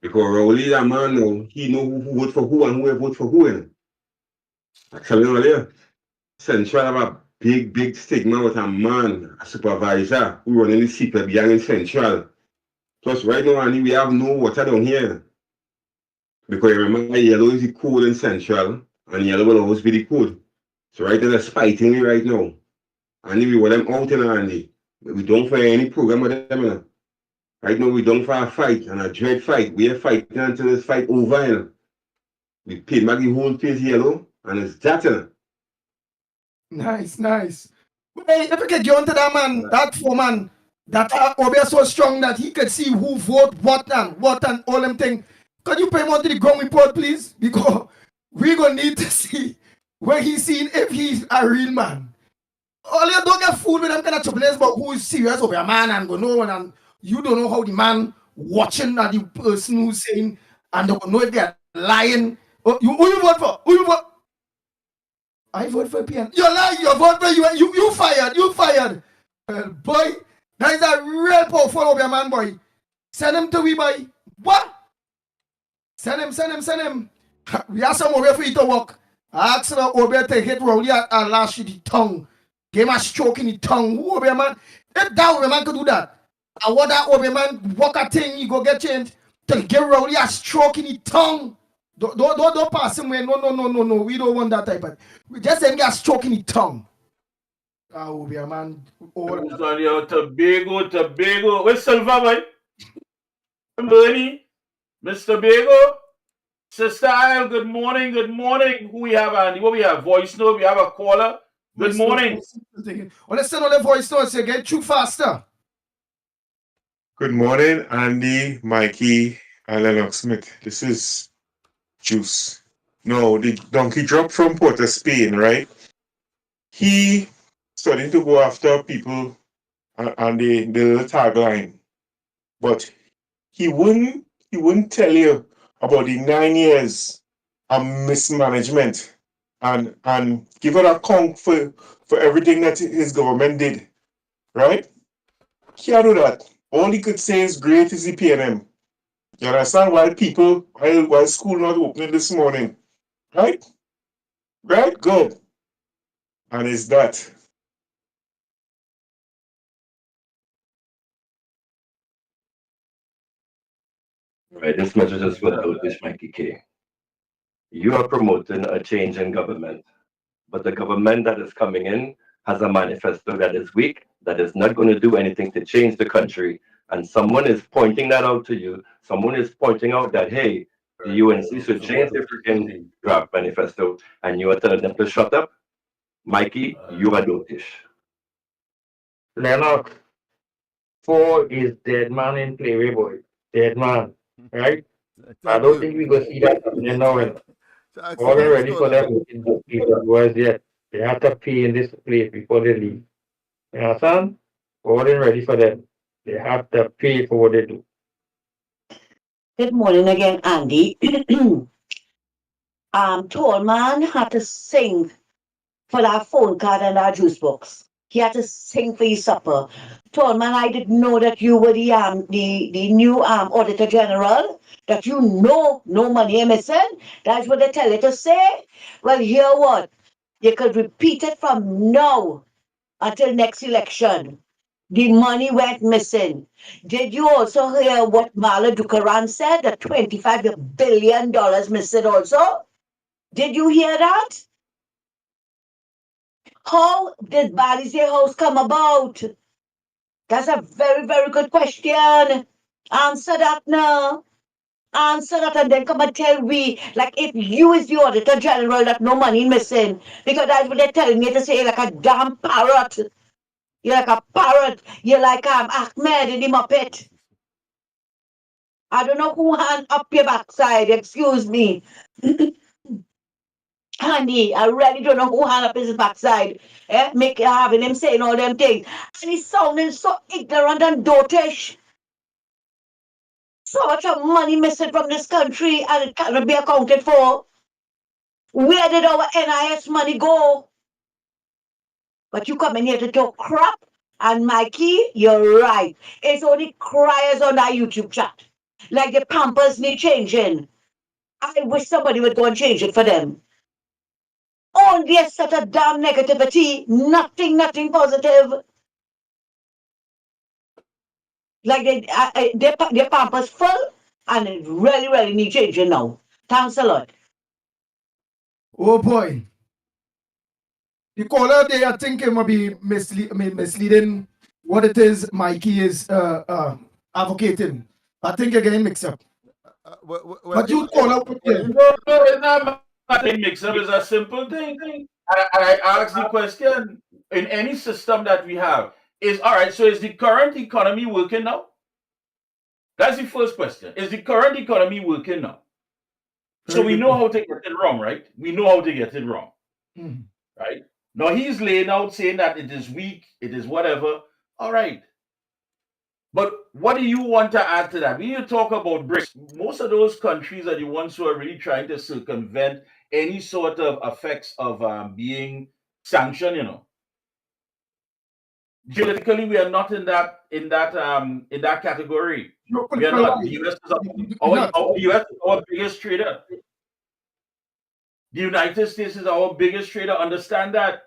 Because Rowley, that man now, he know who vote for who and who vote for who. I'm telling you earlier. Central have a big stigma with a man, a supervisor, who running the secret gang in Central. Plus, right now, Andy, we have no water down here. Because remember, yellow is the code in Central, and yellow will always be the code. So right now, they're spiting me right now. And we want them out in Andy. We don't for any program with them. Right now, we don't for a fight, and a dread fight. We are fighting until this fight over. We paid back the whole place yellow, and it's that. Nice. But hey, if we could get onto that man, that foreman, that Obi so strong that he could see who vote what and all them thing. Could you pay him onto the ground report, please? Because we gonna need to see where he's seen if he's a real man. All you don't get fooled with them kind of chaplains about who is serious over a man and go no one and you don't know how the man watching and the person who's saying and don't know if they're lying. Oh, who you vote for? Who you vote? I vote for PN. You're lying. You vote for you fired. You fired. Boy, that is a real powerful over man, boy. Send him to we, boy. What? Send him. We have some over for you to walk. Ask the over to hit Rowley and lash the tongue. Give him a stroke in the tongue. Who over man? If that over man could do that, I want that over man walk a thing, you go get changed to give Rowley a stroke in the tongue. Don't pass him away. No. We don't want that type of. We just then get a stroke in the tongue. Oh, be a man. Who's on your Tobago? Where's Silva, boy? Bernie? Mr. Bago? Sister Isle, good morning. Who we have, Andy? What we have? Voice note? We have a caller? Good morning. Oh, let's send all the voice notes here. Get through faster. Good morning, Andy, Mikey, and Lennox Smith. This is Juice. No, the donkey dropped from Port of Spain, right? He starting to go after people and the little tagline. But he wouldn't tell you about the 9 years of mismanagement and give an account for everything that his government did. Right? He can't do that. All he could say is great is the PNM. You understand why people while school not opening this morning? Right? Right? Good. And it's that. Right, this message is for Outreach Mikey K. You are promoting a change in government, but the government that is coming in has a manifesto that is weak, that is not going to do anything to change the country. And someone is pointing that out to you. Someone is pointing out that, hey, the UNC should change their freaking draft manifesto, and you are telling them to shut up. Mikey, you are dotish. Lennox, 4 is dead man in play, boy. Dead man, right? I don't think we go see that happening now. All ready for them people was yet. They have to pay in this place before they leave. You understand? All ready for them. They have to pay for what they do. Good morning again, Andy. Tallman had to sing for that phone card and that juice box. He had to sing for his supper. Tallman, I didn't know that you were the new Auditor General, that you know no money is missing. That's what they tell you to say. Well, hear what? You could repeat it from now until next election. The money went missing. Did you also hear what Mala Dukaran said? That $25 billion missing also? Did you hear that? How did Bali's house come about? That's a very good question. Answer that now. Answer that and then come and tell me, like if you is the Auditor General, that no money missing. Because that's what they're telling me to say, like a damn parrot. You're like a parrot. You're like Ahmed in the Muppet. I don't know who hand up your backside, excuse me. Honey, I really don't know who hand up his backside. Make having him saying all them things. And he's sounding so ignorant and dotish. So much of money missing from this country and it cannot be accounted for. Where did our NIS money go? But you come in here to talk crap. And Mikey, you're right. It's only criers on that YouTube chat. Like the Pampers need changing. I wish somebody would go and change it for them. Only a set of damn negativity, nothing positive. Like their pampers full, and it really need changing now. Thanks a lot. Oh boy. The caller there, I think it might be misleading what it is Mikey is advocating. I think you're getting mixed up. But you call out with No, no, it's not my mix up. It's a simple thing. I ask the question in any system that we have is all right. So is the current economy working now? That's the first question. Is the current economy working now? So we know how to get it wrong, right? We know how to get it wrong, right? Now he's laying out saying that it is weak, it is whatever. All right. But what do you want to add to that? We need to talk about BRICS. Most of those countries are the ones who are really trying to circumvent any sort of effects of being sanctioned. Geopolitically, we are not in that category. We are not. The US is our US is our biggest trader. The United States is our biggest trader. Understand that.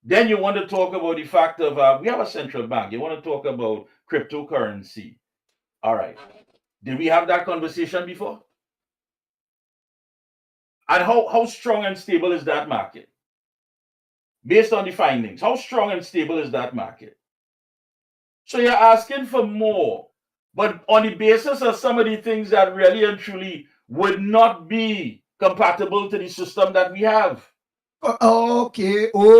Then you want to talk about the fact of we have a central bank. You want to talk about cryptocurrency. All right. Did we have that conversation before? And how strong and stable is that market? Based on the findings, how strong and stable is that market? So you're asking for more, but on the basis of some of the things that really and truly would not be compatible to the system that we have. Okay. Come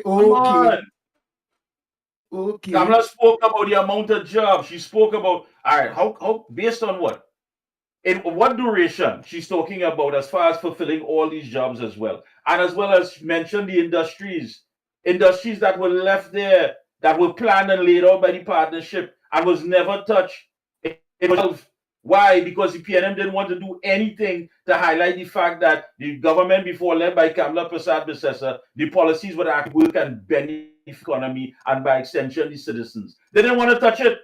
on. Okay. Kamala spoke about the amount of jobs. She spoke about, all right, how based on what? In what duration she's talking about as far as fulfilling all these jobs as well. And as well as mention the industries that were left there, that were planned and laid out by the partnership and was never touched. It was why? Because the PNM didn't want to do anything to highlight the fact that the government before led by Kamla Prasad Bisesa, the policies would actually work and benefit the economy and by extension the citizens. They didn't want to touch it.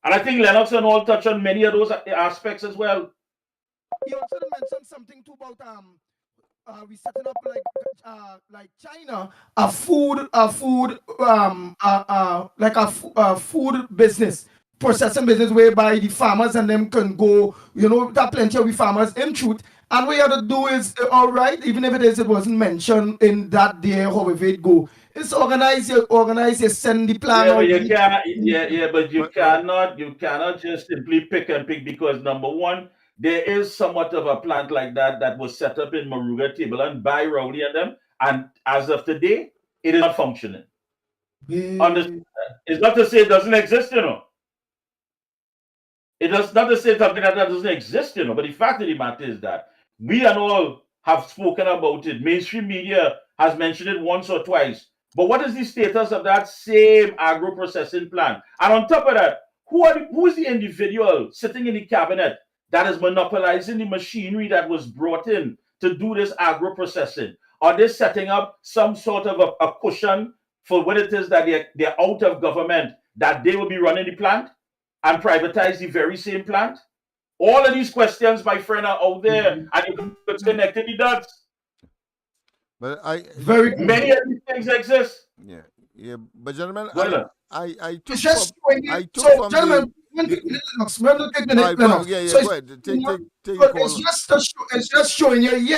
And I think Lennox and all touch on many of those aspects as well. You also mentioned something too about we setting up like China a food food business processing business whereby the farmers and them can go, there are plenty of farmers in truth, and what you have to do is all right, even if it wasn't mentioned in that day, however it go, it's organize you send the plan Yeah, out. but you can't. But you cannot just simply pick and pick because number one, there is somewhat of a plant like that was set up in Maruga Table and by Rowley and them, and as of today, it is not functioning. Understand? It's not to say it doesn't exist, It does not to say something that doesn't exist, But the fact of the matter is that we and all have spoken about it. Mainstream media has mentioned it once or twice. But what is the status of that same agro-processing plant? And on top of that, who is the individual sitting in the cabinet that is monopolizing the machinery that was brought in to do this agro-processing? Are they setting up some sort of a cushion for when it is that they're out of government, that they will be running the plant and privatize the very same plant? All of these questions, my friend, are out there, and you could connect the dots. But many of these things exist. Yeah. But gentlemen, Well, I took just from, showing I you. took So, from gentlemen, the, so go ahead. Take it's just showing you, you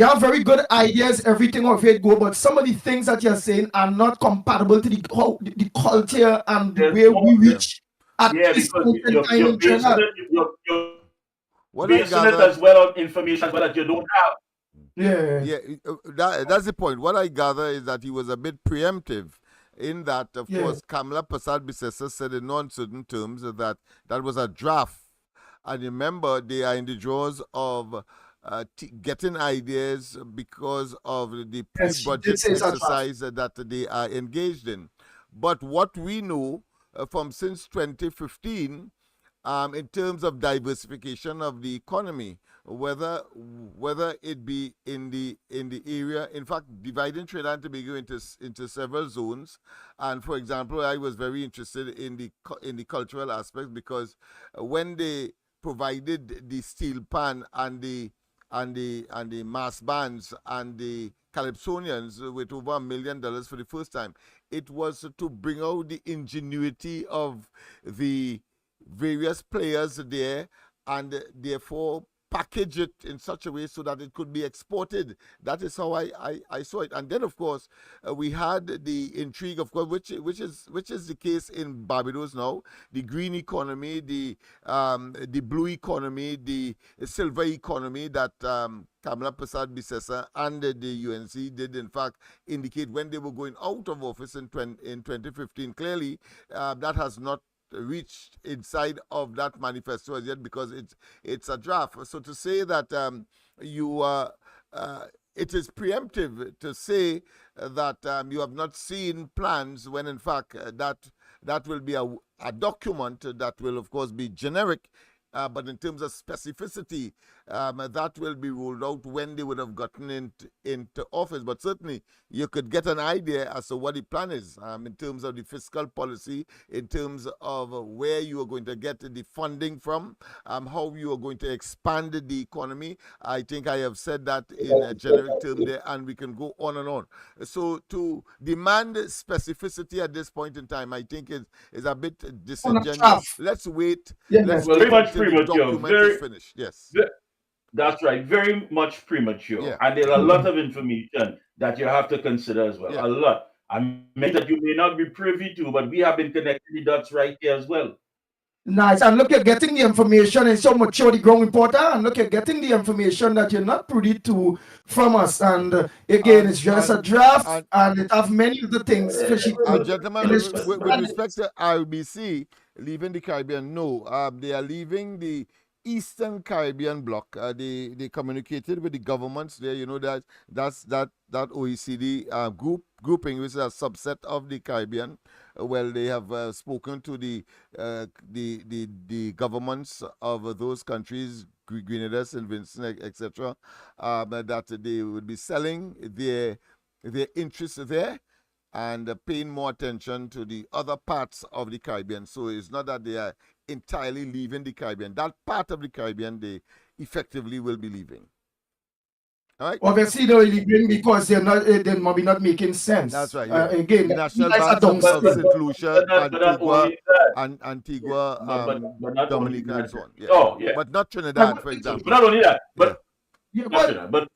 have very good ideas, everything of it go, but some of the things that you're saying are not compatible to the culture and the way we reach at this because point in time you're in basing Trinidad. you're basing it as well on information as well that you don't have. Yeah. That's the point. What I gather is that he was a bit preemptive in that, of course, Kamla Prasad Bisesa said in no uncertain terms that was a draft. And remember, they are in the jaws of getting ideas because of the pre-budget exercise that they are engaged in. But what we know from since 2015, in terms of diversification of the economy, whether it be in the area, in fact, dividing Trinidad and Tobago into several zones. And for example, I was very interested in the cultural aspect because when they provided the steel pan and the the mass bands and the Calypsonians with over $1 million for the first time. It was to bring out the ingenuity of the various players there and therefore package it in such a way so that it could be exported. That is how I saw it. And then, of course, we had the intrigue, of course, which is the case in Barbados now. The green economy, the blue economy, the silver economy that Kamala Prasad Bisesa and the UNC did, in fact, indicate when they were going out of office in 2015. Clearly, that has not reached inside of that manifesto as yet because it's a draft. So to say that it is preemptive to say that you have not seen plans when in fact that will be a document that will of course be generic. But in terms of specificity, that will be rolled out when they would have gotten into office. But certainly, you could get an idea as to what the plan is in terms of the fiscal policy, in terms of where you are going to get the funding from, how you are going to expand the economy. I think I have said that in a generic term there, and we can go on and on. So to demand specificity at this point in time, I think is a bit disingenuous. Let's wait. Let's Well, very much until the premature. document is finished. Yes. That's right. Very much premature. Yeah. And there's a lot of information that you have to consider as well. Yeah. A lot. And many that you may not be privy to, but we have been connecting the dots right here as well. Nice. And look, you're getting the information and so mature, the ground reporter. And look, you're getting the information that you're not privy to from us. And again, it's just a draft and it have many of the things. Gentlemen, with respect to RBC leaving the Caribbean, no. They are leaving the Eastern Caribbean bloc. They communicated with the governments there. You know that's that OECD grouping, which is a subset of the Caribbean. Well, they have spoken to the governments of those countries, Grenada, St. Vincent, etc., that they would be selling their interests there and paying more attention to the other parts of the Caribbean. So it's not that they are entirely leaving the Caribbean. That part of the Caribbean, they effectively will be leaving. All right? Obviously, they're leaving because they're maybe not making sense. That's right. Yeah. Again, the national banks of St. Lucia, Antigua, Dominica, and so on. Yeah. Oh, yeah. But not Trinidad, for example. But not only that, but yeah, but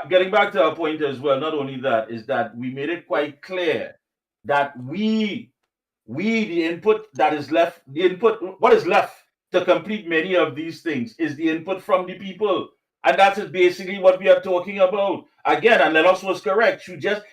getting back to our point as well, not only that, is that we made it quite clear that we the input that is left, what is left to complete many of these things is the input from the people. And that is basically what we are talking about. Again, and Lennox was correct.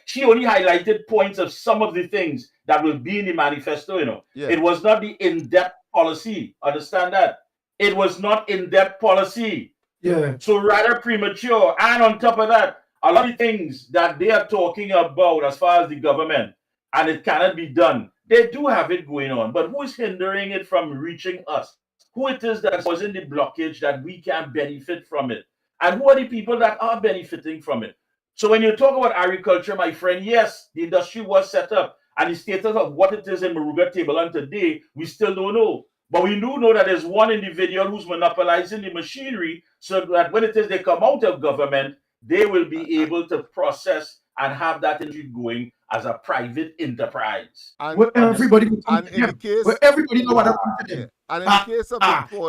She only highlighted points of some of the things that will be in the manifesto, Yeah. It was not the in-depth policy. Understand that? It was not in-depth policy. Yeah. So rather premature. And on top of that, a lot of things that they are talking about as far as the government, and it cannot be done. They do have it going on, but who is hindering it from reaching us? Who it is that's causing the blockage that we can benefit from it? And who are the people that are benefiting from it? So when you talk about agriculture, my friend, yes, the industry was set up, and the status of what it is in Moruga Tableland today, we still don't know. But we do know that there's one individual who's monopolizing the machinery so that when it is they come out of government, they will be able to process and have that industry going as a private enterprise. Well, everybody know what happened to them. And in the case of the caller,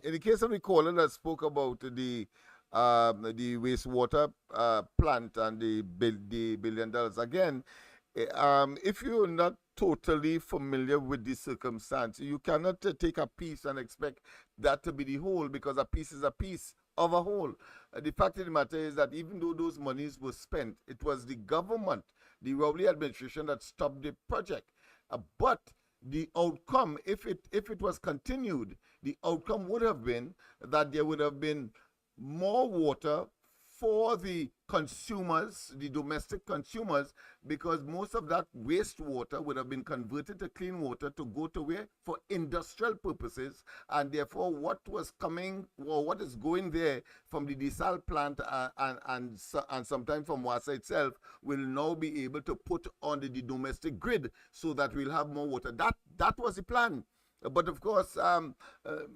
in the case of the caller that spoke about the wastewater plant and the $1 billion, again, if you're not totally familiar with the circumstance, you cannot take a piece and expect that to be the whole, because a piece is a piece of a whole. The fact of the matter is that even though those monies were spent, it was the government, the Rowley administration, that stopped the project. But the outcome, if it was continued, the outcome would have been that there would have been more water for the consumers, the domestic consumers, because most of that wastewater would have been converted to clean water to go to where? For industrial purposes. And therefore, what was coming, or what is going there from the desal plant and sometimes from Wasa itself, will now be able to put on the domestic grid so that we'll have more water. That was the plan. But of course,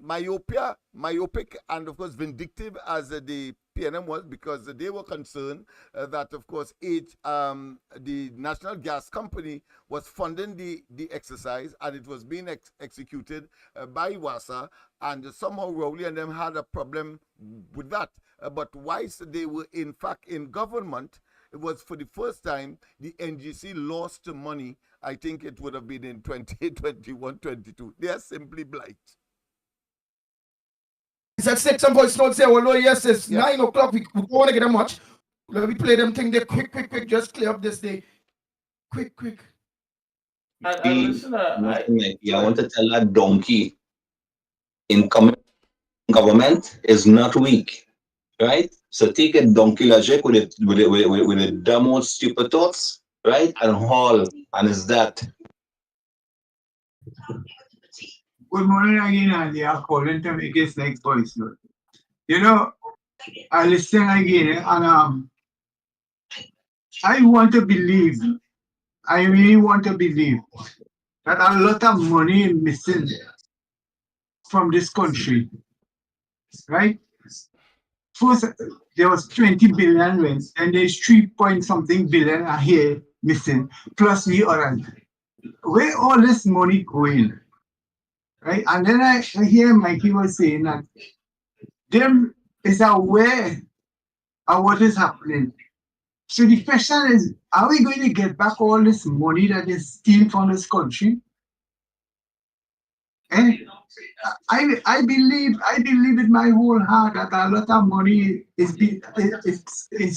myopic, and of course vindictive as the PNM was, because they were concerned that, of course, the National Gas Company was funding the exercise, and it was being executed by WASA, and somehow Rowley and them had a problem with that. But whilst they were in fact in government, it was for the first time the NGC lost money. I think it would have been in 2021, 22. They are simply blight. Let's take some voice notes here. Well, yes, it's 9 o'clock. We don't want to get them much. Let me play them thing there. Quick. Just clear up this day. Quick. And listen, I want to tell that donkey incoming government is not weak, right? So take a donkey logic with the dumb old stupid thoughts, right? And haul, and it's that. Good morning again, Andy. I'm calling to make his next voice note. You know, I listen again, and I want to believe, I really want to believe that a lot of money is missing from this country, right? First, there was 20 billion rent, and there's 3 point something billion a here missing, plus the others. Where all this money going? Right? And then I hear Mikey was saying that them is aware of what is happening. So the question is, are we going to get back all this money that is stealing from this country? And I believe with my whole heart that a lot of money is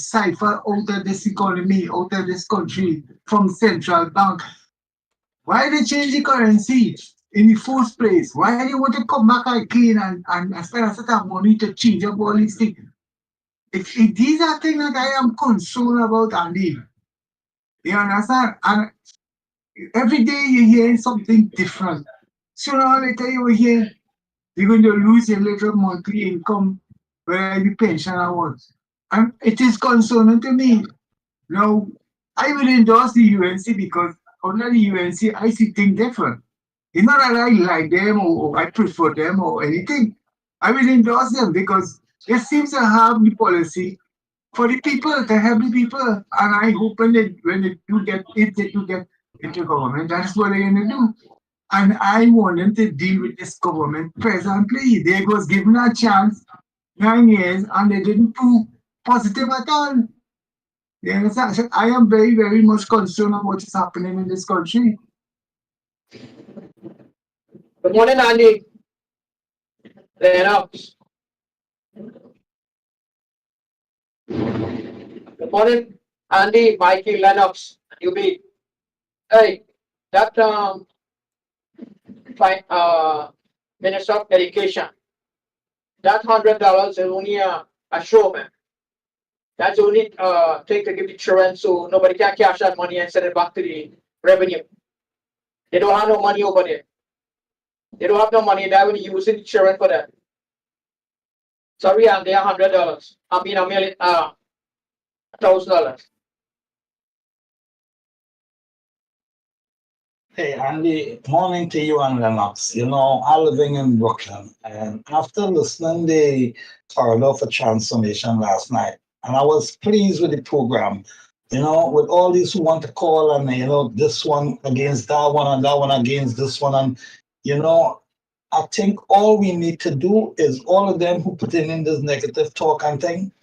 ciphered out of this economy, out of this country from central bank. Why they change the currency in the first place? Why do you want to come back again and spend a lot of money to change up all these things? If these are things that I am concerned about, Andy. You understand? And every day you're hearing something different. Sooner or later you will hear you're going to lose your little monthly income, whether it be pension or what. And it is concerning to me. Now, I will endorse the UNC because under the UNC, I see things different. It's not that I like them or I prefer them or anything. I will endorse them because they seem to have the policy for the people, to help the people. And I hope when they do get, if they do get into government, that's what they're going to do. And I want them to deal with this government presently. They was given a chance 9 years and they didn't prove positive at all. You understand? So I am very, very much concerned about what is happening in this country. Good morning, Andy. LENNOX. Good morning, Andy, Mikey, LENNOX, UB. Hey, that Minister of Education, that $100 is only a show, man. That's only thing to give the children so nobody can cash that money and send it back to the revenue. They don't have no money over there. They don't have no money. They're going to use the children for that. Sorry, and they are $100. I mean, $1,000. Hey, Andy, morning to you and LENNOX. You know, I'm living in Brooklyn, and after listening the corridor for transformation last night, and I was pleased with the program. You know, with all these who want to call and, you know, this one against that one and that one against this one. And, you know, I think all we need to do is all of them who put in this negative talk and thing,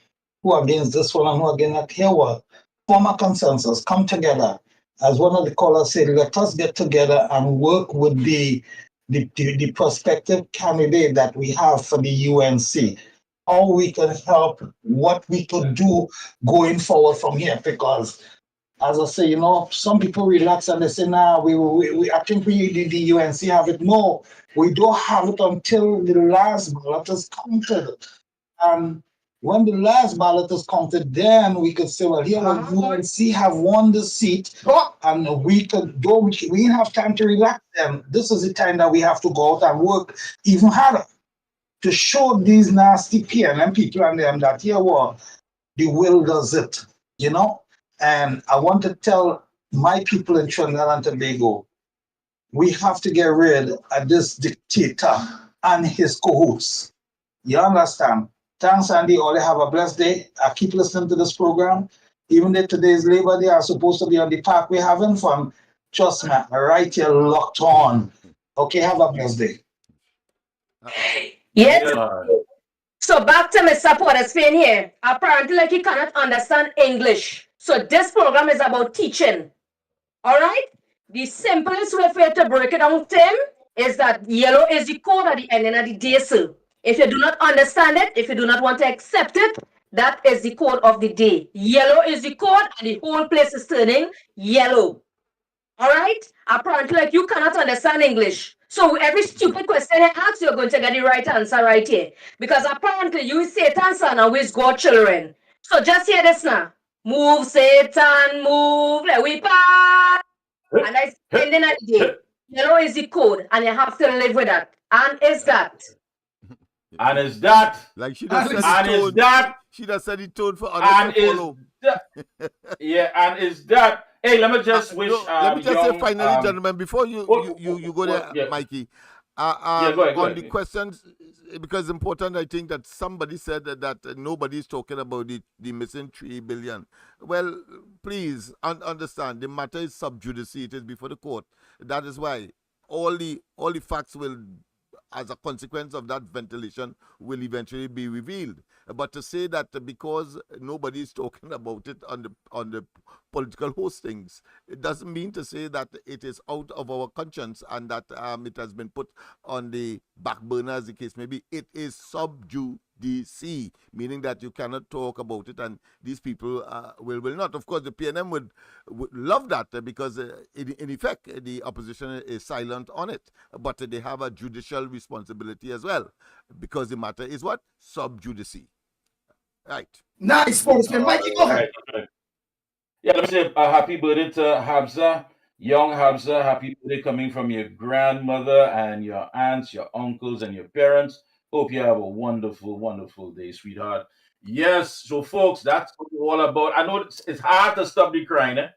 who are against this one and who are against that, here what? Form a consensus, come together. As one of the callers said, let us get together and work with the prospective candidate that we have for the UNC. How we can help, what we could do going forward from here. Because, as I say, you know, some people relax and they say, nah, I think the UNC have it. No, we don't have it until the last ballot is counted. And when the last ballot is counted, then we could say, well, here UNC have won the seat, and we could go, we have time to relax them. This is the time that we have to go out and work even harder to show these nasty PNM people and them that here what the will does it, you know? And I want to tell my people in Trinidad and Tobago, we have to get rid of this dictator and his cohorts. You understand? Thanks, Andy. All have a blessed day. I keep listening to this program. Even though today is Labor Day, I'm supposed to be on the parkway having fun. Trust me, right here locked on. Okay, have a blessed day. Yes. Yeah. So back to Mr. Porterspain here. Apparently, like he cannot understand English. So this program is about teaching. All right? The simplest way for you to break it down, Tim, is that yellow is the code at the ending of the day, sir. If you do not understand it, if you do not want to accept it, that is the code of the day. Yellow is the code, and the whole place is turning yellow. All right? Apparently, like you cannot understand English. So every stupid question I ask, you're going to get the right answer right here. Because apparently you is Satan's son and we's God's children. So just hear this now. Move, Satan, move, let we pass. And I ending at the day. Yellow is the code, and you have to live with that. And is that? And is that? Like she just said and the is tone. that? She just said the tone for others And to is follow. that? Yeah, and is that? Hey, let me just wish No, let me just say young finally, gentlemen, before you go there, yeah. Mikey. Yeah, go ahead, On the questions, because it's important, I think that somebody said that nobody's talking about the missing 3 billion. Well, please understand, the matter is sub judice. It is before the court. That is why all the facts will, as a consequence of that ventilation, will eventually be revealed. But to say that because nobody is talking about it on the political hostings, it doesn't mean to say that it is out of our conscience and that it has been put on the back burner, as the case may be. It is sub judice, meaning that you cannot talk about it, and these people will not. Of course, the PNM would love that because in effect the opposition is silent on it, but they have a judicial responsibility as well, because the matter is what? Sub judice. Right. Nice, Porterspain. Mikey, go ahead. Right. Yeah, let me say a happy birthday to Habza, young Habza. Happy birthday coming from your grandmother and your aunts, your uncles, and your parents. Hope you have a wonderful, wonderful day, sweetheart. Yes, so folks, that's what we're all about. I know it's hard to stop the crying, eh?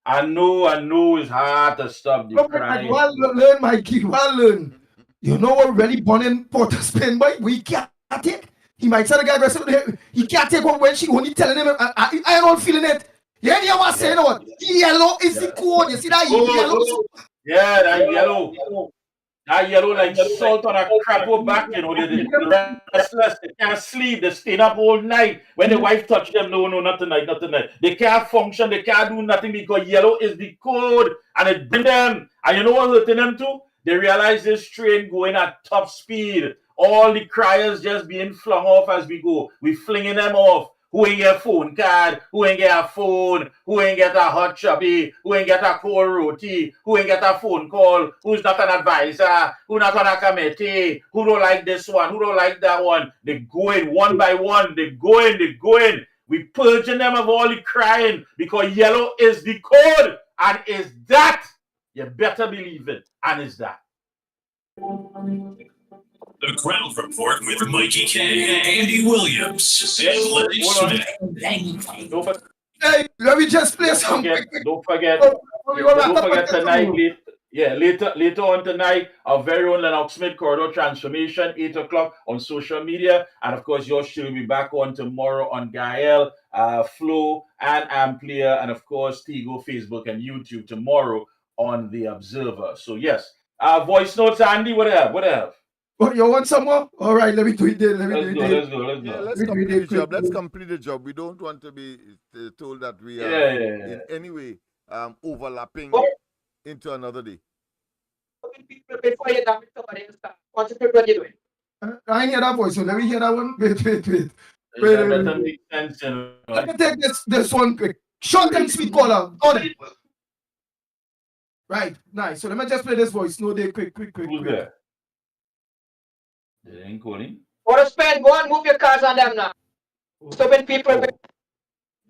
I know it's hard to stop the No, but crying. well learn, Mikey. Well learn. You know what really burning Porterspain, boy? We can't take. He might say the guy aggressive. He can't take one when she only telling him. I am not feeling it. Yeah, you was saying what? Yellow is the code. You see that yellow? Yeah, that yellow. That yellow like salt on a crapper back, you know, the restless, they can't sleep, they staying up all night. When the wife touch them, no, not tonight, not tonight. They can't function, they can't do nothing because yellow is the code and it bring them. And you know what hurting them too? They realize this train going at top speed. All the criers just being flung off as we go. We flinging them off. Who ain't get a phone card? Who ain't get a phone? Who ain't get a hot chubby? Who ain't get a cold roti? Who ain't get a phone call? Who's not an advisor? Who not on a committee? Who don't like this one? Who don't like that one? They going one by one. They going. We purging them of all the crying because yellow is the code. And is that? You better believe it. And is that? The Crowd Report with Mikey K, Andy Williams, and Lenny Smith. Hey, let me just play some. Don't forget tonight. Later on tonight, our very own LENNOX Smith Corridor Transformation, 8 o'clock on social media, and of course, yours should be back on tomorrow on Gael, Flow, and Amplia, and of course, Tigo, Facebook, and YouTube tomorrow on The Observer. So yes, voice notes, Andy. What I have? Oh, you want some more? All right, let me do it there. Let's go. Yeah, let's complete the job. Let's complete the job. We don't want to be told that we are in any way overlapping into another day. Before you damage somebody else, concentrate what you're doing. I ain't hear that voice, so let me hear that one. Wait. Let me take this one quick. Short and sweet caller. Got it. Right, nice. So let me just play this voice. No, they quick. Who's there? They ain't calling. Porterspain, go and move your cars on them now. Stopping people.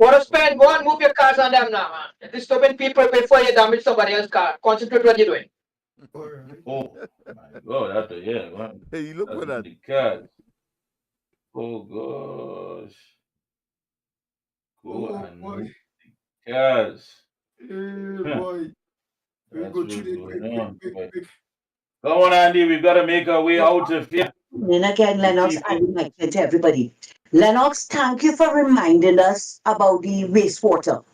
Porterspain, go and move your cars on them now, man. It's stopping people before you damage somebody else's car. Concentrate what you're doing. Oh my God, man. Hey, look for that. The cars. Oh gosh. Go and move the cars. Boy. We go through the quick. Come on, Andy, we've got to make our way out of here. And again, Lennox, I would like to everybody. Lennox, thank you for reminding us about the wastewater.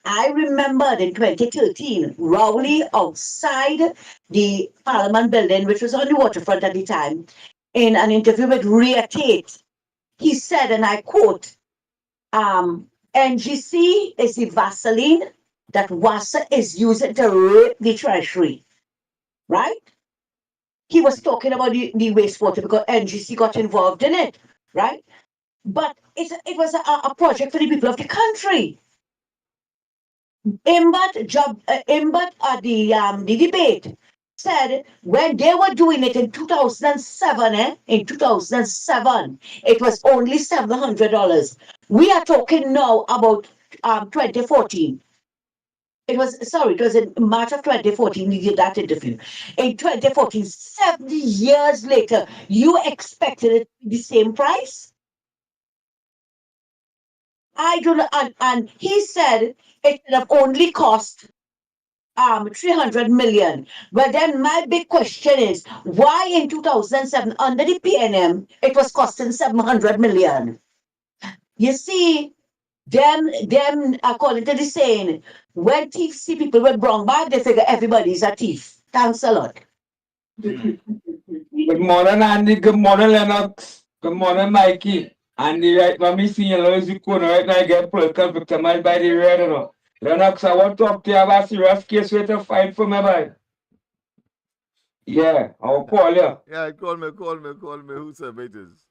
I remembered in 2013, Rowley outside the Parliament building, which was on the waterfront at the time, in an interview with Ria Tate, he said, and I quote, NGC is the Vaseline that WASA is using to rape the treasury, right? He was talking about the wastewater because NGC got involved in it, right? But it was a project for the people of the country. Imbert at the debate said when they were doing it in 2007, in 2007, it was only $700. We are talking now about 2014. It was in March of 2014 we did that interview. In 2014, 70 years later, you expected it to be the same price? I don't know. And he said it would have only cost 300 million. But then my big question is why in 2007 under the PNM it was costing 700 million? You see, them according to the saying, when thieves see people with brown bag, they figure everybody's a thief. Thanks a lot. Good morning, Andy. Good morning, Lennox. Good morning, Mikey. Andy, right now, me seeing you lose the corner right now. I get political victimized by the red, you know. Lennox, I want to talk to you about a serious case where to fight for me, boy. Yeah, I'll call you. Yeah, call me. Who said it is?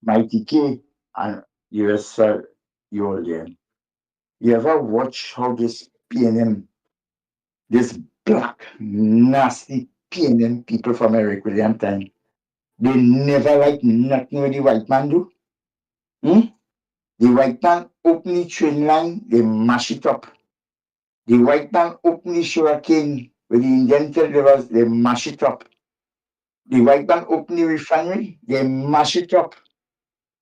Mikey K and US Yolian. You ever watch how this PNM, this black, nasty PNM people from Eric William time, they never like nothing with the white man do? The white man open the train line, they mash it up. The white man open the sugarcane with the Indian traders, they mash it up. The white man open the refinery, they mash it up.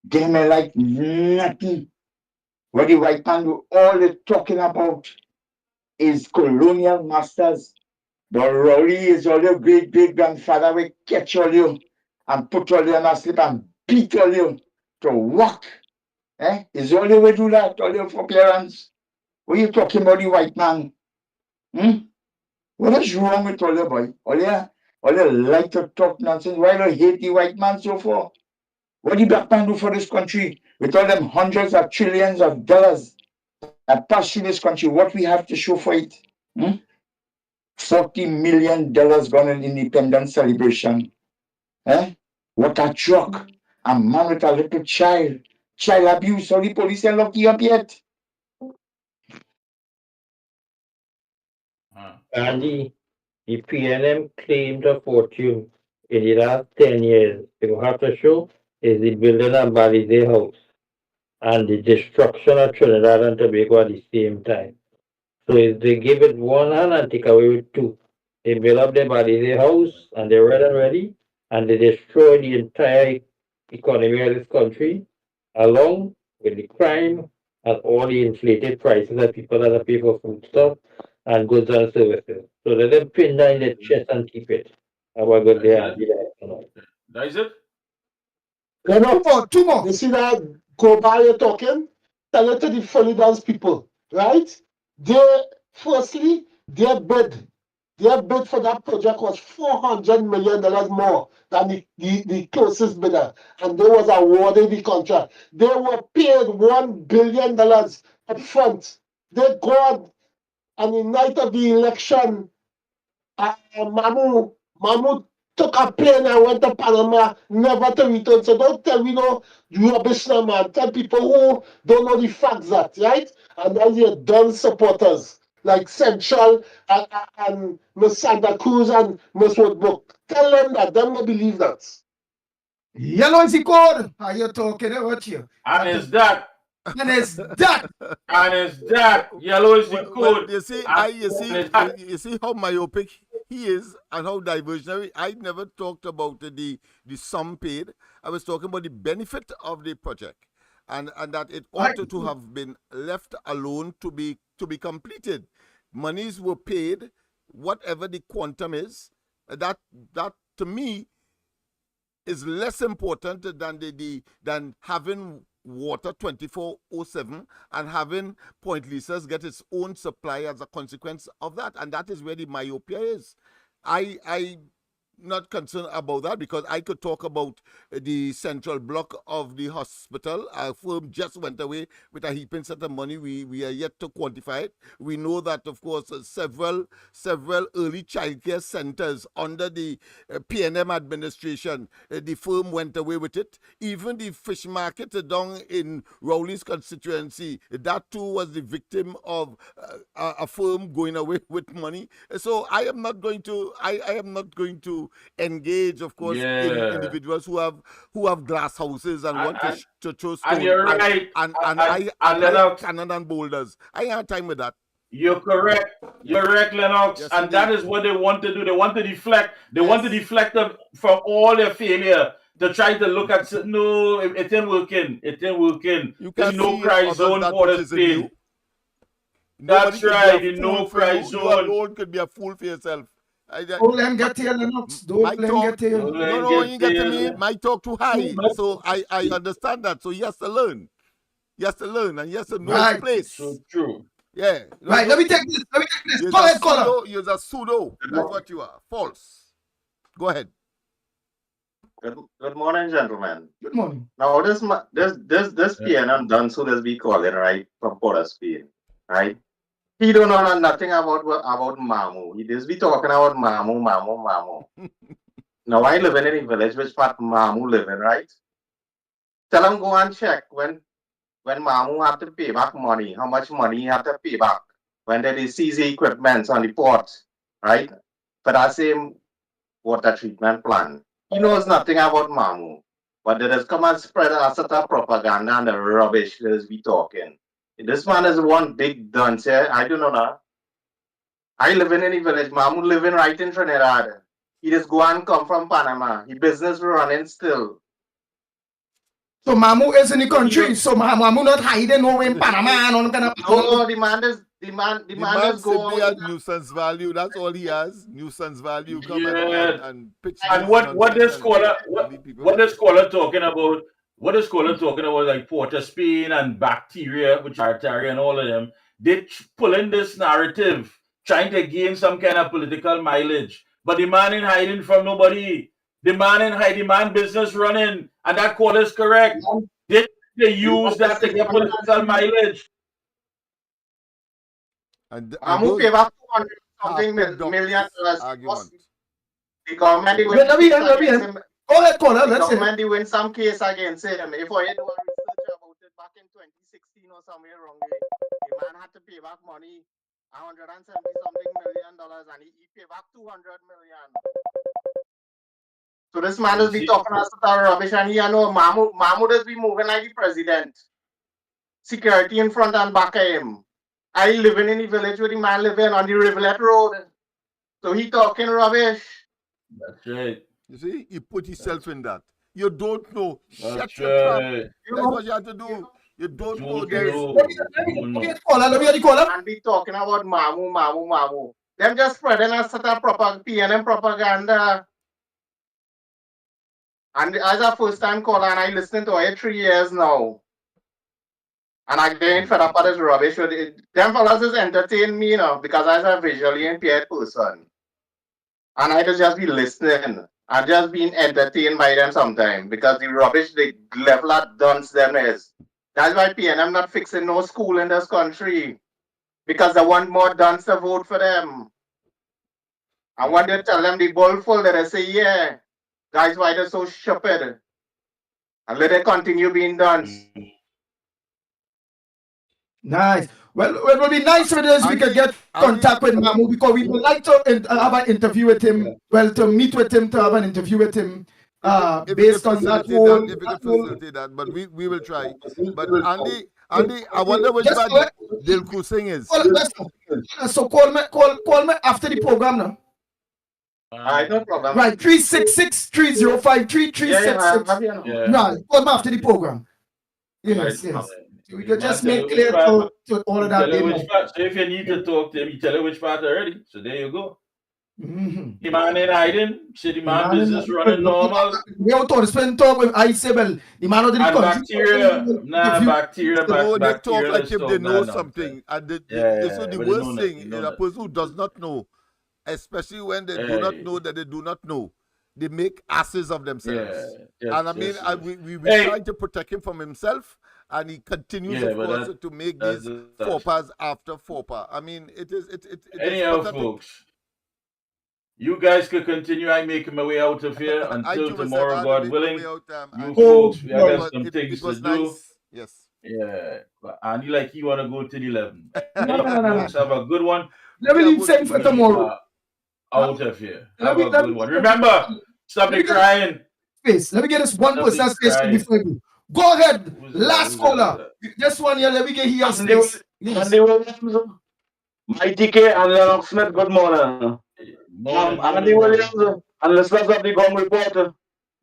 They may like nothing. What the white man do, all they're talking about is colonial masters. But Rowley is all your great grandfather will catch all you and put all you on a slip and beat all you to work. Is all you will do that, all your forbearance. What are you talking about the white man? What is wrong with all you, boy? All you like to talk nonsense. Why do you hate the white man so far? What the black man do for this country with all them hundreds of trillions of dollars that pass through this country? What we have to show for it? $40 million gone in independence celebration. What a joke. A man with a little child. Child abuse. So the police ain't locked you up yet. Andy, the PNM claimed a fortune in the last 10 years. You have to show is the building of Balize House and the destruction of Trinidad and Tobago at the same time. So if they give it one hand and take away with two, they build up the Balize House and they're ready, and they destroy the entire economy of this country, along with the crime and all the inflated prices that people have to pay for foodstuff and goods and services. So let them pin down their chest and keep it. Have a good day, Andy. That is it? You know, two more. You see that go by you talking? Tell it to the funny dance people, right? Firstly, their bid for that project was $400 million more than the closest bidder, and they was awarded the contract. They were paid $1 billion up front. They got, and the night of the election, Mamu took a plane and went to Panama, never to return. So don't tell me no rubbish now, man. Tell people who don't know the facts that, right? And then your dumb supporters like Central and Miss Santa Cruz and Miss Woodbrook. Tell them that them will believe that. Yellow is the code. Are you talking about you? And it's that. And it's that. And it's that. Yellow is the code. You see how myopic he is and how diversionary. I never talked about the sum paid. I was talking about the benefit of the project. and that it ought to have been left alone to be completed. Monies were paid, whatever the quantum is. That to me is less important than having water 24/7 and having Point Lisa's get its own supply as a consequence of that. And that is where the myopia is. I not concerned about that because I could talk about the central block of the hospital. Our firm just went away with a heaping set of money. We are yet to quantify it. We know that, of course, several early childcare centers under the PNM administration, the firm went away with it. Even the fish market down in Rowley's constituency, that too was the victim of a firm going away with money. So I am not going to engage, of course, in individuals who have glass houses and want to throw stones. And you're right. And I cannon and boulders. I ain't have time with that. You're correct. You're correct, Lennox. Yes, and that is what they want to do. They want to deflect. They want to deflect them from all their failure to try to look at, no, it ain't working. It ain't working. You There's can no see cry others zone that for which the is in you. Spain. That's right. The no cry You zone. alone could be a fool for yourself. Don't let him get here, Lennox. Don't let him get here. No, he get to me. My talk too high. So I understand that. So he has to learn. He has to learn and he has to know his place. So true. Yeah. Right, let me take this. Go ahead, caller. You're a pseudo. That's what you are. False. Go ahead. Good morning, gentlemen. Good morning. Now this PNM done so as we call it, right, from Port of Spain, right? He don't know nothing about Mamu. He just be talking about Mamu. Now I live in a village which part Mamu live in, right? Tell him go and check when Mamu have to pay back money, how much money he have to pay back when they seize the equipment on the port, right? For that same water treatment plant. He knows nothing about Mamu. But they just come and spread a sort of propaganda and the rubbish that we talking. This man is one big dunce. I don't know now. I live in any village. Mamu living right in Trinidad. He just go and come from Panama. His business running still. So Mamu is in the country. So Mamu not hiding nowhere in Panama. No, the man is going. He has nuisance value. That's all he has. Nuisance value. Come and pitch. And what this caller talking about? What is caller talking about? Like Port of Spain and bacteria, which are bacteria and all of them. They pull in this narrative, trying to gain some kind of political mileage. But the man ain't hiding from nobody. The man ain't hiding. The man business running, and that caller is correct. They use that to get political mileage. And Mamu pay back $200 million. The government Go ahead, caller. Let's see. The government win some case against him. If I do a research about it back in 2016 or somewhere wrong, the man had to pay back money, $170-something million, and he paid back $200 million. So this man is be talking us rubbish, and he know Mamu does be moving like the president. Security in front and back of him. I living in the village where the man living on the Rivulet Road. So he talking rubbish. That's right. You see, he put himself in that. You don't know. That's Shut your trap. right. That's what you have to do. You don't know. There is. And be talking about Mamu. Them just spreading a sort of PNM propaganda. And as a first time caller, and I listened to it 3 years now. And I getting fed up with this rubbish. Them fellas just entertain me, because I'm a visually impaired person. And I just be listening. I'm just being entertained by them sometimes. Because the rubbish, the level of dunce them is. That's why PNM not fixing no school in this country. Because they want more dunce to vote for them. And when they tell them the ball full, they say, yeah. That's why they're so stupid. And let it continue being dunce. Nice. Well, it would be nice for this. We could get contact with Mamu because we would like to have an interview with him. Well, to meet with him, to have an interview with him, based on that whole. If you could facilitate that, but we will try. But Andy, I wonder which bad Dilku Singh is. So call me after the program now. No problem. Right, 366-3053-366. Yeah. Right, call me after the program. Yes, Right, yes. We the could man just tell make you which clear part. to all He of that tell they you know. which part. So if you need to talk to him, he tell you which part already. So there you go. Mm-hmm. The man ain't hiding. See the man business running normal. We out to spend talk with I say, well, the man of the And country. bacteria, No, they talk bacterial like if they stuff know going on, sir. something. And so Yeah, the but they know worst thing nothing, is know a nothing. person who does not know, especially when they do not Hey, know that they do not know, they make asses of yeah, themselves. yes, And I mean, yes, yes. we Hey, trying to protect him from himself, and he continues, yeah, of but course, to make that's these the faux pas after faux pas. I mean, it is anyhow, pathetic. folks. You guys could continue. I making my way out of here I until too myself, I tomorrow, had to God make my way willing. out, You Andy. Oh, folks, we I It got boy. was some things it to was do. nice. Yes. Yeah, but Andy, like you wanna go to the 11. No, Hey, no, no, no, folks, no. have a good one. Let me Yeah, leave go to same the for We 11. tomorrow. are out of here. Let Have me a let good me one. Remember, stop let the me get crying. space. Let me get this one Stop the person space crying. before you. Go ahead. Who's that? Last Who's that? Who's caller. that? This one here, let me get here Andy, space. Yes. Andy Williams, Mighty K and LENNOX Smith, good morning. Morning, Andy morning, morning. Williams and listeners of the Gong Report,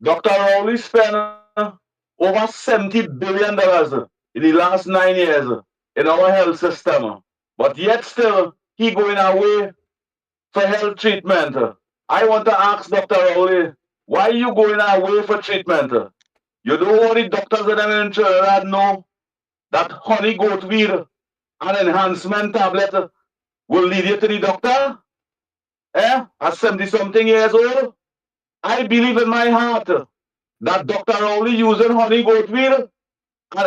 Dr. Rowley spent over $70 billion in the last 9 years in our health system. But yet still, he going away for health treatment. I want to ask Dr. Rowley, why you going away for treatment? You don't want the doctors and them in Trinidad know that honey goat weed and enhancement tablet will lead you to the doctor? At 70 something years old? I believe in my heart that Dr. Rowley using honey goat weed and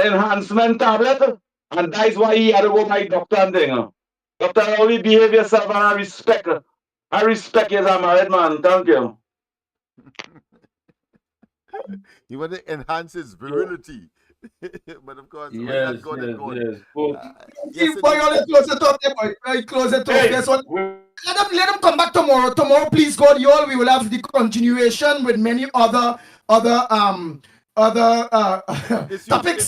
enhancement tablet, and that's why he had to go by doctor and thing. Dr. Rowley, behave yourself and I respect. I respect you as a married man. Thank you. You want to enhance his virility. But of course, when that Yes, gone, it yes, gone. yes. Folks. Yes, Keep boy on the close it up there, boy. Right, close it up. Hey, Yes, one. Let them come back tomorrow. Tomorrow, please God, you all, we will have the continuation with many other topics.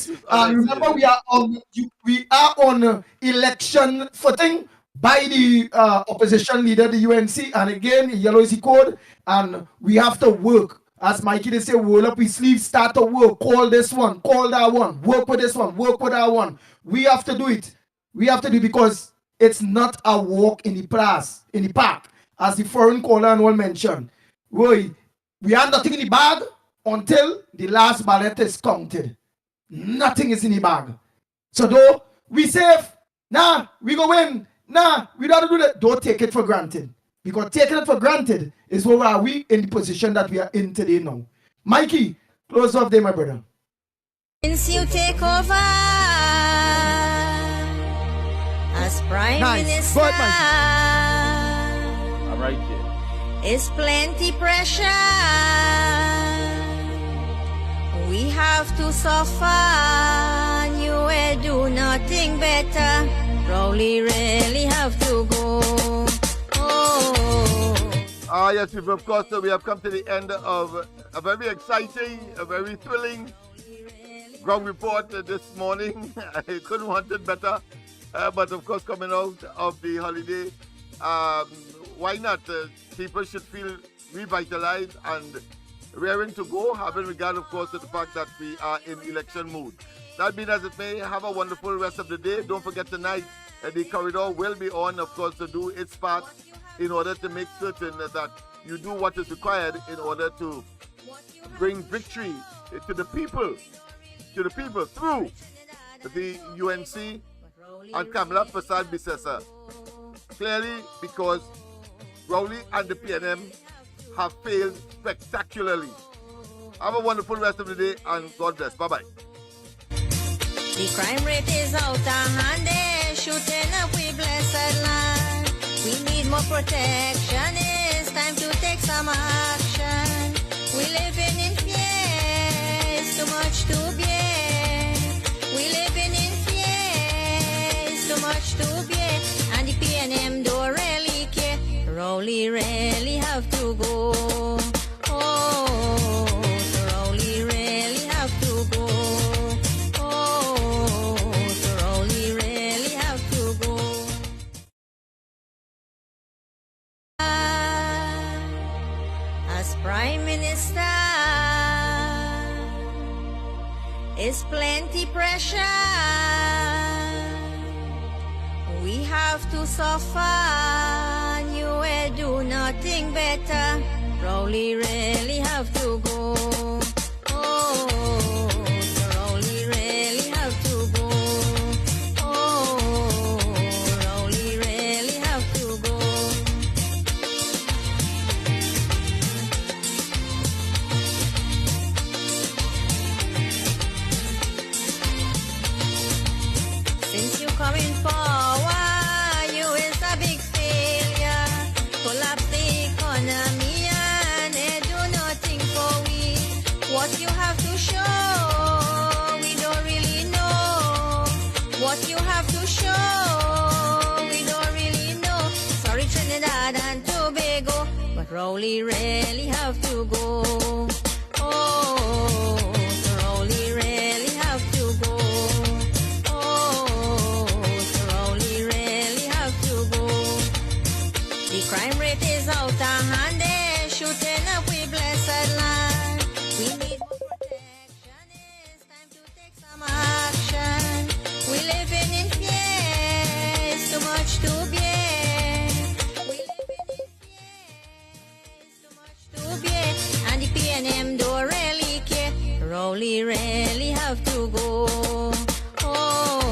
issues, as I Remember, say. we are on election footing by the opposition leader, the UNC, and again, yellow is the code, and we have to work. As Mikey they say, roll up his sleeves, start to work. Call this one, call that one, work with this one, work with that one. We have to do it. We have to do it because it's not a walk in the park, as the foreign caller and all mentioned. We have nothing in the bag until the last ballot is counted. Nothing is in the bag. So though we safe, nah, we go win. Nah, we don't do that. Don't take it for granted. Because taking it for granted is where are we in the position that we are in today now. Mikey, close off there, my brother. Since you take over as Prime Minister, Go ahead, I'm right here. it's plenty pressure. We have to suffer, and you will do nothing better. Probably really have to go. Yes, people, of course, we have come to the end of a very exciting, a very thrilling ground report this morning. I couldn't want it better. But of course, coming out of the holiday, why not? People should feel revitalized and raring to go, having regard, of course, to the fact that we are in election mood. That being as it may, have a wonderful rest of the day. Don't forget tonight, the corridor will be on, of course, to do its part in order to make certain that you do what is required in order to bring victory to the people through the UNC and Kamala Prasad Bisesa. Clearly, because Rowley and the PNM have failed spectacularly. Have a wonderful rest of the day and God bless. Bye-bye. The crime rate is out of hand, shooting up we blessed land. We need more protection, it's time to take some action. We living in fear, it's too much to bear. We living in fear, it's too much to bear. And the PNM don't really care, Rowley really have to go. Oh, so Rowley really have to go. Prime Minister, It's plenty pressure. We have to suffer. And you will do nothing better. Rowley really have to go. Oh, so Rowley really have to go. Oh, Rowley really have to go. Since you come in power, you is a big failure. Collapse the economy and they do nothing for we. What you have to show, we don't really know. What you have to show, we don't really know. Sorry Trinidad and Tobago, but Rowley really have to go. Oh, so Rowley really have to go. Oh, so Rowley really have to go. The crime rate is out of hand, they're shooting up we blessed land. We need more protection, it's time to take some action. We living in fear, it's too much to bear. We living in fear, it's too much to bear. And the PNM don't really care, Rowley really have to go.